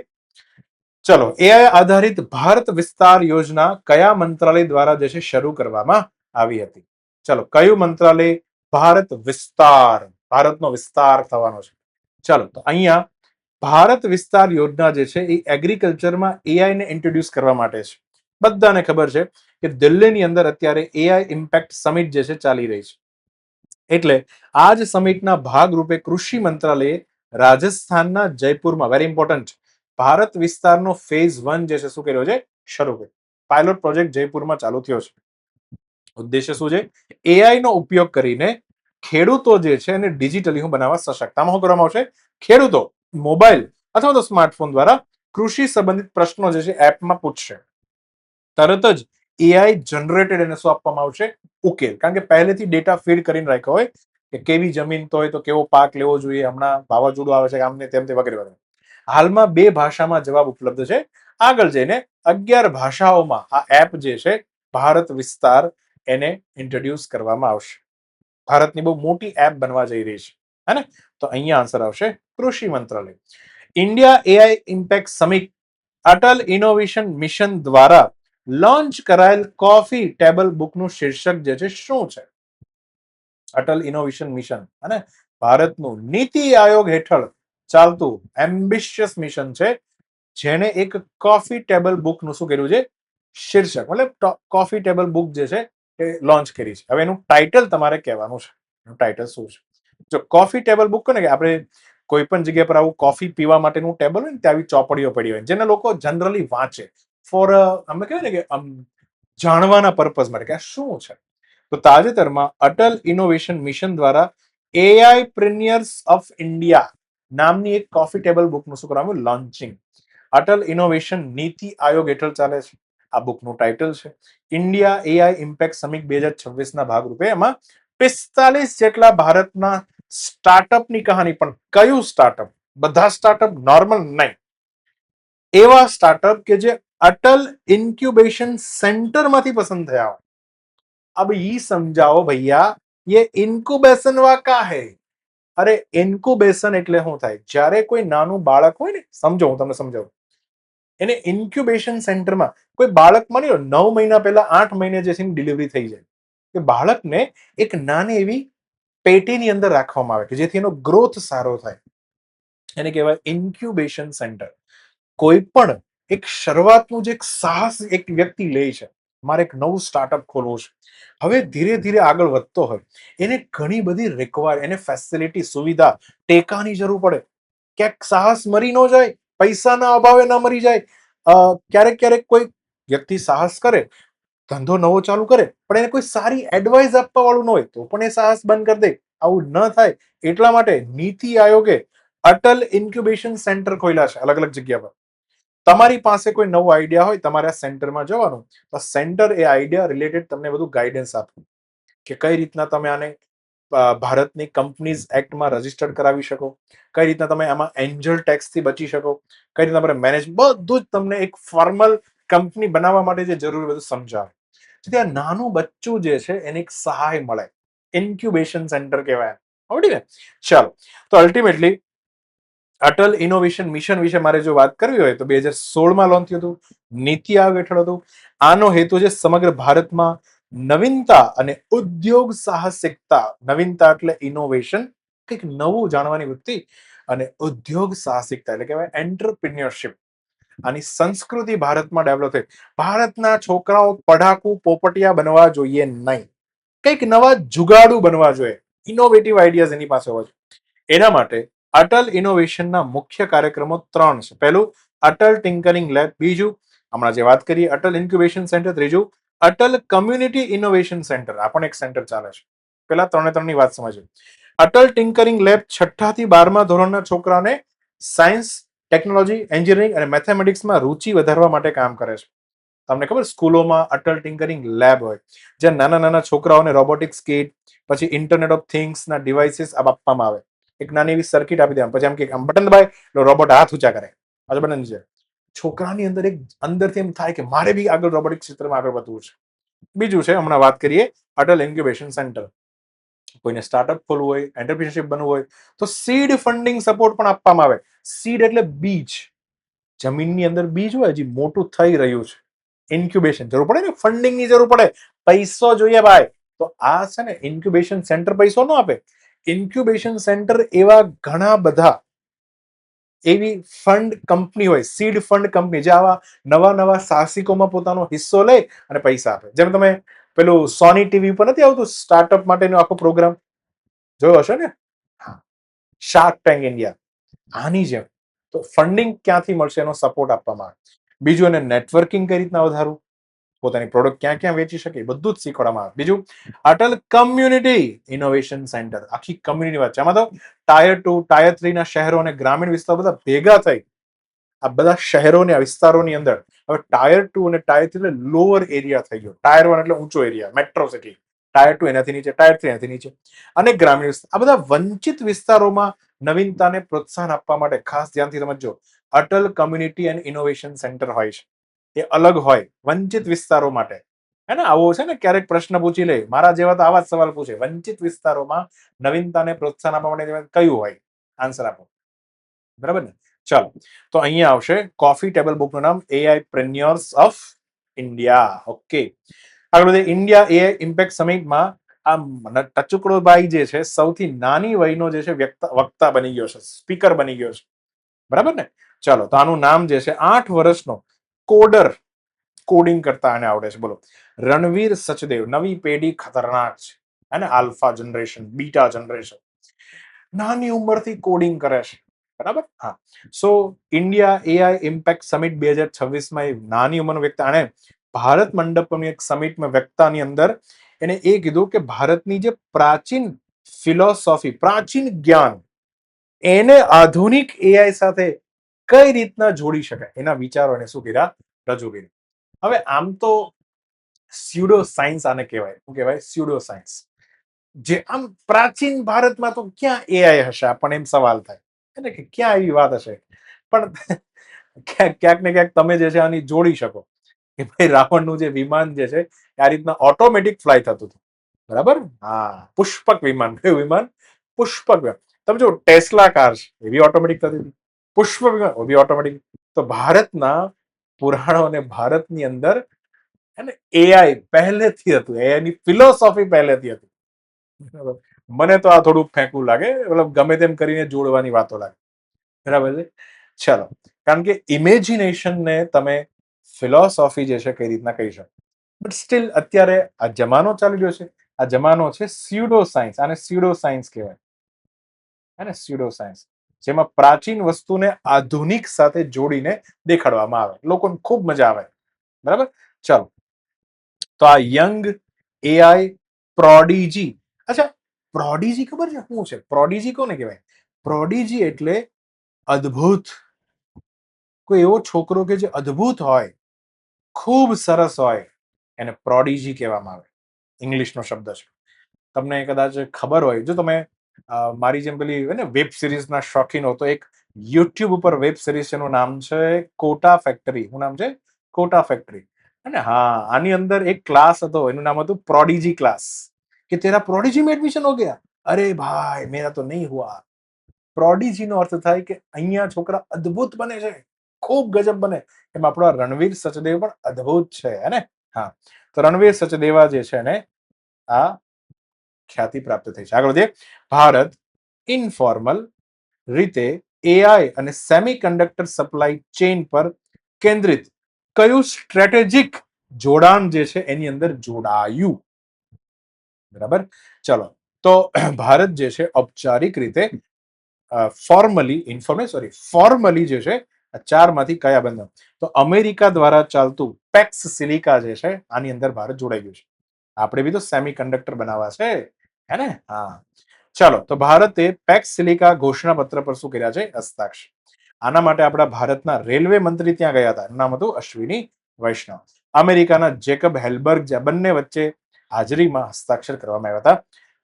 ચલો, એઆઈ આધારિત ભારત વિસ્તાર યોજના કયા મંત્રાલય દ્વારા જે છે શરૂ કરવામાં આવી હતી? ચલો, કયું મંત્રાલય? ભારત વિસ્તાર, ભારતનો વિસ્તાર થવાનો છે. ચાલો, તો અહીંયા ભારત વિસ્તાર યોજના જે છે એ એગ્રીકલ્ચરમાં એઆઈ ને ઇન્ટ્રોડ્યુસ કરવા માટે છે. બધાને ખબર છે કે દિલ્હીની અંદર અત્યારે એઆઈ ઇમ્પેક્ટ સમિટ જે છે ચાલી રહી છે. એટલે આ જ સમિટના ભાગરૂપે કૃષિ મંત્રાલયે રાજસ્થાનના જયપુરમાં, વેરી ઇમ્પોર્ટન્ટ, ભારત વિસ્તારનો ફેઝ 1 જે છે શું કર્યો છે? શરૂ કર્યો. પાયલોટ પ્રોજેક્ટ જયપુરમાં ચાલુ થયો છે. ઉદ્દેશ્ય શું છે? એઆઈ નો ઉપયોગ કરીને ખેડૂતો જે છે એને ડિજિટલી બનાવવા સશક્ત. આમાં શું કરવામાં આવશે? ખેડૂતો મોબાઈલ અથવા તો સ્માર્ટફોન દ્વારા કૃષિ સંબંધિત પ્રશ્નો જે છે એપમાં પૂછશે, તરત જ એઆઈ જનરેટેડ એને શું આપવામાં આવશે? ઉકેલ. કારણ કે પહેલેથી ડેટા ફીડ કરીને રાખ્યો હોય કે કેવી જમીન તો હોય તો કેવો પાક લેવો જોઈએ, હમણાં વાવાઝોડું આવે છે આમને તેમ વગેરે વગેરે. હાલમાં 2 ભાષામાં જવાબ ઉપલબ્ધ છે. આગળ જઈને 11 ભાષાઓમાં આ એપ જે છે ભારત વિસ્તાર એને ઇન્ટ્રોડ્યુસ કરવામાં આવશે. ભારતની બહુ મોટી એપ બનવા જઈ રહી છે, હે ને? તો અહીંયા આન્સર આવશે કૃષિ મંત્રાલય. India AI impact summit Atal innovation mission દ્વારા લોન્ચ કરાયેલ કોફી ટેબલ બુકનું શીર્ષક જે છે શું છે? અટલ ઇનોવેશન મિશન અને ભારતનું નીતિ આયોગ હેઠળ ચાલતું એમ્બિશિયસ મિશન છે, જેને એક કોફી ટેબલ બુકનું શું કર્યું છે? શીર્ષક, મતલબ કોફી ટેબલ બુક જે છે એ લોન્ચ કરી છે. હવે એનું ટાઇટલ તમારે કહેવાનું છે. એનું ટાઇટલ શું છે? જો કોફી ટેબલ બુક ને કે આપણે કોઈ પણ જગ્યા પર આવું કોફી પીવા માટેનું ટેબલ હોય ને, ત્યાં આવી ચોપડીઓ પડી હોય જેને લોકો જનરલી વાંચે ફોર અમે કહેવાય ને કે જાણવાના પર્પઝ માટે કે આ શું છે. તો તાજેતરમાં અટલ ઇનોવેશન મિશન દ્વારા એઆઈ પ્રિનિયર્સ ઓફ ઇન્ડિયા નામની એક કોફી ટેબલ બુકનું શું કરવામાં લોન્ચિંગ. અટલ ઇનોવેશન નીતિ આયોગ હેઠળ ચાલે છે. આ બુકનું ટાઇટલ છે ઇન્ડિયા એઆઈ ઇમ્પેક્ટ સમિટ 2026 ના ભાગરૂપે. એમાં 45 જેટલા ભારતના સ્ટાર્ટઅપની કહાની. પણ કયું સ્ટાર્ટઅપ? બધા સ્ટાર્ટઅપ નોર્મલ નહીં, એવા સ્ટાર્ટઅપ કે જે अटल इंक्यूबेशन सेंटर માંથી પસંદ થયા હોય. अब ये समझाओ भैया, ये ઇન્ક્યુબેશન વા કા હે? અરે ઇન્ક્યુબેશન એટલે શું થાય? જ્યારે કોઈ નાનું બાળક હોય ને, સમજો હું તમને સમજાવું, એને ઇન્ક્યુબેશન સેન્ટરમાં કોઈ બાળક માની લો 9 મહિના પહેલા 8 મહિને જે છે ડિલિવરી થઈ જાય, કે બાળકને એક નાની એવી પેટીની અંદર રાખવામાં આવે કે જેથી એનો ગ્રોથ સારો થાય, એને કહેવાય ઇન્ક્યુબેશન સેન્ટર. કોઈ પણ એક શરૂઆતનું જે એક સાહસ એક વ્યક્તિ લે છે, મારે એક નવું સ્ટાર્ટઅપ ખોલવું છે, હવે ધીરે ધીરે આગળ વધતો હોય, એને ઘણી બધી રિક્વાયર, એને ફેસિલિટી, સુવિધા, ટેકાની જરૂર પડે. ક્યાંક સાહસ મરી ન જાય, પૈસાના અભાવે ન મરી જાય. ક્યારેક ક્યારેક કોઈ વ્યક્તિ સાહસ કરે, ધંધો નવો ચાલુ કરે, પણ એને કોઈ સારી એડવાઇસ આપવા વાળું ન હોય તો પણ એ સાહસ બંધ કરી દે. આવું ન થાય એટલા માટે નીતિ આયોગે અટલ ઇન્ક્યુબેશન સેન્ટર ખોલ્યા છે અલગ અલગ જગ્યા પર. તમારી પાસે કોઈ નવો આઈડિયા હોય, તમારે આ સેન્ટરમાં જવાનું, તો સેન્ટર એ આઈડિયા રિલેટેડ તમને બધું ગાઈડન્સ આપે કે કઈ રીતના તમે આને ભારતની કંપનીઝ એક્ટમાં રજીસ્ટર્ડ કરાવી શકો, કઈ રીતના તમે આમાં એન્જલ ટેક્સથી બચી શકો, કઈ રીતના તમારે મેનેજ, બધું જ તમને એક ફોર્મલ કંપની બનાવવા માટે જે જરૂરી બધું સમજાવે. ત્યાં નાનું બચ્ચું જે છે એને એક સહાય મળે, ઇન્ક્યુબેશન સેન્ટર કહેવાય. આવડી ને? ચાલો, તો અલ્ટિમેટલી અટલ ઇનોવેશન મિશન વિશે મારે જો વાત કરવી હોય તો 2016માં લોન્ચ થયું હતું, નીતિ આયોગ હેઠળ હતું. આનો હેતુ છે સમગ્ર ભારતમાં નવીનતા અને ઉદ્યોગ સાહસિકતા, નવીનતા એટલે ઇનોવેશન, કંઈક નવું જાણવાની વૃત્તિ, અને ઉદ્યોગ સાહસિકતા એટલે કહેવાય એન્ટરપ્રિન્યોરશિપ, આની સંસ્કૃતિ ભારતમાં ડેવલપ થઈ. ભારતના છોકરાઓ પઢાકુ પોપટિયા બનવા જોઈએ નહીં, કંઈક નવા જુગાડુ બનવા જોઈએ, ઇનોવેટિવ આઈડિયાઝ એની પાસે હોય. એના માટે અટલ ઇનોવેશનના મુખ્ય કાર્યક્રમો 3 છે. પહેલું અટલ ટિંકરિંગ લેબ, બીજું હમણાં જે વાત કરીએ અટલ ઇન્ક્યુબેશન સેન્ટર, ત્રીજું અટલ કમ્યુનિટી ઇનોવેશન સેન્ટર. આ પણ એક સેન્ટર ચાલે છે. પેલા 3 ની વાત સમજીએ. અટલ ટિંકરિંગ લેબ 6 થી 12મા ધોરણના છોકરાઓને સાયન્સ, ટેકનોલોજી, એન્જિનિયરિંગ અને મેથેમેટિક્સમાં રુચિ વધારવા માટે કામ કરે છે. તમને ખબર, સ્કૂલોમાં અટલ ટિંકરિંગ લેબ હોય, જ્યાં નાના નાના છોકરાઓને રોબોટિક્સ કિટ, પછી ઇન્ટરનેટ ઓફ થિંગ્સના ડિવાઇસીસ આપવામાં આવે. એક નાની એવી સર્કિટ આપી દેવામાં, પછી આમ કે આમ બટન દબાય એટલે રોબોટ હાથ ઊંચા કરે, આ બટન છે. છોકરાની અંદર એક અંદરથી એમ થાય કે મારે બી આગળ રોબોટિક ક્ષેત્રમાં આગળ વધવું છે. બીજું છે, હમણાં વાત કરીએ અટલ ઇન્ક્યુબેશન સેન્ટર. કોઈને સ્ટાર્ટઅપ ખોલવું હોય, એન્ટરપ્રિન્યોરશિપ બનવું હોય તો સીડ ફંડિંગ સપોર્ટ પણ આપવામાં આવે. સીડ એટલે બીજ, જમીનની અંદર બીજ હોય, હજી મોટું થઈ રહ્યું છે. ઇન્ક્યુબેશન જરૂર પડે ને, ફંડિંગની જરૂર પડે, પૈસો જોઈએ ભાઈ. તો આ છે ને ઇન્ક્યુબેશન સેન્ટર પૈસો ન આપે. ઇન્ક્યુબેશન સેન્ટર એવા ઘણા બધા એવી ફંડ કંપની હોય, સીડ ફંડ કંપની, જે આવા નવા નવા સાહસિકોમાં પોતાનો હિસ્સો લે અને પૈસા આપે. જેમ તમે પેલું સોની ટીવી પર નથી આવતું સ્ટાર્ટઅપ માટેનો આખો પ્રોગ્રામ, જોયો હશે ને? હા, શાર્ક ટેન્ક ઇન્ડિયા, આની જેમ. તો ફંડિંગ ક્યાંથી મળશે એનો સપોર્ટ આપવામાં આવે. બીજું, એને નેટવર્કિંગ કઈ રીતના વધારવું, પોતાની પ્રોડક્ટ ક્યાં ક્યાં વેચી શકે, બધું જ શીખવાડવામાં આવે. બીજું, અટલ કમ્યુનિટી ઇનોવેશન સેન્ટર, આખી કમ્યુનિટી વાત છે. આમાં તો ટાયર 2, ટાયર 3 ના શહેરો અને ગ્રામીણ વિસ્તાર બધા ભેગા થઈ આ બધા શહેરોને વિસ્તારોની અંદર, હવે ટાયર 2 અને ટાયર 3 એટલે લોઅર એરિયા થઈ ગયો. ટાયર 1 એટલે ઊંચો એરિયા, મેટ્રો સિટી. ટાયર 2 એનાથી નીચે, ટાયર 3 એનાથી નીચે, અને ગ્રામીણ વિસ્તાર. આ બધા વંચિત વિસ્તારોમાં નવીનતાને પ્રોત્સાહન આપવા માટે ખાસ ધ્યાનથી સમજો, Atal community and innovation centre હોય છે. એ અલગ હોય વંચિત વિસ્તારો માટે. હે ને? આવો છે ને ક્યારેક પ્રશ્ન પૂછી લે, મારા જેવા તો આવા જ સવાલ પૂછે, વંચિત વિસ્તારોમાં નવીનતાને પ્રોત્સાહન આપવા માટે કયું હોય? આન્સર આપો. બરાબર ને? ચાલો, તો અહીંયા આવશે કોફી ટેબલ બુકનું નામ એઆઈ પ્રેન્યોર્સ ઓફ ઇન્ડિયા. ઓકે, આગળ વધે. ઇન્ડિયા એઆઈ ઇમ્પેક્ટ સમિટમાં આ ટચુકડોભાઈ જે છે સૌથી નાની વયનો જે છે વક્તા બની ગયો છે, સ્પીકર બની ગયો છે. બરાબર ને? ચાલો, તો આનું નામ જે છે 8 વર્ષનો કોડર, કોડિંગ કરતા આને આવડે છે, બોલો, રણવીર સચદેવ. નવી પેઢી ખતરનાક છે, હે ને? આલ્ફા જનરેશન, બીટા જનરેશન, નાની ઉંમરથી કોડિંગ કરે છે. બરાબર? હા. સો ઇન્ડિયા એઆઈ ઇમ્પેક્ટ સમિટ 2026માં એક નાની ઉંમરનો વ્યક્તિ, આને ભારત મંડપની એક સમિટમાં વ્યક્તાની અંદર એને એ કીધું કે ભારતની જે પ્રાચીન ફિલોસોફી, પ્રાચીન જ્ઞાન, એને આધુનિક એઆઈ સાથે કઈ રીતના જોડી શકાય, એના વિચારો એને શું કર્યા, રજૂ કર્યા. હવે આમ તો સ્યુડો સાયન્સ આને કહેવાય. શું કહેવાય? Pseudo science. જે આમ પ્રાચીન ભારતમાં તો ક્યાં એઆઈ હશે, આપણને એમ સવાલ થાય કે ક્યાં એવી વાત હશે. પણ ક્યાંક ને ક્યાંક તમે જે છે આની જોડી શકો કે ભાઈ રાવણનું જે વિમાન જે છે આ રીતના ઓટોમેટિક ફ્લાય થતું હતું. બરાબર, હા, પુષ્પક વિમાન. કયું વિમાન? પુષ્પક વિમાન. તમે જો ટેસ્લા કાર છે એવી ઓટોમેટિક થતી હતી, પુષ્પક વિમાન એ બી ઓટોમેટિક. તો ભારતના પુરાણો અને ભારતની અંદર અને એઆઈ પહેલેથી હતું, એઆઈ ની ફિલોસોફી પહેલેથી હતી. મને તો આ થોડુંક ફેંકવું લાગે, મતલબ ગમે તેમ કરીને જોડવાની વાતો લાગે. બરાબર છે, ચલો. કારણ કે ઇમેજિનેશન ને તમે ફિલોસોફી જે છે કઈ રીતના કહી શકો, બટ સ્ટીલ અત્યારે આ જમાનો ચાલી રહ્યો છે, આ જમાનો છે સ્યુડો સાયન્સ. આને સ્યુડો સાયન્સ કહેવાય, હે ને, સ્યુડો સાયન્સ, જેમાં પ્રાચીન વસ્તુને આધુનિક સાથે જોડીને દેખાડવામાં આવે, લોકોને ખૂબ મજા આવે. બરાબર, ચાલો. તો આ યંગ એઆઈ પ્રોડીજી. અચ્છા, પ્રોડીજી ખબર છે શું છે? પ્રોડીજી કોને કહેવાય? પ્રોડીજી એટલે અદ્ભુત. કોઈ એવો છોકરો કે જે અદ્ભુત હોય, ખૂબ સરસ હોય, એને પ્રોડીજી કહેવામાં આવે. ઇંગ્લિશનો શબ્દ છે. તમને કદાચ ખબર હોય, જો તમે મારી જેમ પેલી ને વેબ સિરીઝના શોખીન હો, તો એક યુટ્યુબ ઉપર વેબ સિરીઝ એનું નામ છે કોટા ફેક્ટરી. શું નામ છે? કોટા ફેક્ટરી. અને હા, આની અંદર એક ક્લાસ હતો, એનું નામ હતું પ્રોડીજી ક્લાસ. કે તેરા પ્રોડીજી में एडमिशन हो गया? अरे भाई मेरा तो नहीं हुआ. પ્રોડીજી નો અર્થ થાય કે અહીંયા છોકરા અદ્ભુત બને છે, ખૂબ ગજબ બને. એમ આપણો રણવીર સચદેવ પણ અદ્ભુત છે, હે ને? હા, તો રણવીર સચદેવા જે છે ને આ ખ્યાતિ પ્રાપ્ત થઈ છે. આગળ વધીએ. ભારત ઇનફોર્મલ રીતે એઆઈ અને સેમિકન્ડક્ટર સપ્લાય ચેઇન પર કેન્દ્રિત કયું સ્ટ્રેટેજિક જોડાણ જે છે એની અંદર જોડાયું? બરાબર, ચલો. તો ભારત જે છે ઔપચારિક રીતે ફોર્મલી જે છે આ ચારમાંથી કયા બંધન? તો અમેરિકા દ્વારા ચાલતું પેક્સ સિલિકા જે છે આની અંદર ભારત જોડાઈ ગયું છે. આપણે બી તો સેમી કંડક્ટર બનાવવા છે, હે ને? હા, ચાલો. તો ભારતે પેક્સ સિલિકા ઘોષણા પત્ર પર શું કર્યા છે? હસ્તાક્ષર. આના માટે આપણા ભારતના રેલવે મંત્રી ત્યાં ગયા હતા, નામ હતું અશ્વિની વૈષ્ણવ. અમેરિકાના જેકબ હેલ્બર્ગ, બંને વચ્ચે હાજરીમાં હસ્તાક્ષર કરવામાં આવ્યા હતા.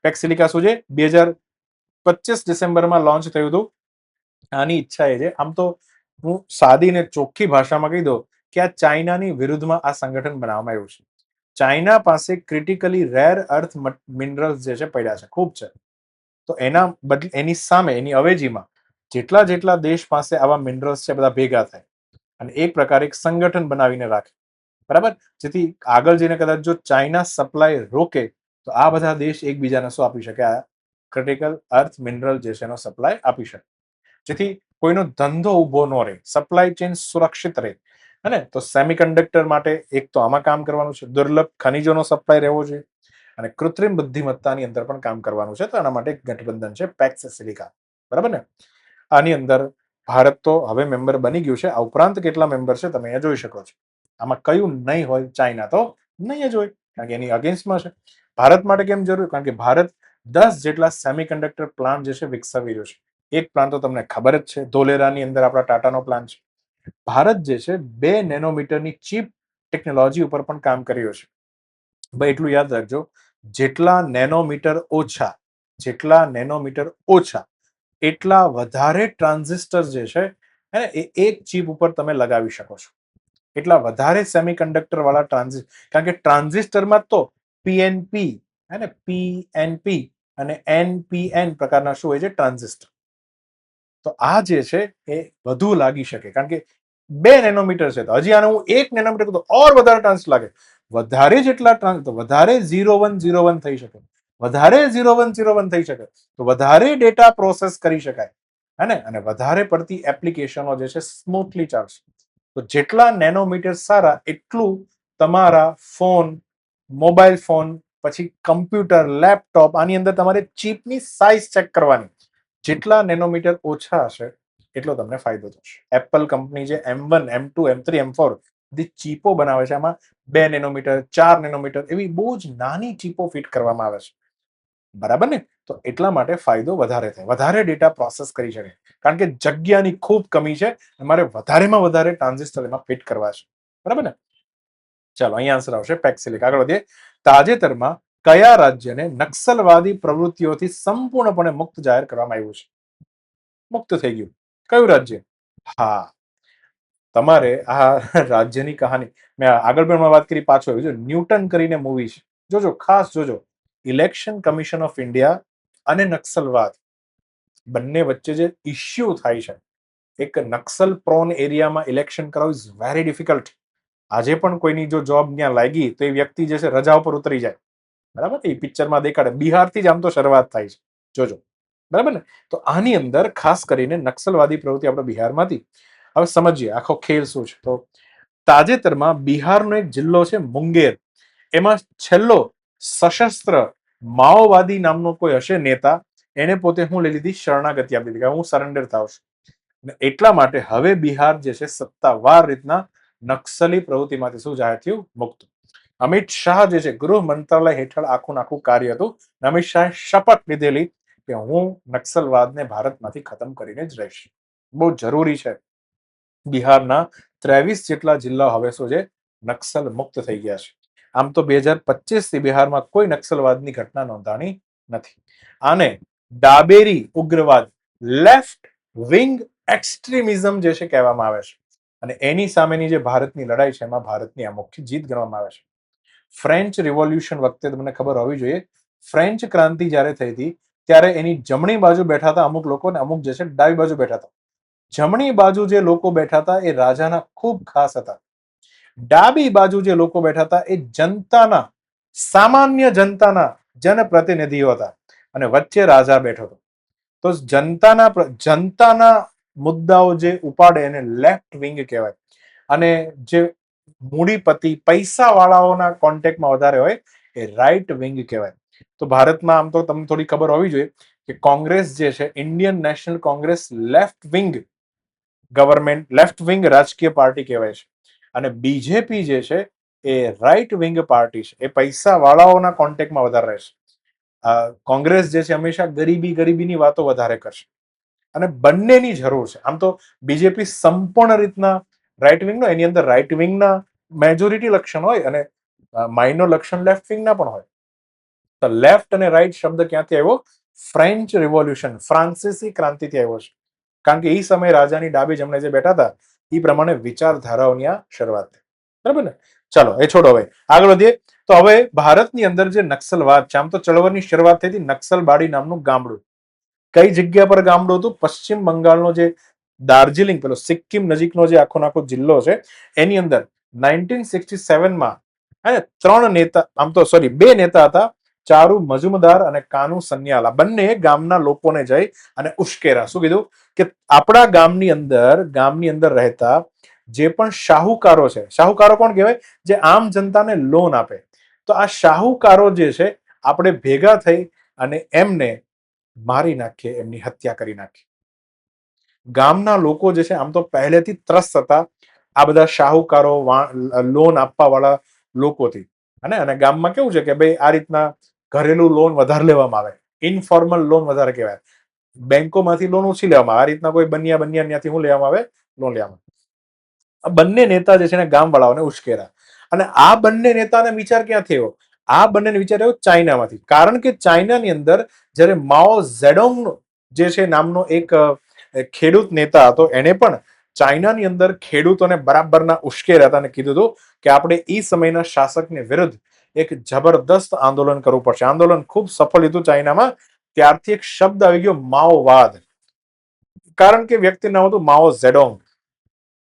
પેક્સ સિલિકા શું છે? 2025 ડિસેમ્બરમાં લોન્ચ થયું હતું. આની ઈચ્છા એ છે, આમ તો હું સાદી ને ચોખ્ખી ભાષામાં કહી દઉં કે આ ચાઇનાની વિરુદ્ધમાં આ સંગઠન બનાવવામાં આવ્યું છે. ચાઇના પાસે ક્રિટિકલી રેર અર્થ મિનરલ્સ જે છે પડ્યા છે, ખૂબ છે. તો એના બદલે એની સામે, એની અવેજીમાં જેટલા દેશ પાસે આવા મિનરલ્સ છે બધા ભેગા થાય અને એક પ્રકારે એક સંગઠન બનાવીને રાખે. બરાબર, જેથી આગળ જઈને કદાચ જો ચાઇના સપ્લાય રોકે તો આ બધા દેશ એકબીજાને શું આપી શકે? આ ક્રિટિકલ અર્થ મિનરલ જે છે એનો સપ્લાય આપી શકે, જેથી કોઈનો ધંધો ઉભો ન રહે, સપ્લાય ચેઇન સુરક્ષિત રહે. અને તો સેમિકન્ડક્ટર માટે એક તો આમાં કામ કરવાનું છે, દુર્લભ ખનિજોનો સપ્લાય રહેવો જોઈએ અને કૃત્રિમ બુદ્ધિમત્તાની અંદર પણ કામ કરવાનું છે. તો આના માટે એક ગઠબંધન છે પેક્સ સિલિકા. બરાબર ને? આની અંદર ભારત તો હવે મેમ્બર બની ગયું છે. આ ઉપરાંત કેટલા મેમ્બર છે તમે અહીંયા જોઈ શકો છો. આમાં કયું નહીં હોય? ચાઇના તો નહીં જ હોય, કારણ કે એની અગેન્સ્ટમાં છે. ભારત માટે કેમ જરૂર? કારણ કે ભારત 10 જેટલા સેમિકન્ડક્ટર પ્લાન્ટ જે છે વિકસાવી રહ્યો છે. એક પ્લાન્ટ તો તમને ખબર જ છે, ધોલેરાની અંદર આપણા ટાટાનો પ્લાન્ટ છે. ભારત જે છે 2 નેનોમીટરની ચીપ ટેકનોલોજી ઉપર પણ કામ કરી રહ્યો છે. ભાઈ એટલું યાદ રાખજો, જેટલા નેનોમીટર ઓછા એટલા વધારે ટ્રાન્ઝિસ્ટર જે છે એ એક ચીપ ઉપર તમે લગાવી શકો છો. એટલા વધારે સેમિકન્ડક્ટર વાળા ટ્રાન્ઝિસ્ટર, કારણ કે ટ્રાન્ઝિસ્ટરમાં તો પીએનપી, હે ને, પીએનપી અને એનપીએન પ્રકારના શું હોય છે? ટ્રાન્ઝિસ્ટર. તો આ જે છે એ વધુ લાગી શકે, કારણ કે 2 નેનોમીટર છે, તો હજી આને હું 1 નેનોમીટર તો ઓર વધારે ટ્રાન્ઝિસ્ટર લાગે. વધારે જેટલા તો વધારે 0101 થઈ શકે, વધારે 0101 થઈ શકે, તો વધારે ડેટા પ્રોસેસ કરી શકાય, હે ને? અને વધારે પડતી એપ્લિકેશનો જે છે સ્મૂથલી ચાલશે. તો જેટલા નેનોમીટર સારા, એટલું તમારા ફોન, મોબાઈલ ફોન, પછી કમ્પ્યુટર, લેપટોપ, આની અંદર તમારે ચીપની સાઇઝ ચેક કરવાની. જેટલા નેનોમીટર ઓછા હશે એટલો તમને ફાયદો થશે. એપલ કંપની જે M1, M2, M3, M4 બધી ચીપો બનાવે છે, આમાં 2 નેનોમીટર, 4 નેનોમીટર એવી બહુ જ નાની ચીપો ફિટ કરવામાં આવે છે. બરાબર ને? તો એટલા માટે ફાયદો વધારે થાય, વધારે ડેટા પ્રોસેસ કરી શકે, કારણ કે જગ્યાની ખૂબ કમી છે. અમારે વધારેમાં વધારે ટ્રાન્ઝિસ્ટર એમાં ફિટ કરવા છે. બરાબર ને? ચાલો, અહીંયા આન્સર આવશે પેક્સ સિલિકા. આગળ વધીએ. તાજેતરમાં કયા રાજ્યને નક્સલવાદી પ્રવૃત્તિઓથી સંપૂર્ણપણે મુક્ત જાહેર કરવામાં આવ્યું છે? મુક્ત થઈ ગયું. કયું રાજ્ય? હા, તમારે આ રાજ્યની કહાની મેં આગળ પણ વાત કરી, પાછો આવ્યો ન્યૂટન કરીને મૂવી છે, જોજો, ખાસ જોજો. ઇલેક્શન કમિશન ઓફ ઇન્ડિયા અને નક્સલવાદ બંને વચ્ચે જે ઇશ્યુ થાય છે, એક નક્સલ પ્રોન એરિયામાં ઇલેક્શન કરાવવું ઇઝ વેરી ડિફિકલ્ટ. આજે પણ કોઈની જો જોબ ત્યાં લાગી તો એ વ્યક્તિ જે છે રજા ઉપર ઉતરી જાય, બરાબર. એ પિક્ચરમાં દેખાડે, બિહારથી જ આમ તો શરૂઆત થાય છે, જોજો, બરાબર ને. તો આની અંદર ખાસ કરીને નક્સલવાદી પ્રવૃત્તિ આપણે બિહારમાંથી. હવે સમજીએ આખો ખેલ શું છે. તો તાજેતરમાં બિહારનો એક જિલ્લો છે મુંગેર, એમાં છેલ્લો સશસ્ત્ર માઓવાદી નામનો કોઈ હશે નેતા, એને પોતે હું લઈ લીધી, શરણાગતિ આપી દીધી, હું સરેન્ડર થાવ છું. એટલા માટે હવે બિહાર જે છે સત્તાવાર રીતના નક્સલી પ્રવૃત્તિમાંથી શું જાહેર થયું, મુક્ત. અમિત શાહ જે છે ગૃહ મંત્રાલય હેઠળ આખું કાર્ય હતું. અમિત શાહે શપથ લીધેલી કે હું નક્સલવાદને ભારતમાંથી ખતમ કરીને જ રહીશ. બહુ જરૂરી છે. બિહારના 23 જેટલા જિલ્લા હવે શું છે, નક્સલ મુક્ત થઈ ગયા છે. આમ તો 2025 થી બિહારમાં કોઈ નક્સલવાદની ઘટના નોંધાણી નથી. આને ડાબેરી ઉગ્રવાદ, લેફ્ટ વિંગ એક્સ્ટ્રીમિઝમ જે છે કહેવામાં આવે છે. અને એની સામેની જે ભારતની લડાઈ છે, એમાં ભારતની આ મુખ્ય જીત ગણવામાં આવે છે. ફ્રેન્ચ રિવોલ્યુશન વખતે તમને ખબર હોવી જોઈએ, ફ્રેન્ચ ક્રાંતિ જ્યારે થઈ હતી ત્યારે એની જમણી બાજુ બેઠા હતા અમુક લોકો ને અમુક જે છે ડાબી બાજુ બેઠા હતા. જમણી બાજુ જે લોકો બેઠા હતા એ રાજાના ખૂબ ખાસ હતા. ડાબી બાજુ જે લોકો બેઠા હતા એ જનતાના, સામાન્ય જનતાના જનપ્રતિનિધિઓ હતા, અને વચ્ચે રાજા બેઠો હતો. તો જનતાના મુદ્દાઓ જે ઉપાડે એને લેફ્ટ વિંગ કહેવાય, અને જે મૂડીપતિ પૈસા વાળાઓના કોન્ટેક્ટમાં વધારે હોય એ રાઈટ વિંગ કહેવાય. તો ભારતમાં આમ તો તમને થોડી ખબર હોવી જોઈએ કે કોંગ્રેસ જે છે, Indian National Congress, left wing government, left wing રાજકીય પાર્ટી કહેવાય છે. અને બીજેપી જે છે એ રાઈટ વિંગ પાર્ટી છે, એ પૈસા વાળાઓના કોન્ટેક્ટમાં વધારે રહેશે. કોંગ્રેસ જે છે હંમેશા ગરીબીની વાતો વધારે કરશે, અને બંનેની જરૂર છે. આમ તો બીજેપી સંપૂર્ણ રીતના રાઈટ વિંગ નો, એની અંદર રાઈટ વિંગના મેજોરિટી લક્ષણ હોય અને માઇનોર લક્ષણ લેફ્ટ વિંગના પણ હોય. તો લેફ્ટ અને રાઈટ શબ્દ ક્યાંથી આવ્યો? ફ્રેન્ચ રિવોલ્યુશન, ફ્રાન્સિસી ક્રાંતિથી આવ્યો છે. કારણ કે એ સમયે રાજાની ડાબી જમણે જે બેઠા હતા એ પ્રમાણે વિચારધારાઓની આ શરૂઆત થઈ, બરાબર ને. ચાલો એ છોડો, હવે આગળ વધીએ. તો હવે ભારતની અંદર જે નક્સલવાદ છે, આમ તો ચળવળની શરૂઆત થઈ હતી નક્સલબાડી નામનું ગામડું. કઈ જગ્યા પર ગામડું હતું? પશ્ચિમ બંગાળનો જે દાર્જિલિંગ, પેલો સિક્કિમ નજીકનો જે આખો જિલ્લો છે, એની અંદર 1967માં ત્રણ નેતા, આમ તો સોરી, બે નેતા હતા, ચારુ મજુમદાર અને કાનુ સન્યાલા. બંને ગામના લોકોને જઈ અને ઉશ્કેરા. શું કીધું? કે આપણા ગામની અંદર રહેતા જે પણ શાહુકારો છે, શાહુકારો કોણ કહેવાય? જે આમ જનતાને લોન આપે. તો આ શાહુકારો જે છે, આપણે ભેગા થઈ અને એમને મારી નાખીએ, એમની હત્યા કરી નાખીએ. ગામના લોકો જે છે આમ તો પહેલેથી ત્રસ્ત હતા આ બધા શાહુકારો, લોન આપવા વાળા લોકોથી. અને ગામમાં કેવું છે કે ભાઈ આ રીતના ઘરેલું લોન વધારે લેવામાં આવે, ઇનફોર્મલ લોન વધારે કહેવાય. બેંકોમાંથી લોન ઓછી લેવામાં આવે, આ રીતના કોઈ બન્યા ત્યાંથી શું લેવામાં આવે? લોન લેવામાં. આ બંને નેતા જે છે ને ગામ વાળાઓને ઉશ્કેરા. અને આ બંને નેતાને વિચાર ક્યાંથી આવ્યો? આ બંને વિચાર આવ્યો ચાઇનામાંથી. કારણ કે ચાઇનાની અંદર જ્યારે માઓ ઝેડોંગ જે છે નામનો એક ખેડૂત નેતા હતો, એને પણ ચાઇનાની અંદર ખેડૂતોને બરાબરના ઉશ્કેર્યા હતા અને કીધું હતું કે આપણે એ સમયના શાસકની વિરુદ્ધ એક જબરદસ્ત આંદોલન કરવું પડશે. આંદોલન ખૂબ સફળ હતું ચાઇનામાં. ત્યારથી એક શબ્દ આવી ગયો, માઓવાદ. કારણ કે વ્યક્તિનું નામ હતું માઓ ઝેડોંગ.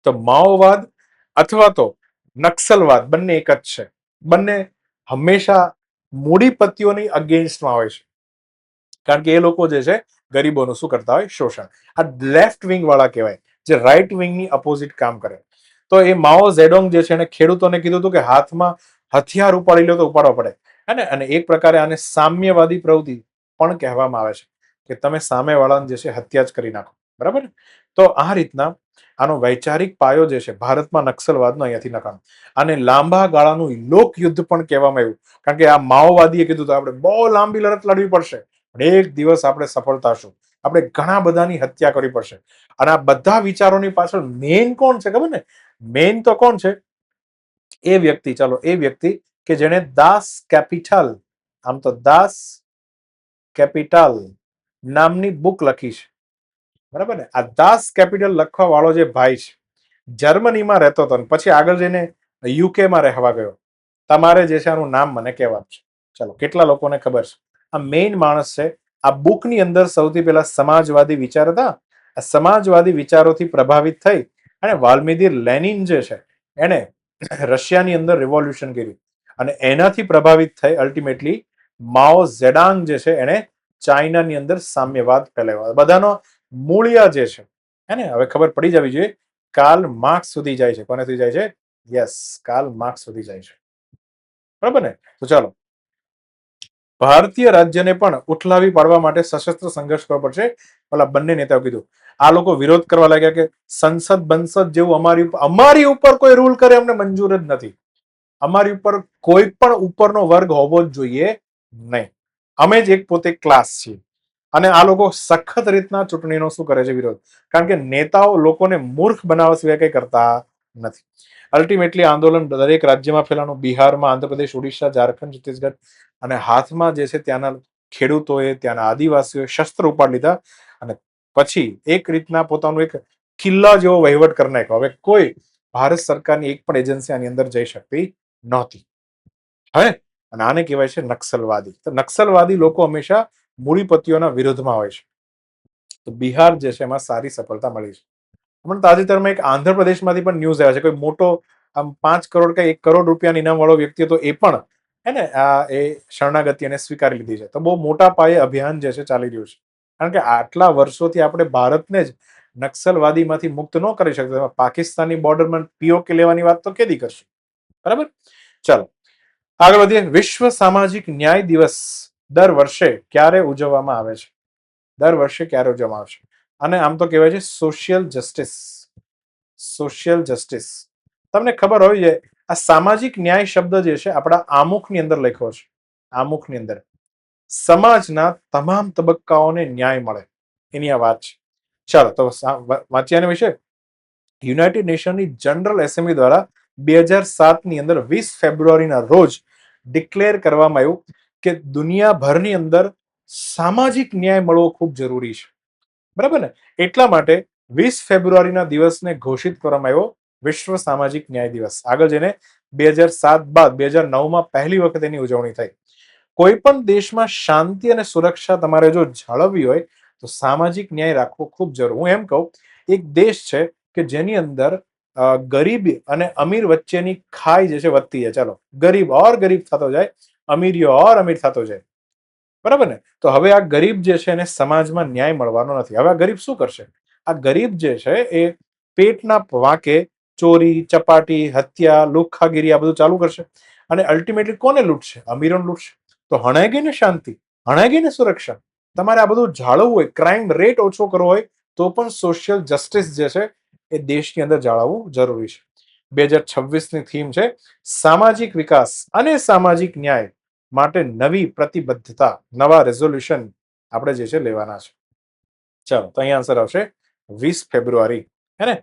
તો માઓવાદ અથવા તો નક્સલવાદ બંને એક જ છે. બંને હંમેશા મૂડીપતિઓની અગેન્સ્ટમાં હોય છે, કારણ કે એ લોકો જે છે ગરીબોનું શું કરતા હોય? શોષણ. આ લેફ્ટ વિંગ વાળા કહેવાય, જે રાઈટ વિંગની અપોઝિટ કામ કરે. તો એ માઓ ઝેડોંગ જે છે એને ખેડૂતોને કીધું હતું કે હાથમાં હથિયાર ઉપાડી લો તો ઉપાડવા પડે. અને એક પ્રકારે આને સામ્યવાદી પ્રવૃત્તિ પણ કહેવામાં આવે છે, કે તમે સામેવાળાને જે છે હત્યા જ કરી નાખો, બરાબર. તો આ રીતના આનો વૈચારિક પાયો જે છે ભારતમાં નક્સલવાદનો અહીંયાથી નખાનો. આને લાંબા ગાળાનું લોકયુદ્ધ પણ કહેવામાં આવ્યું, કારણ કે આ માઓવાદીએ કીધું તો આપણે બહુ લાંબી લડત લડવી પડશે, પણ એક દિવસ આપણે સફળ થશું. આપણે ઘણા બધાની હત્યા કરવી પડશે. અને આ બધા વિચારોની પાછળ મેઇન કોણ છે ખબર ને? મેઇન તો કોણ છે? એ વ્યક્તિ, ચાલો એ વ્યક્તિ કે જેણે દાસ કેપિટલ, આમ તો દાસ કેપિટલ નામની બુક લખી છે, બરાબર ને. આ દાસ કેપિટલ લખવા વાળો જે ભાઈ છે, જર્મનીમાં રહેતો હતો પછી આગળ જઈને યુકેમાં રહેવા ગયો. તમારે જે છે આનું નામ મને કહેવાનું છે. ચાલો, કેટલા લોકોને ખબર છે? આ મેઇન માણસ છે. આ બુકની અંદર સૌથી પહેલા સમાજવાદી વિચાર હતા. આ સમાજવાદી વિચારોથી પ્રભાવિત થઈ અને વાલ્મીકિ લેનિન જે છે એને રશિયાની અંદર રિવોલ્યુશન કર્યું અને એનાથી પ્રભાવિત થઈ અલ્ટિમેટલી માઓ ઝેડાંગ જે છે એને ચાઇનાની અંદર સામ્યવાદ ફેલાવ્યો. બધાનો મૂળિયા જે છે હે ને હવે ખબર પડી જવી જોઈએ. કાર્લ માર્ક્સ સુધી જાય છે. કોને સુધી જાય છે? યસ, કાર્લ માર્ક્સ સુધી જાય છે. બરાબર ને? તો ચાલો, ભારતીય રાજ્યને પણ ઉઠલાવી પાડવા માટે સશસ્ત્ર સંઘર્ષ કરવો પડશે. ઓલા બંને નેતાઓ કીધું. આ લોકો વિરોધ કરવા લાગ્યા કે સંસદ બંસદ જેવું અમારી ઉપર કોઈ રૂલ કરે અમને મંજૂર જ નથી. અમારી ઉપર કોઈ પણ ઉપરનો વર્ગ હોવો જ જોઈએ નહીં. અમે જ એક પોતે ક્લાસ છીએ. અને આ લોકો સખત રીતના ચૂંટણીનો શું કરે છે? વિરોધ. કારણ કે નેતાઓ લોકોને મૂર્ખ બનાવવા સિવાય કંઈ કરતા નથી. અલ્ટિમેટલી આંદોલન દરેક રાજ્યમાં ફેલાનું. બિહારમાં, આંધ્રપ્રદેશ, ઓડિશા, ઝારખંડ, છત્તીસગઢ અને હાથમાં જે છે ત્યાંના ખેડૂતોએ, ત્યાંના આદિવાસીઓએ શસ્ત્ર ઉપાડી લીધા અને પછી એક રીતના પોતાનું એક કિલ્લા જેવો વહીવટ કરી નાખ્યો. હવે કોઈ ભારત સરકારની એક પણ એજન્સી આની અંદર જઈ શકતી નહોતી. હવે અને આને કહેવાય છે નક્સલવાદી. તો નક્સલવાદી લોકો હંમેશા મૂડીપતિઓના વિરોધમાં હોય છે. તો બિહાર જે છે એમાં સારી સફળતા મળી છે. હમણાં તાજેતરમાં એક આંધ્રપ્રદેશમાંથી પણ ન્યૂઝ આવ્યા છે. કોઈ મોટો આમ 5 કરોડ કે 1 કરોડ રૂપિયાની ઇનામ વાળો વ્યક્તિ હતો, એ પણ હે ને એ શરણાગતિ એને સ્વીકારી લીધી છે. તો બહુ મોટા પાયે અભિયાન જે છે ચાલી રહ્યું છે. કારણ કે આટલા વર્ષોથી આપણે ભારતને જ નક્સલવાદીમાંથી મુક્ત ન કરી શકતા. પાકિસ્તાનની બોર્ડરમાં પીઓકે લેવાની વાત તો કેદી કરશું? બરાબર. ચાલો આગળ વધીએ. વિશ્વ સામાજિક ન્યાય દિવસ દર વર્ષે ક્યારે ઉજવવામાં આવે છે? દર વર્ષે ક્યારે ઉજવવામાં આવશે? અને આમ તો કહેવાય છે સોશિયલ જસ્ટિસ. સોશિયલ જસ્ટિસ તમને ખબર હોય છે. આ સામાજિક ન્યાય શબ્દ જે છે આપણા આમુખની અંદર લખ્યો છે. આમુખની અંદર સમાજના તમામ તબક્કાઓને ન્યાય મળે એની આ વાત છે. ચાલો તો વાંચ્યા એના વિશે. યુનાઇટેડ નેશનની જનરલ એસેમ્બલી દ્વારા 2007ની અંદર 20 ફેબ્રુઆરીના રોજ ડિક્લેર કરવામાં આવ્યું કે દુનિયાભરની અંદર સામાજિક ન્યાય મળવો ખૂબ જરૂરી છે. બરાબર ને? એટલા માટે 20 ફેબ્રુઆરીના દિવસને ઘોષિત કરવામાં આવ્યો વિશ્વ સામાજિક ન્યાય દિવસ. આગળ જઈને 2007 બાદ 2009માં પહેલી વખત એની ઉજવણી થઈ. કોઈ પણ દેશમાં શાંતિ અને સુરક્ષા તમારે જો જાળવવી હોય તો સામાજિક ન્યાય રાખવો ખૂબ જરૂર. હું એમ કહું, એક દેશ છે કે જેની અંદર ગરીબ અને અમીર વચ્ચેની ખાઈ જે છે વધતી જાય. ચાલો, ગરીબ ઓર ગરીબ થતો જાય, અમીર ઓર અમીર થતો જાય. બરાબર ને? તો હવે આ ગરીબ જે છે એને સમાજમાં ન્યાય મળવાનો નથી. હવે આ ગરીબ શું કરશે? આ ગરીબ જે છે એ પેટના વાંકે ચોરી, ચપાટી, હત્યા, લુખ્ખાગીરી આ બધું ચાલુ કરશે અને અલ્ટિમેટલી કોને લૂંટશે? અમીરોને લૂંટશે. તો હણાઈ ગઈ ને શાંતિ, હણાઈ ગઈ ને સુરક્ષા. તમારે આ બધું જાળવવું હોય, ક્રાઇમ રેટ ઓછો કરવો હોય તો પણ સોશિયલ જસ્ટિસ જે છે એ દેશની અંદર જાળવવું જરૂરી છે. 2026ની થીમ છે સામાજિક વિકાસ અને સામાજિક ન્યાય માટે નવી પ્રતિબદ્ધતા, નવા રેઝોલ્યુશન આપણે જે છે લેવાના છે. ચાલો તો અહીંયા આન્સર આવશે 20 ફેબ્રુઆરી. હે ને?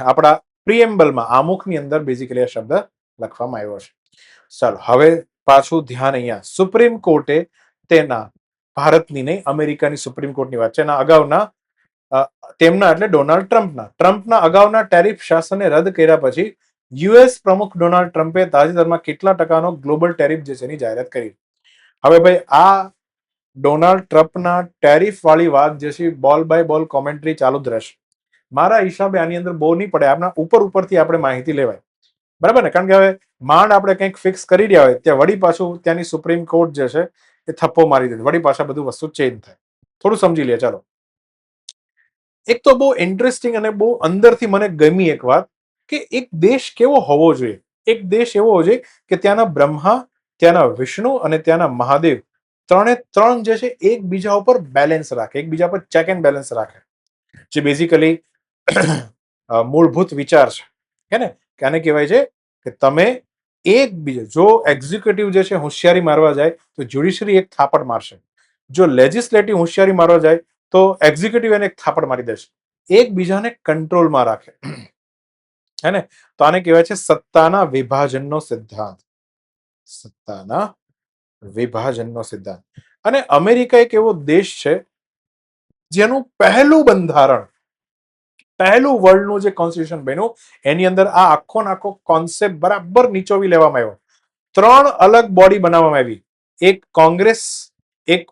આપણા પ્રિએમ્બલમાં, આમુખની અંદર બેઝિકલી આ શબ્દ લખવામાં આવ્યો છે. ચાલો હવે પાછું ધ્યાન અહીંયા. સુપ્રીમ કોર્ટે તેના ભારતની નહીં, અમેરિકાની સુપ્રીમ કોર્ટની વાત છે. એના અગાઉના તેમના એટલે ડોનાલ્ડ ટ્રમ્પના અગાઉના ટેરિફ શાસનને રદ કર્યા પછી યુએસ પ્રમુખ ડોનાલ્ડ ટ્રમ્પે તાજેતરમાં કેટલા ટકાનો ગ્લોબલ ટેરિફ જે છે એની જાહેરાત કરી. હવે ભાઈ આ ડોનાલ્ડ ટ્રમ્પના ટેરિફ વાળી વાત જે છે બોલ બાય બોલ કોમેન્ટ્રી ચાલુ જ રહેશે. મારા હિસાબે આની અંદર બહુ નહીં પડે. આપણા ઉપરથી આપણે માહિતી લેવાય. બરાબર ને? કારણ કે હવે માંડ આપણે કંઈક ફિક્સ કરી રહ્યા હોય ત્યાં વળી પાછું ત્યાંની સુપ્રીમ કોર્ટ જે છે એ થપ્પો મારી દે, વળી પાછા બધું વસ્તુ ચેન્જ થાય. થોડું સમજી લે. ચાલો, એક તો બહુ ઇન્ટરેસ્ટિંગ અને બહુ અંદરથી મને ગમી એક વાત કે એક દેશ કેવો હોવો જોઈએ. એક દેશ એવો હોવો જોઈએ કે ત્યાંના બ્રહ્મા, ત્યાંના વિષ્ણુ અને ત્યાંના મહાદેવ ત્રણ જે છે એકબીજા ઉપર બેલેન્સ રાખે, એકબીજા પર ચેક એન્ડ બેલેન્સ રાખે. જે બેઝિકલી મૂળભૂત વિચાર છે. હે ને? કે આને કહેવાય છે કે તમે એકબીજા, જો એક્ઝિક્યુટિવ જે છે હોશિયારી મારવા જાય તો જ્યુડિશરી એક થાપડ મારશે. જો લેજિસ્લેટિવ હોશિયારી મારવા જાય તો એક્ઝિક્યુટિવ એને એક થાપડ મારી દેશે. એકબીજાને કંટ્રોલમાં રાખે. હે ને? તો આને કહેવાય છે સત્તાના વિભાજનનો સિદ્ધાંત. સત્તાના વિભાજનનો સિદ્ધાંત. અને અમેરિકા એક એવો દેશ છે જેનું પહેલું બંધારણ પહેલું વર્લ્ડનું જે કોન્સ્ટિટ્યુશન બન્યું એની અંદર આ આખો આખો કોન્સેપ્ટ બરાબર નીચોવી લેવામાં આવ્યો. 3 અલગ બોડી બનાવવામાં આવી. એક કોંગ્રેસ, એક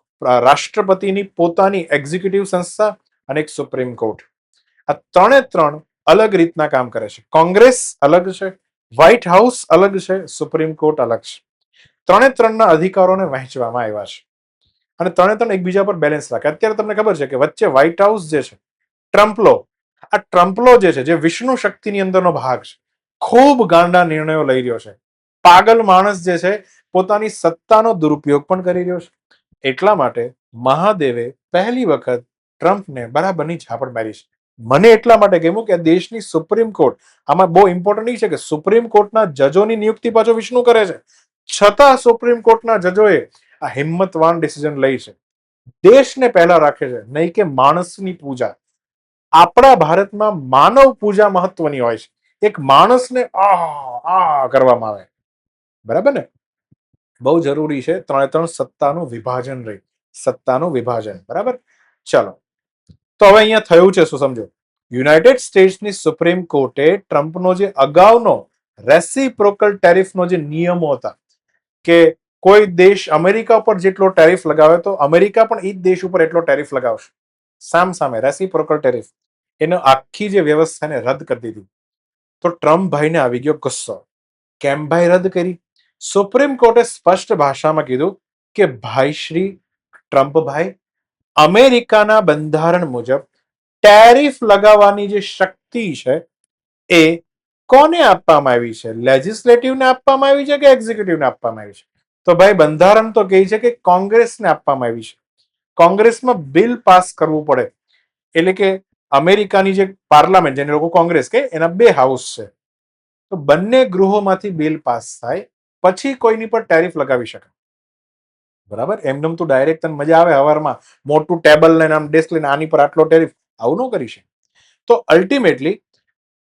રાષ્ટ્રપતિની પોતાની એક્ઝિક્યુટિવ સંસ્થા અને એક સુપ્રીમ કોર્ટ. આ 3 અલગ રીતના કામ કરે છે. કોંગ્રેસ અલગ છે, વ્હાઇટ હાઉસ અલગ છે, સુપ્રીમ કોર્ટ અલગ છે. 3ના અધિકારોને વહેંચવામાં આવ્યા છે અને 3 એકબીજા પર બેલેન્સ રાખે. અત્યારે તમને ખબર છે કે વચ્ચે વ્હાઇટ હાઉસ જે છે, ટ્રમ્પલો, આ ટ્રમ્પલો જે છે, જે વિષ્ણુ શક્તિની અંદરનો ભાગ છે, ખૂબ ગાંડા નિર્ણયો લઈ રહ્યો છે. પાગલ માણસ જે છે પોતાની સત્તાનો દુરુપયોગ પણ કરી રહ્યો છે. એટલા માટે મહાદેવે પહેલી વખત ટ્રમ્પને બરાબરની ઝાપટ મારી છે. મને એટલા માટે ગમ્યું કે દેશની સુપ્રીમ કોર્ટ, આમાં બહુ ઇમ્પોર્ટન્ટ એ છે કે સુપ્રીમ કોર્ટના જજોની નિયુક્તિ પાછો વિષ્ણુ કરે છે, છતાં સુપ્રીમ કોર્ટના જજોએ આ હિંમતવાન ડિસિઝન લઈ છે. દેશને પહેલા રાખે છે, નહીં કે માણસની પૂજા. આપણા ભારતમાં માનવ પૂજા મહત્વની હોય છે. એક માણસને આ કરવામાં આવે, બરાબર ને? બહુ જરૂરી છે 3 સત્તાનું વિભાજન રહી, સત્તાનું વિભાજન, બરાબર. ચલો, તો હવે અહીંયા થયું છે શું સમજો. યુનાઇટેડ સ્ટેટ્સની સુપ્રીમ કોર્ટે ટ્રમ્પનો જે અગાઉનો રેસિપ્રોકલ ટેરિફનો જે નિયમો હતા કે કોઈ દેશ અમેરિકા પર જેટલો ટેરિફ લગાવે તો અમેરિકા પણ એ જ દેશ ઉપર એટલો ટેરિફ લગાવશે, સામે રેસિપ્રોકલ ટેરિફ, એનો આખી જે વ્યવસ્થાને રદ કરી દીધી. તો ટ્રમ્પ ભાઈને આવી ગયો ગુસ્સો. કેમ ભાઈ રદ કરી? સુપ્રીમ કોર્ટે સ્પષ્ટ ભાષામાં કીધું કે ભાઈ શ્રી ટ્રમ્પભાઈ, અમેરિકાના બંધારણ મુજબ ટેરિફ લગાવવાની જે શક્તિ છે એ કોને આપવામાં આવી છે? લેજિસ્લેટિવને આપવામાં આવી છે કે એક્ઝિક્યુટિવને આપવામાં આવી છે? તો ભાઈ બંધારણ તો કહે છે કે કોંગ્રેસને આપવામાં આવી છે. કોંગ્રેસમાં બિલ પાસ કરવું પડે, એટલે કે અમેરિકાની જે પાર્લામેન્ટ, જેને લોકો કોંગ્રેસ કે, એના 2 હાઉસ છે, તો બંને ગૃહોમાંથી બિલ પાસ થાય પછી કોઈની પર ટેરિફ લગાવી શકાય, બરાબર. એમનેમ તો ડાયરેક્ટ તને મજા આવે હવારમાં મોટું ટેબલ લઈને આમ ડેસ્ક લઈને આની પર આટલો ટેરિફ, આવું ન કરી શકે. તો અલ્ટિમેટલી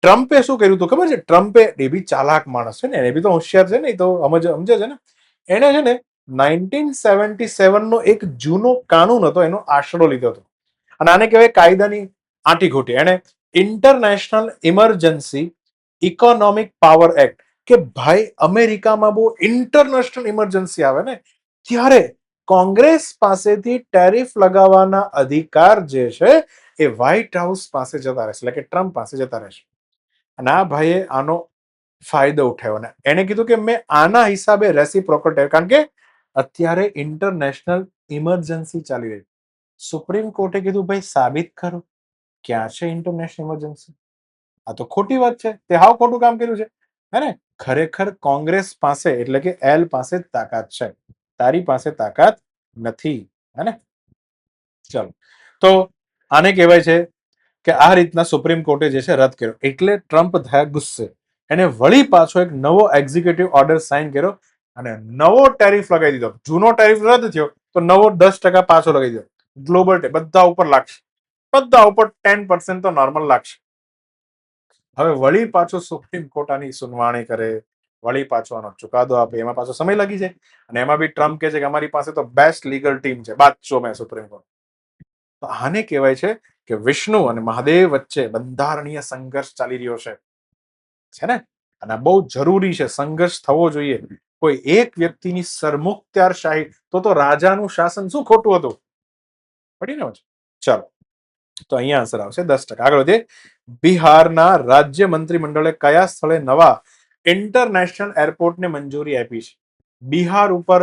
ટ્રમ્પે શું કર્યું હતું ખબર છે? ટ્રમ્પે, એ બી ચાલાક માણસ છે ને, એ બી તો હોશિયાર છે ને, એ તો સમજે છે ને. એને છે ને 1977 નો એક જૂનો કાનૂન હતો, એનો આશરો લીધો હતો અને આને કહેવાય કાયદાની આંટીઘૂંટી. એને international emergency economic power act, કે ભાઈ અમેરિકામાં બહુ ઇન્ટરનેશનલ ઇમરજન્સી આવે ને ત્યારે કોંગ્રેસ પાસેથી ટેરિફ લગાવવાના અધિકાર જે છે એ વ્હાઇટ હાઉસ પાસે જતા રહેશે, એટલે કે ટ્રમ્પ પાસે જતા રહેશે. અને આ ભાઈએ આનો ફાયદો ઉઠાવ્યો ને એને કીધું કે મેં આના હિસાબે રેસિપ્રોકલ ટેરિફ, કારણ કે અત્યારે ઇન્ટરનેશનલ ઇમરજન્સી ચાલી રહી. સુપ્રીમ કોર્ટે કીધું ભાઈ સાબિત કરો ક્યાં છે ઇન્ટરનેશનલ ઇમરજન્સી. આ તો ખોટી વાત છે, તે હાવ ખોટું કામ કર્યું છે, હે ને? ખરેખર કોંગ્રેસ પાસે, એટલે કે એલ પાસે તાકાત છે, તારી પાસે તાકાત નથી, હે ને? ચલો, તો આને કહેવાય છે કે આ રીતના સુપ્રીમ કોર્ટે જે છે રદ કર્યો. એટલે ટ્રમ્પ થયા ગુસ્સે. એને વળી પાછો એક નવો એક્ઝિક્યુટિવ ઓર્ડર સાઇન કર્યો અને નવો ટેરિફ લગાવી દીધો. જૂનો ટેરિફ રદ થયો તો નવો 10% પાછો લગાવી દીધો. ગ્લોબલ બધા ઉપર લાગશે, બધા ઉપર 10% તો નોર્મલ લાગશે. હવે વળી પાછો સુપ્રીમ કોર્ટ આની સુનવાણી કરે, વળી પાછો આનો ચુકાદો આપે, એમાં પાછો સમય લાગી જાય. અને એમાં બી ટ્રમ્પ કહે છે કે અમારી પાસે તો બેસ્ટ લીગલ ટીમ છે, બાદશો મેં સુપ્રીમ કોર્ટ. તો આને કહેવાય છે કે વિષ્ણુ અને મહાદેવ વચ્ચે બંધારણીય સંઘર્ષ ચાલી રહ્યો છે ને? અને બહુ જરૂરી છે, સંઘર્ષ થવો જોઈએ. કોઈ એક વ્યક્તિની સરમુખત્યારશાહી, તો રાજાનું શાસન શું ખોટું હતું? પડી ને? ચાલો, તો અહીંયા આન્સર આવશે 10%. આગળ વધીએ. બિહારના રાજ્ય મંત્રીમંડળે કયા સ્થળે નવા ઇન્ટરનેશનલ એરપોર્ટને મંજૂરી આપી છે? બિહાર ઉપર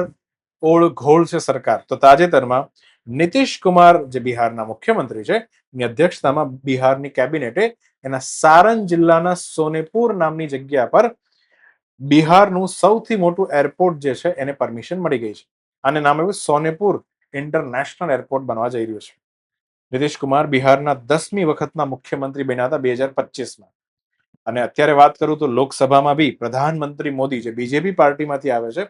ઓળઘોળ છે સરકાર. તો તાજેતરમાં નીતિશ કુમાર, જે બિહારના મુખ્યમંત્રી છે, ની અધ્યક્ષતામાં બિહારની કેબિનેટે એના સારન જિલ્લાના સોનેપુર નામની જગ્યા પર બિહારનું સૌથી મોટું એરપોર્ટ જે છે એને પરમિશન મળી ગઈ છે. આને નામ એવું સોનેપુર ઇન્ટરનેશનલ એરપોર્ટ બનવા જઈ રહ્યું છે. નીતિશ કુમાર બિહારના 10મી વખતના મુખ્યમંત્રી બન્યા હતા 2025માં. અને અત્યારે વાત કરું તો લોકસભામાં બી પ્રધાનમંત્રી મોદી, જે બીજેપી પાર્ટીમાંથી આવે છે,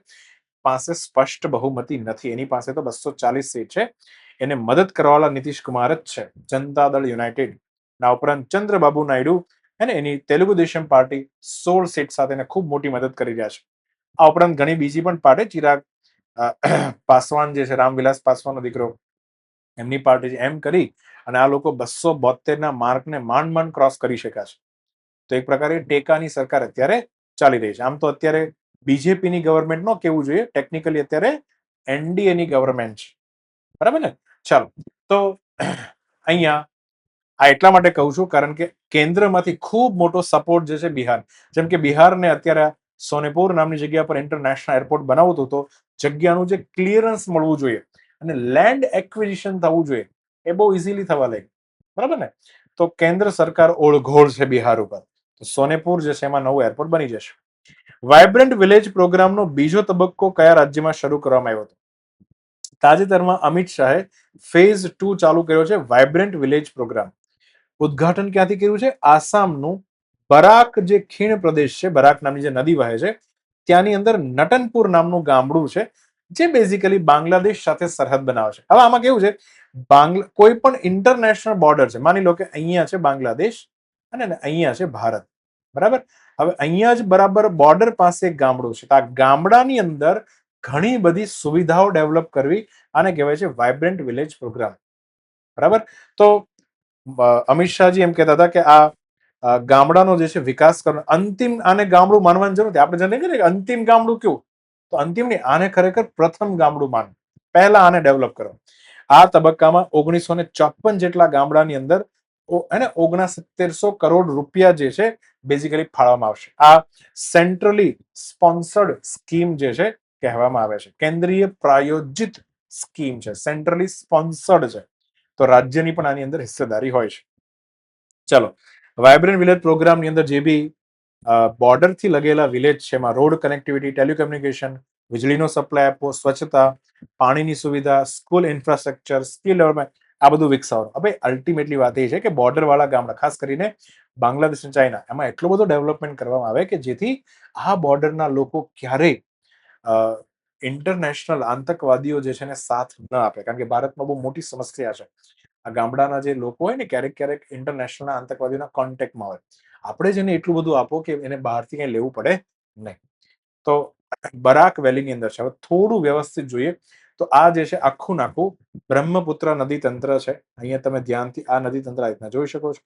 પાસે સ્પષ્ટ બહુમતી નથી. એની પાસે તો 240 સીટ છે. એને મદદ કરવાવાળા નીતિશ કુમાર જ છે, જનતા દળ યુનાઇટેડ ના ઉપરાંત ચંદ્રબાબુ નાયડુ અને એની તેલુગુ દેશમ પાર્ટી 16 સીટ સાથે એને ખૂબ મોટી મદદ કરી રહ્યા છે. આ ઉપરાંત ઘણી બીજી પણ પાર્ટી, ચિરાગ પાસવાન જે છે, રામવિલાસ પાસવાનનો દીકરો, એમની પાર્ટી એમ કરી અને આ લોકો 272 માર્કને માંડ ક્રોસ કરી શક્યા છે. તો એક પ્રકારે ટેકાની સરકાર અત્યારે ચાલી રહી છે. આમ તો અત્યારે બીજેપીની ગવર્મેન્ટ નો કેવું જોઈએ, ટેકનિકલી અત્યારે એનડીએની ગવર્મેન્ટ છે, બરાબર ને. ચાલો, તો અહીંયા આ એટલા માટે કહું છું કારણ કે કેન્દ્રમાંથી ખૂબ મોટો સપોર્ટ જે છે બિહાર, જેમ કે બિહારને અત્યારે સોનેપુર નામની જગ્યા પર ઇન્ટરનેશનલ એરપોર્ટ બનાવતું તો જગ્યાનું જે ક્લિયરન્સ મળવું જોઈએ અને લેન્ડ એક્વિઝિશન થવું જોઈએ એ બહુ ઇઝીલી થવા લાગ્યું, બરાબર ને. તો કેન્દ્ર સરકાર ઓળઘોળ છે બિહાર ઉપર. તો સોનેપુર જે છે એમાં નવું એરપોર્ટ બની જશે. વાઇબ્રન્ટ વિલેજ પ્રોગ્રામનો બીજો તબક્કો કયા રાજ્યમાં શરૂ કરવામાં આવ્યો હતો? તાજેતરમાં અમિત શાહે ફેઝ 2 ચાલુ કર્યો છે વાઇબ્રન્ટ વિલેજ પ્રોગ્રામ. ઉદ્ઘાટન ક્યાંથી કર્યું છે? આસામનું બરાક જે ખીણ પ્રદેશ છે, બરાક નામની જે નદી વહે છે ત્યાંની અંદર નટનપુર નામનું ગામડું છે જે બેઝિકલી બાંગ્લાદેશ સાથે સરહદ બનાવે છે. હવે આમાં કેવું છે, કોઈ પણ ઇન્ટરનેશનલ બોર્ડર છે, માની લો કે અહીંયા છે બાંગ્લાદેશ અને અહીંયા છે ભારત, બરાબર. હવે અહીંયા જ બરાબર બોર્ડર પાસે એક ગામડું છે. તો આ ગામડાની અંદર ઘણી બધી સુવિધાઓ ડેવલપ કરવી આને કહેવાય છે વાઇબ્રન્ટ વિલેજ પ્રોગ્રામ, બરાબર. તો અમિત શાહજી એમ કહેતા હતા કે આ ગામડાનો જે છે વિકાસ કરવાનો, અંતિમ આને ગામડું માનવાની જરૂર નથી. આપણે જાણીએ કે અંતિમ ગામડું કેવું, તો અંતિમ નહીં, આને ખરેખર પ્રથમ ગામડું માન, પહેલા આને ડેવલપ કરો. આ તબક્કામાં 1954 જેટલા ગામડાની અંદર 69,700 કરોડ રૂપિયા જે છે બેઝિકલી ફાળવવામાં આવશે. આ સેન્ટ્રલી સ્પોન્સર્ડ સ્કીમ જે છે કહેવામાં આવે છે, કેન્દ્રીય પ્રાયોજિત સ્કીમ છે, સેન્ટ્રલી સ્પોન્સર્ડ છે. તો રાજ્યની પણ આની અંદર હિસ્સેદારી હોય છે. ચલો, વાઇબ્રન્ટ વિલેજ પ્રોગ્રામની અંદર જે બી બોર્ડર થી લગેલા વિલેજ છે એમાં રોડ કનેક્ટિવિટી, ટેલિકમ્યુનિકેશન, વીજળીનો સપ્લાય આપવો, સ્વચ્છતા, પાણીની સુવિધા, સ્કૂલ ઇન્ફ્રાસ્ટ્રક્ચર, સ્કિલ ડેવલપમેન્ટ, આ બધું વિકસાવવાનું. હવે અલ્ટિમેટલી વાત એ છે કે બોર્ડર વાળા ગામડા, ખાસ કરીને બાંગ્લાદેશ અને ચાઇના, એમાં એટલું બધું ડેવલપમેન્ટ કરવામાં આવે કે જેથી આ બોર્ડરના લોકો ક્યારેય ઇન્ટરનેશનલ આતંકવાદીઓ જે છે ને સાથ ન આપે, કારણ કે ભારતમાં બહુ મોટી સમસ્યા છે. આ ગામડાના જે લોકો હોય ને ક્યારેક ઇન્ટરનેશનલ આતંકવાદીઓના કોન્ટેક્ટમાં હોય. આપણે જેને એટલું બધું આપો કે એને બહારથી કઈ લેવું પડે નહીં. તો બરાક વેલીની અંદર છે. હવે થોડું વ્યવસ્થિત જોઈએ તો આ જે છે આખું નાખું બ્રહ્મપુત્ર નદી તંત્ર છે. અહીંયા તમે ધ્યાનથી આ નદી તંત્ર આ રીતના જોઈ શકો છો.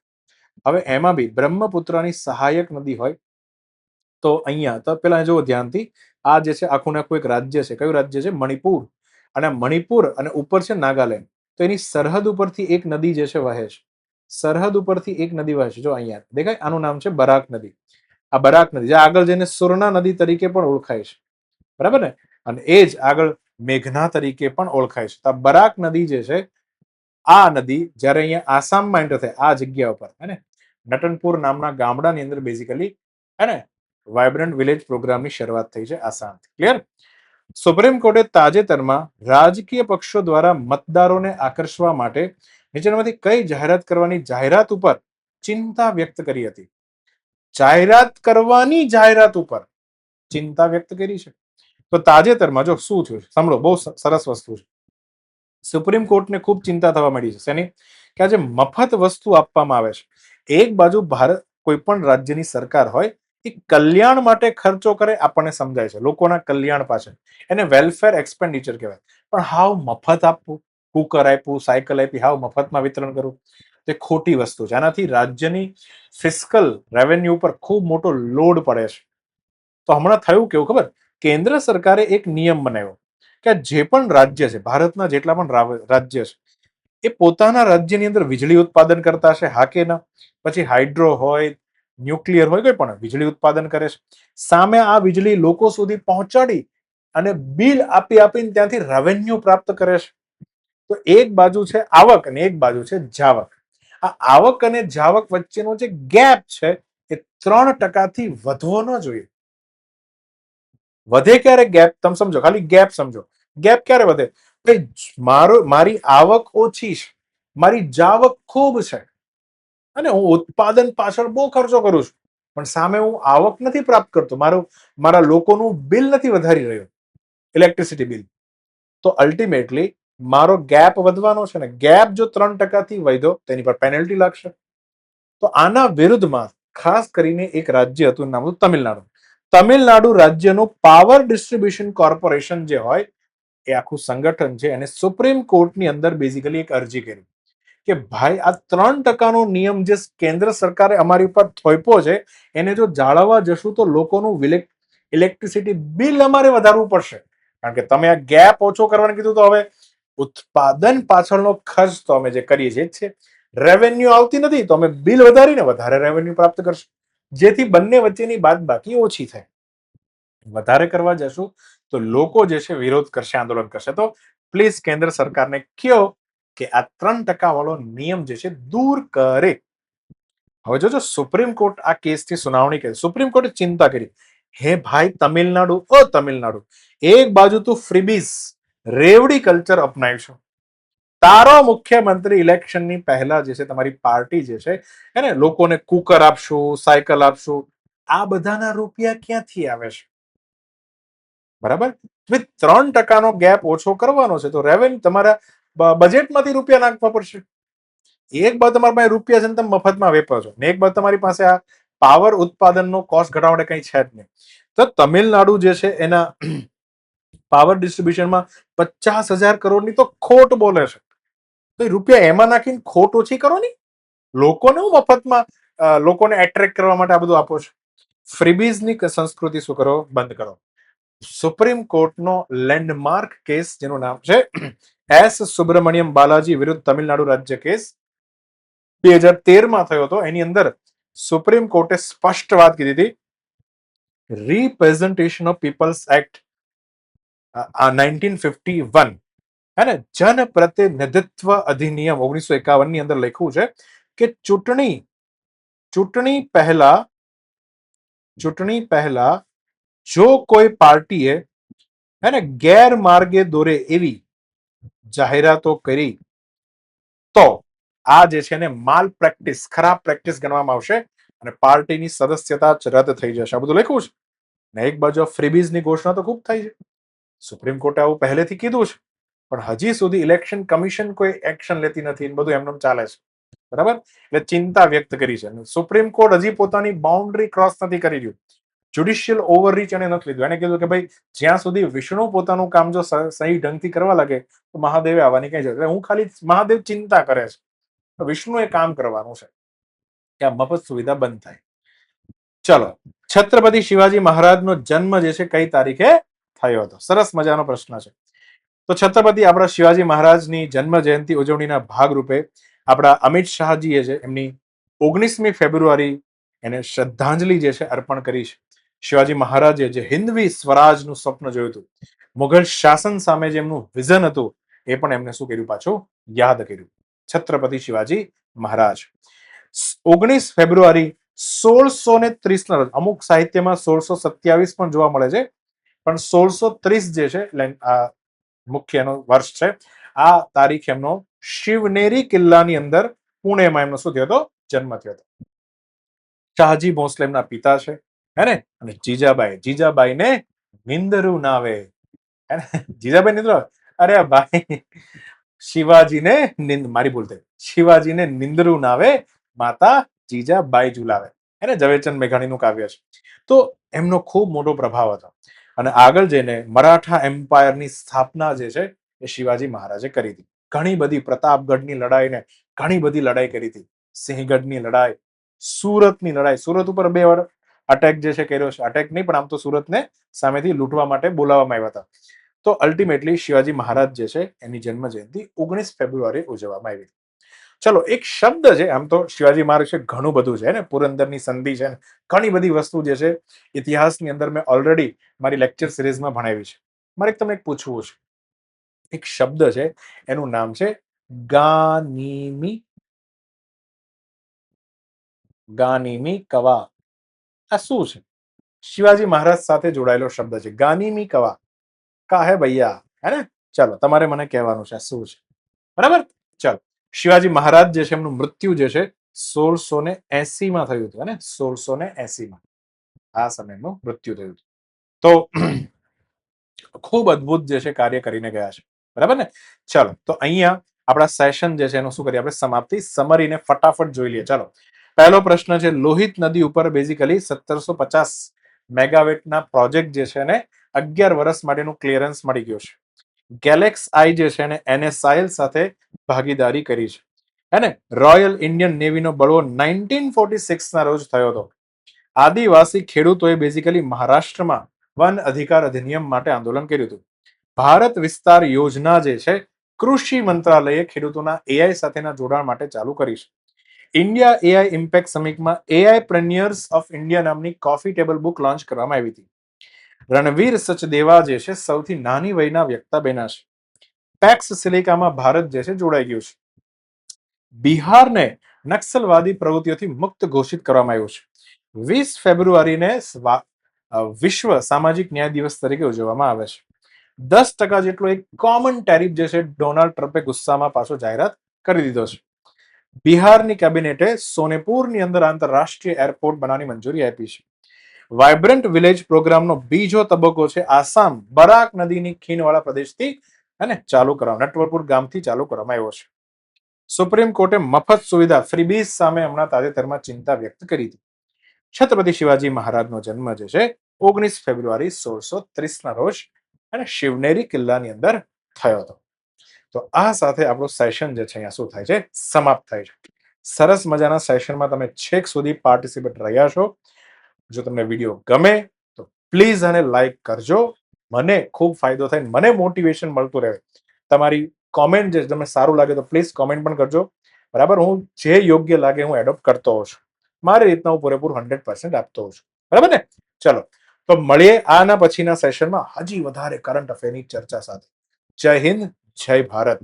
હવે એમાં બી બ્રહ્મપુત્રની સહાયક નદી હોય તો અહીંયા તો પેલા જુઓ ધ્યાનથી, આ જે છે આખું નાખું એક રાજ્ય છે. કયું રાજ્ય છે? મણિપુર. અને મણિપુર અને ઉપર છે નાગાલેન્ડ. તો એની સરહદ ઉપરથી એક નદી જે છે વહે છે. સરહદ ઉપરથી એક નદી વહે છે, જો અહીંયા દેખાય, આનું નામ છે બરાક નદી. આ બરાક નદી જે આગળ જઈને સુરના નદી તરીકે પણ ઓળખાય છે, બરાબર ને. અને એ જ આગળ મેઘના તરીકે પણ ઓળખાય છે. તો આ બરાક નદી જે છે, આ નદી જયારે અહીંયા આસામમાં એન્ટર થાય આ જગ્યા ઉપર હે ને, નટનપુર નામના ગામડાની અંદર બેઝિકલી હે ને વાઇબ્રન્ટ વિલેજ પ્રોગ્રામની શરૂઆત થઈ છે આસામથી. ક્લિયર? સુપ્રીમ કોર્ટે તાજેતરમાં રાજકીય પક્ષો દ્વારા મતદારોને આકર્ષવા માટે નીચેનામાંથી કઈ જાહેરાત કરવાની જાહેરાત ઉપર ચિંતા વ્યક્ત કરી હતી? જાહેરાત કરવાની જાહેરાત ઉપર ચિંતા વ્યક્ત કરી છે. તો તાજેતરમાં જો શું થયું, સાંભળો, બહુ સરસ વસ્તુ છે. સુપ્રીમ કોર્ટને ખૂબ ચિંતા થવા મળી છે શેની? કે આજે મફત વસ્તુ આપવામાં આવે છે. એક બાજુ ભારત કોઈ પણ રાજ્યની સરકાર હોય એ કલ્યાણ માટે ખર્ચો કરે, આપણને સમજાય છે, લોકોના કલ્યાણ પાછળ, એને વેલફેર એક્સપેન્ડિચર કહેવાય. પણ હાવ મફત આપવું, કુકર આપ્યું, સાયકલ આપી, હાવ મફતમાં વિતરણ કરવું, તે ખોટી વસ્તુ છે. આનાથી રાજ્યની ફિસ્કલ રેવન્યુ ઉપર ખૂબ મોટો લોડ પડે છે. તો હમણાં થયું કેવું ખબર? કેન્દ્ર સરકારે એક નિયમ બનાવ્યો કે જે પણ રાજ્ય છે, ભારતના જેટલા પણ રાજ્ય છે, એ પોતાના રાજ્યની અંદર વીજળી ઉત્પાદન કરતા હશે, હા કે ના? પછી હાઇડ્રો હોય, ન્યુક્લિયર હોય, કોઈ પણ વીજળી ઉત્પાદન કરે છે. સામે આ વીજળી લોકો સુધી પહોંચાડી અને બિલ આપીને ત્યાંથી રેવન્યુ પ્રાપ્ત કરે છે. તો એક બાજુ છે આવક અને એક બાજુ છે જાવક. આ આવક અને જાવક વચ્ચેનો જે ગેપ છે એ 3% વધવો ન જોઈએ. વધે ક્યારે ગેપ? તમે સમજો, ખાલી ગેપ સમજો. ગેપ ક્યારે વધે? મારી આવક ઓછી છે, મારી જાવક ખૂબ છે અને હું ઉત્પાદન પાછળ બહુ ખર્ચો કરું છું, પણ સામે હું આવક નથી પ્રાપ્ત કરતો, મારા લોકોનું બિલ નથી વધારી રહ્યો, ઇલેક્ટ્રિસિટી બિલ. તો અલ્ટિમેટલી મારો ગેપ વધવાનો છે ને. ગેપ જો 3%થી વધ્યો તેની પર પેનલ્ટી લાગશે. તો આના વિરુદ્ધમાં ખાસ કરીને એક રાજ્ય હતું, નામ હતું તમિલનાડુ. તમિલનાડુ રાજ્યનું પાવર ડિસ્ટ્રીબ્યુશન કોર્પોરેશન જે હોય એ આખું સંગઠન છે એને સુપ્રીમ કોર્ટની અંદર બેઝિકલી એક અરજી કરી કે ભાઈ આ 3% નિયમ જે કેન્દ્ર સરકારે અમારી ઉપર થોપ્યો છે એને જો જાળવવા જશું તો લોકોનું ઇલેક્ટ્રિસિટી બિલ અમારે વધારવું પડશે. કારણ કે તમે આ ગેપ ઓછો કરવાનું કીધું તો હવે ઉત્પાદન પાછળનો ખર્ચ તો અમે જે કરીએ છીએ છે, રેવન્યુ આવતી નથી તો અમે બિલ વધારીને વધારે રેવન્યુ પ્રાપ્ત કરશું, જેથી બંને વચ્ચેની બાદબાકી ઓછી થાય. વધારે કરવા જશું તો લોકો જે છે વિરોધ કરશે, આંદોલન કરશે. તો પ્લીઝ કેન્દ્ર સરકારને કહો કે આ 3% વાળો નિયમ જે છે દૂર કરે. હવે જોજો સુપ્રીમ કોર્ટ આ કેસની સુનાવણી કરી, સુપ્રીમ કોર્ટે ચિંતા કરી, હે ભાઈ તમિલનાડુ એક બાજુ તું ફ્રીબીઝ રેવડી કલ્ચર અપનાવીશું, તારો મુખ્યમંત્રી ઇલેક્શનની પહેલા જે છે તમારી પાર્ટી જે છે એને લોકોને કુકર આપશું, સાયકલ આપશું, આ બધાના રૂપિયા ક્યાંથી આવે છે? બરાબર, 3% ગેપ ઓછો કરવાનો છે તો રેવન્યુ તમારા બજેટમાંથી રૂપિયા નાખવા પડશે. એક બાજુ તમારી પાસે રૂપિયા છે ને તમે મફતમાં વેપો છો, ને એક બાજુ તમારી પાસે આ પાવર ઉત્પાદનનો કોસ્ટ ઘટાડવા માટે કઈ છે જ નહીં. તો તમિલનાડુ જે છે એના પાવર ડિસ્ટ્રીબ્યુશનમાં 50,000 કરોડની તો ખોટ બોલે છે. તો રૂપિયા એમાં નાખીને ખોટ ઓછી કરો ની, લોકોને હું મફતમાં લોકોને એટ્રેક્ટ કરવા માટે આ બધું આપો છો. ફ્રીબીઝની સંસ્કૃતિ શું કરો, બંધ કરો. સુપ્રીમ કોર્ટનો લેન્ડમાર્ક કેસ જેનું નામ છે એસ સુબ્રમણ્યમ બાલાજી વિરુદ્ધ તમિલનાડુ રાજ્ય કેસ 2013 થયો હતો. એની અંદર સુપ્રીમ કોર્ટે સ્પષ્ટ વાત કીધી હતી, રિપ્રેઝન્ટેશન ઓફ પીપલ્સ એક્ટ 1951 હે ને, જન પ્રતિનિધિત્વ અધિનિયમ 1951 ની અંદર લખ્યું છે કે ચૂંટણી પહેલા જો કોઈ પાર્ટીએ હે ને ગેરમાર્ગે દોરે એવી જાહેરાતો કરી તો આ જે છે ને માલ પ્રેક્ટિસ, ખરાબ પ્રેક્ટિસ ગણવામાં આવશે અને પાર્ટીની સદસ્યતા રદ થઈ જશે. આ બધું લખ્યું છે. ને એક બાજુ ફ્રીબીઝની ઘોષણા તો ખૂબ થઈ છે. સુપ્રીમ કોર્ટે આવું પહેલેથી કીધું છે, પણ હજી સુધી ઇલેક્શન કમિશન કોઈ એક્શન લેતી નથી, બધું એમનું ચાલે છે. બરાબર, એટલે ચિંતા વ્યક્ત કરી છે. સુપ્રીમ કોર્ટ હજી પોતાની બાઉન્ડ્રી ક્રોસ નથી કરી રહ્યું, જ્યુડિશિયલ ઓવરરીચ એને નથી લીધું. એને કીધું કે ભાઈ જ્યાં સુધી વિષ્ણુ પોતાનું કામ જો સહી ઢંગથી કરવા લાગે તો મહાદેવે આવવાની કઈ જરૂર. હું ખાલી મહાદેવ ચિંતા કરે છે, વિષ્ણુએ કામ કરવાનું છે કે આ મફત સુવિધા બંધ થાય. ચલો, છત્રપતિ શિવાજી મહારાજનો જન્મ જે છે કઈ તારીખે થયો હતો? સરસ મજાનો પ્રશ્ન છે. તો છત્રપતિ આપણા શિવાજી મહારાજની જન્મ જયંતિ ઉજવણીના ભાગરૂપે આપણા અમિત શાહજીએ છે એમની 19મી ફેબ્રુઆરી એને શ્રદ્ધાંજલિ જે છે અર્પણ કરી છે. શિવાજી મહારાજે જે હિન્દવી સ્વરાજનું સ્વપ્ન જોયું હતું, મુઘલ શાસન સામે જે એમનું વિઝન હતું, એ પણ એમને શું કર્યું, પાછું યાદ કર્યું. છત્રપતિ શિવાજી મહારાજ 19 ફેબ્રુઆરી 1630 ના રોજ, અમુક સાહિત્યમાં 1627 પણ જોવા મળે છે, પણ 1630 જે છે આ મુખ્યનો વર્ષ છે. આ તારીખ એમનો શિવનેરી કિલ્લાની અંદર પુણેમાં એમનો શું થયો હતો, જન્મ થયો હતો. શાહજી ભોસલે એમના પિતા છે હે ને, અને જીજાબાઈને નિંદરું ના આવે હે ને, જીજાબાઈ નિંદર, અરે ભાઈ શિવાજીને મારી ભૂલ થઈ, શિવાજીને નિંદરું ના આવે, માતા જીજાબાઈ ઝુલાવે હે ને, ઝવેરચંદ મેઘાણીનું કાવ્ય છે. તો એમનો ખૂબ મોટો પ્રભાવ હતો અને આગળ જઈને મરાઠા એમ્પાયરની સ્થાપના જે છે એ શિવાજી મહારાજે કરી હતી. ઘણી બધી પ્રતાપગઢની લડાઈને ઘણી બધી લડાઈ કરી હતી. સિંહગઢની લડાઈ, સુરતની લડાઈ, સુરત ઉપર 2 વાર અટેક જે છે કર્યો છે. અટેક નહીં પણ આમ તો સુરતને સામેથી લૂંટવા માટે બોલાવવામાં આવ્યા હતા. તો અલ્ટિમેટલી શિવાજી મહારાજ જે છે એની જન્મ જયંતિ 19 ફેબ્રુઆરી ઉજવવામાં આવી. ચલો, એક શબ્દ છે, આમ તો શિવાજી મહારાજ છે ઘણું બધું છે ને, પુરંદરની સંધિ છે, ઘણી બધી વસ્તુ જે છે ઇતિહાસની અંદર મેં ઓલરેડી મારી લેક્ચર સિરીઝમાં ભણાવી છે. મારે તમને પૂછવું છે, એક શબ્દ છે એનું નામ છે ગાનીમી કવા. આ શું છે? શિવાજી મહારાજ સાથે જોડાયેલો શબ્દ છે. ગાનીમી કવા કા હે ભૈયા, હે ને? ચાલો, તમારે મને કહેવાનું છે શું છે. બરાબર, ચાલો. શિવાજી મહારાજ જે છે એમનું મૃત્યુ જે છે 1680 થયું હતું, 1680 આ સમયનું મૃત્યુ થયું હતું. તો ખૂબ અદ્ભુત જે છે કાર્ય કરીને ગયા છે. બરાબર ને? ચાલો, તો અહીંયા આપણા સેશન જે છે એનું શું કરીએ આપણે, સમાપ્તિ સમરીને ફટાફટ જોઈ લઈએ. ચાલો, પહેલો પ્રશ્ન છે, લોહિત નદી ઉપર બેઝિકલી 1750 મેગાવેટના પ્રોજેક્ટ જે છે એને 11 વર્ષ માટેનું ક્લિયરન્સ મળી ગયું છે. ગેલેક્સ આઈ જે છે એને NSIL સાથે ભાગીદારી કરી છે. અને રોયલ ઇન્ડિયન નેવીનો બળવો 1946 ના રોજ થયો હતો. આદિવાસી ખેડૂતોએ બેઝિકલી મહારાષ્ટ્રમાં વન અધિકાર અધિનિયમ માટે આંદોલન કર્યું હતું. ભારત વિસ્તાર યોજના જે છે કૃષિ મંત્રાલયે ખેડૂતોના AI સાથેના જોડાણ માટે ચાલુ કરી છે. ઇન્ડિયા AI ઇમ્પેક્ટ સમિટમાં AI પ્રેન્યુઅર્સ ઓફ ઇન્ડિયા નામની કોફી ટેબલ બુક લોન્ચ કરવામાં આવી હતી. રણવીર સચદેવા જે છે સૌથી નાની વયના વ્યક્તા બન્યા છે. પેક્સ સિલિકામાં ભારત જે છે જોડાઈ ગયું છે. બિહારને નક્સલવાદી પ્રવૃત્તિઓથી મુક્ત ઘોષિત કરવામાં આવ્યું છે. 20 ફેબ્રુઆરીને વિશ્વ સામાજિક ન્યાય દિવસ તરીકે ઉજવવામાં આવે છે. 10% જેટલો એક કોમન ટેરિફ જે છે ડોનાલ્ડ ટ્રમ્પે ગુસ્સામાં પાછો જાહેરાત કરી દીધો છે. બિહારની કેબિનેટે સોનેપુરની અંદર આંતરરાષ્ટ્રીય એરપોર્ટ બનાવવાની મંજૂરી આપી છે. વાઇબ્રન્ટ વિલેજ પ્રોગ્રામનો બીજો તબક્કો છે આસામ બરાક નદીની ખીણવાળા પ્રદેશથી અને ચાલુ કરવામાં નટવરપુર ગામથી ચાલુ કરવામાં આવ્યો છે. સુપ્રીમ કોર્ટે મફત સુવિધા ફ્રીબીઝ સામે હમણાં તાજેતરમાં ચિંતા વ્યક્ત કરી હતી. છત્રપતિ શિવાજી મહારાજનો જન્મ જે છે 19 ફેબ્રુઆરી 1630 ના રોજ અને શિવનેરી કિલ્લાની અંદર થયો હતો. તો આ સાથે આપણું સેશન જે છે અહીંયા શું થાય છે સમાપ્ત થાય છે. સરસ મજાના સેશનમાં તમે છેક સુધી પાર્ટિસિપેટ રહ્યા છો. જો તમને વિડીયો ગમે તો પ્લીઝ આને લાઈક કરજો. મને ખૂબ ફાયદો થાય, મને મોટિવેશન મળતું રહે. તમારી કોમેન્ટ જે તમને સારું લાગે તો પ્લીઝ કોમેન્ટ પણ કરજો. બરાબર, હું જે યોગ્ય લાગે હું એડોપ્ટ કરતો હોઉં છું. મારી રીતના હું પૂરેપૂરું 100% આપતો હોઉં છું. બરાબર ને? ચલો તો મળીએ આના પછીના સેશનમાં હજી વધારે કરંટ અફેરની ચર્ચા સાથે. જય હિન્દ, જય ભારત.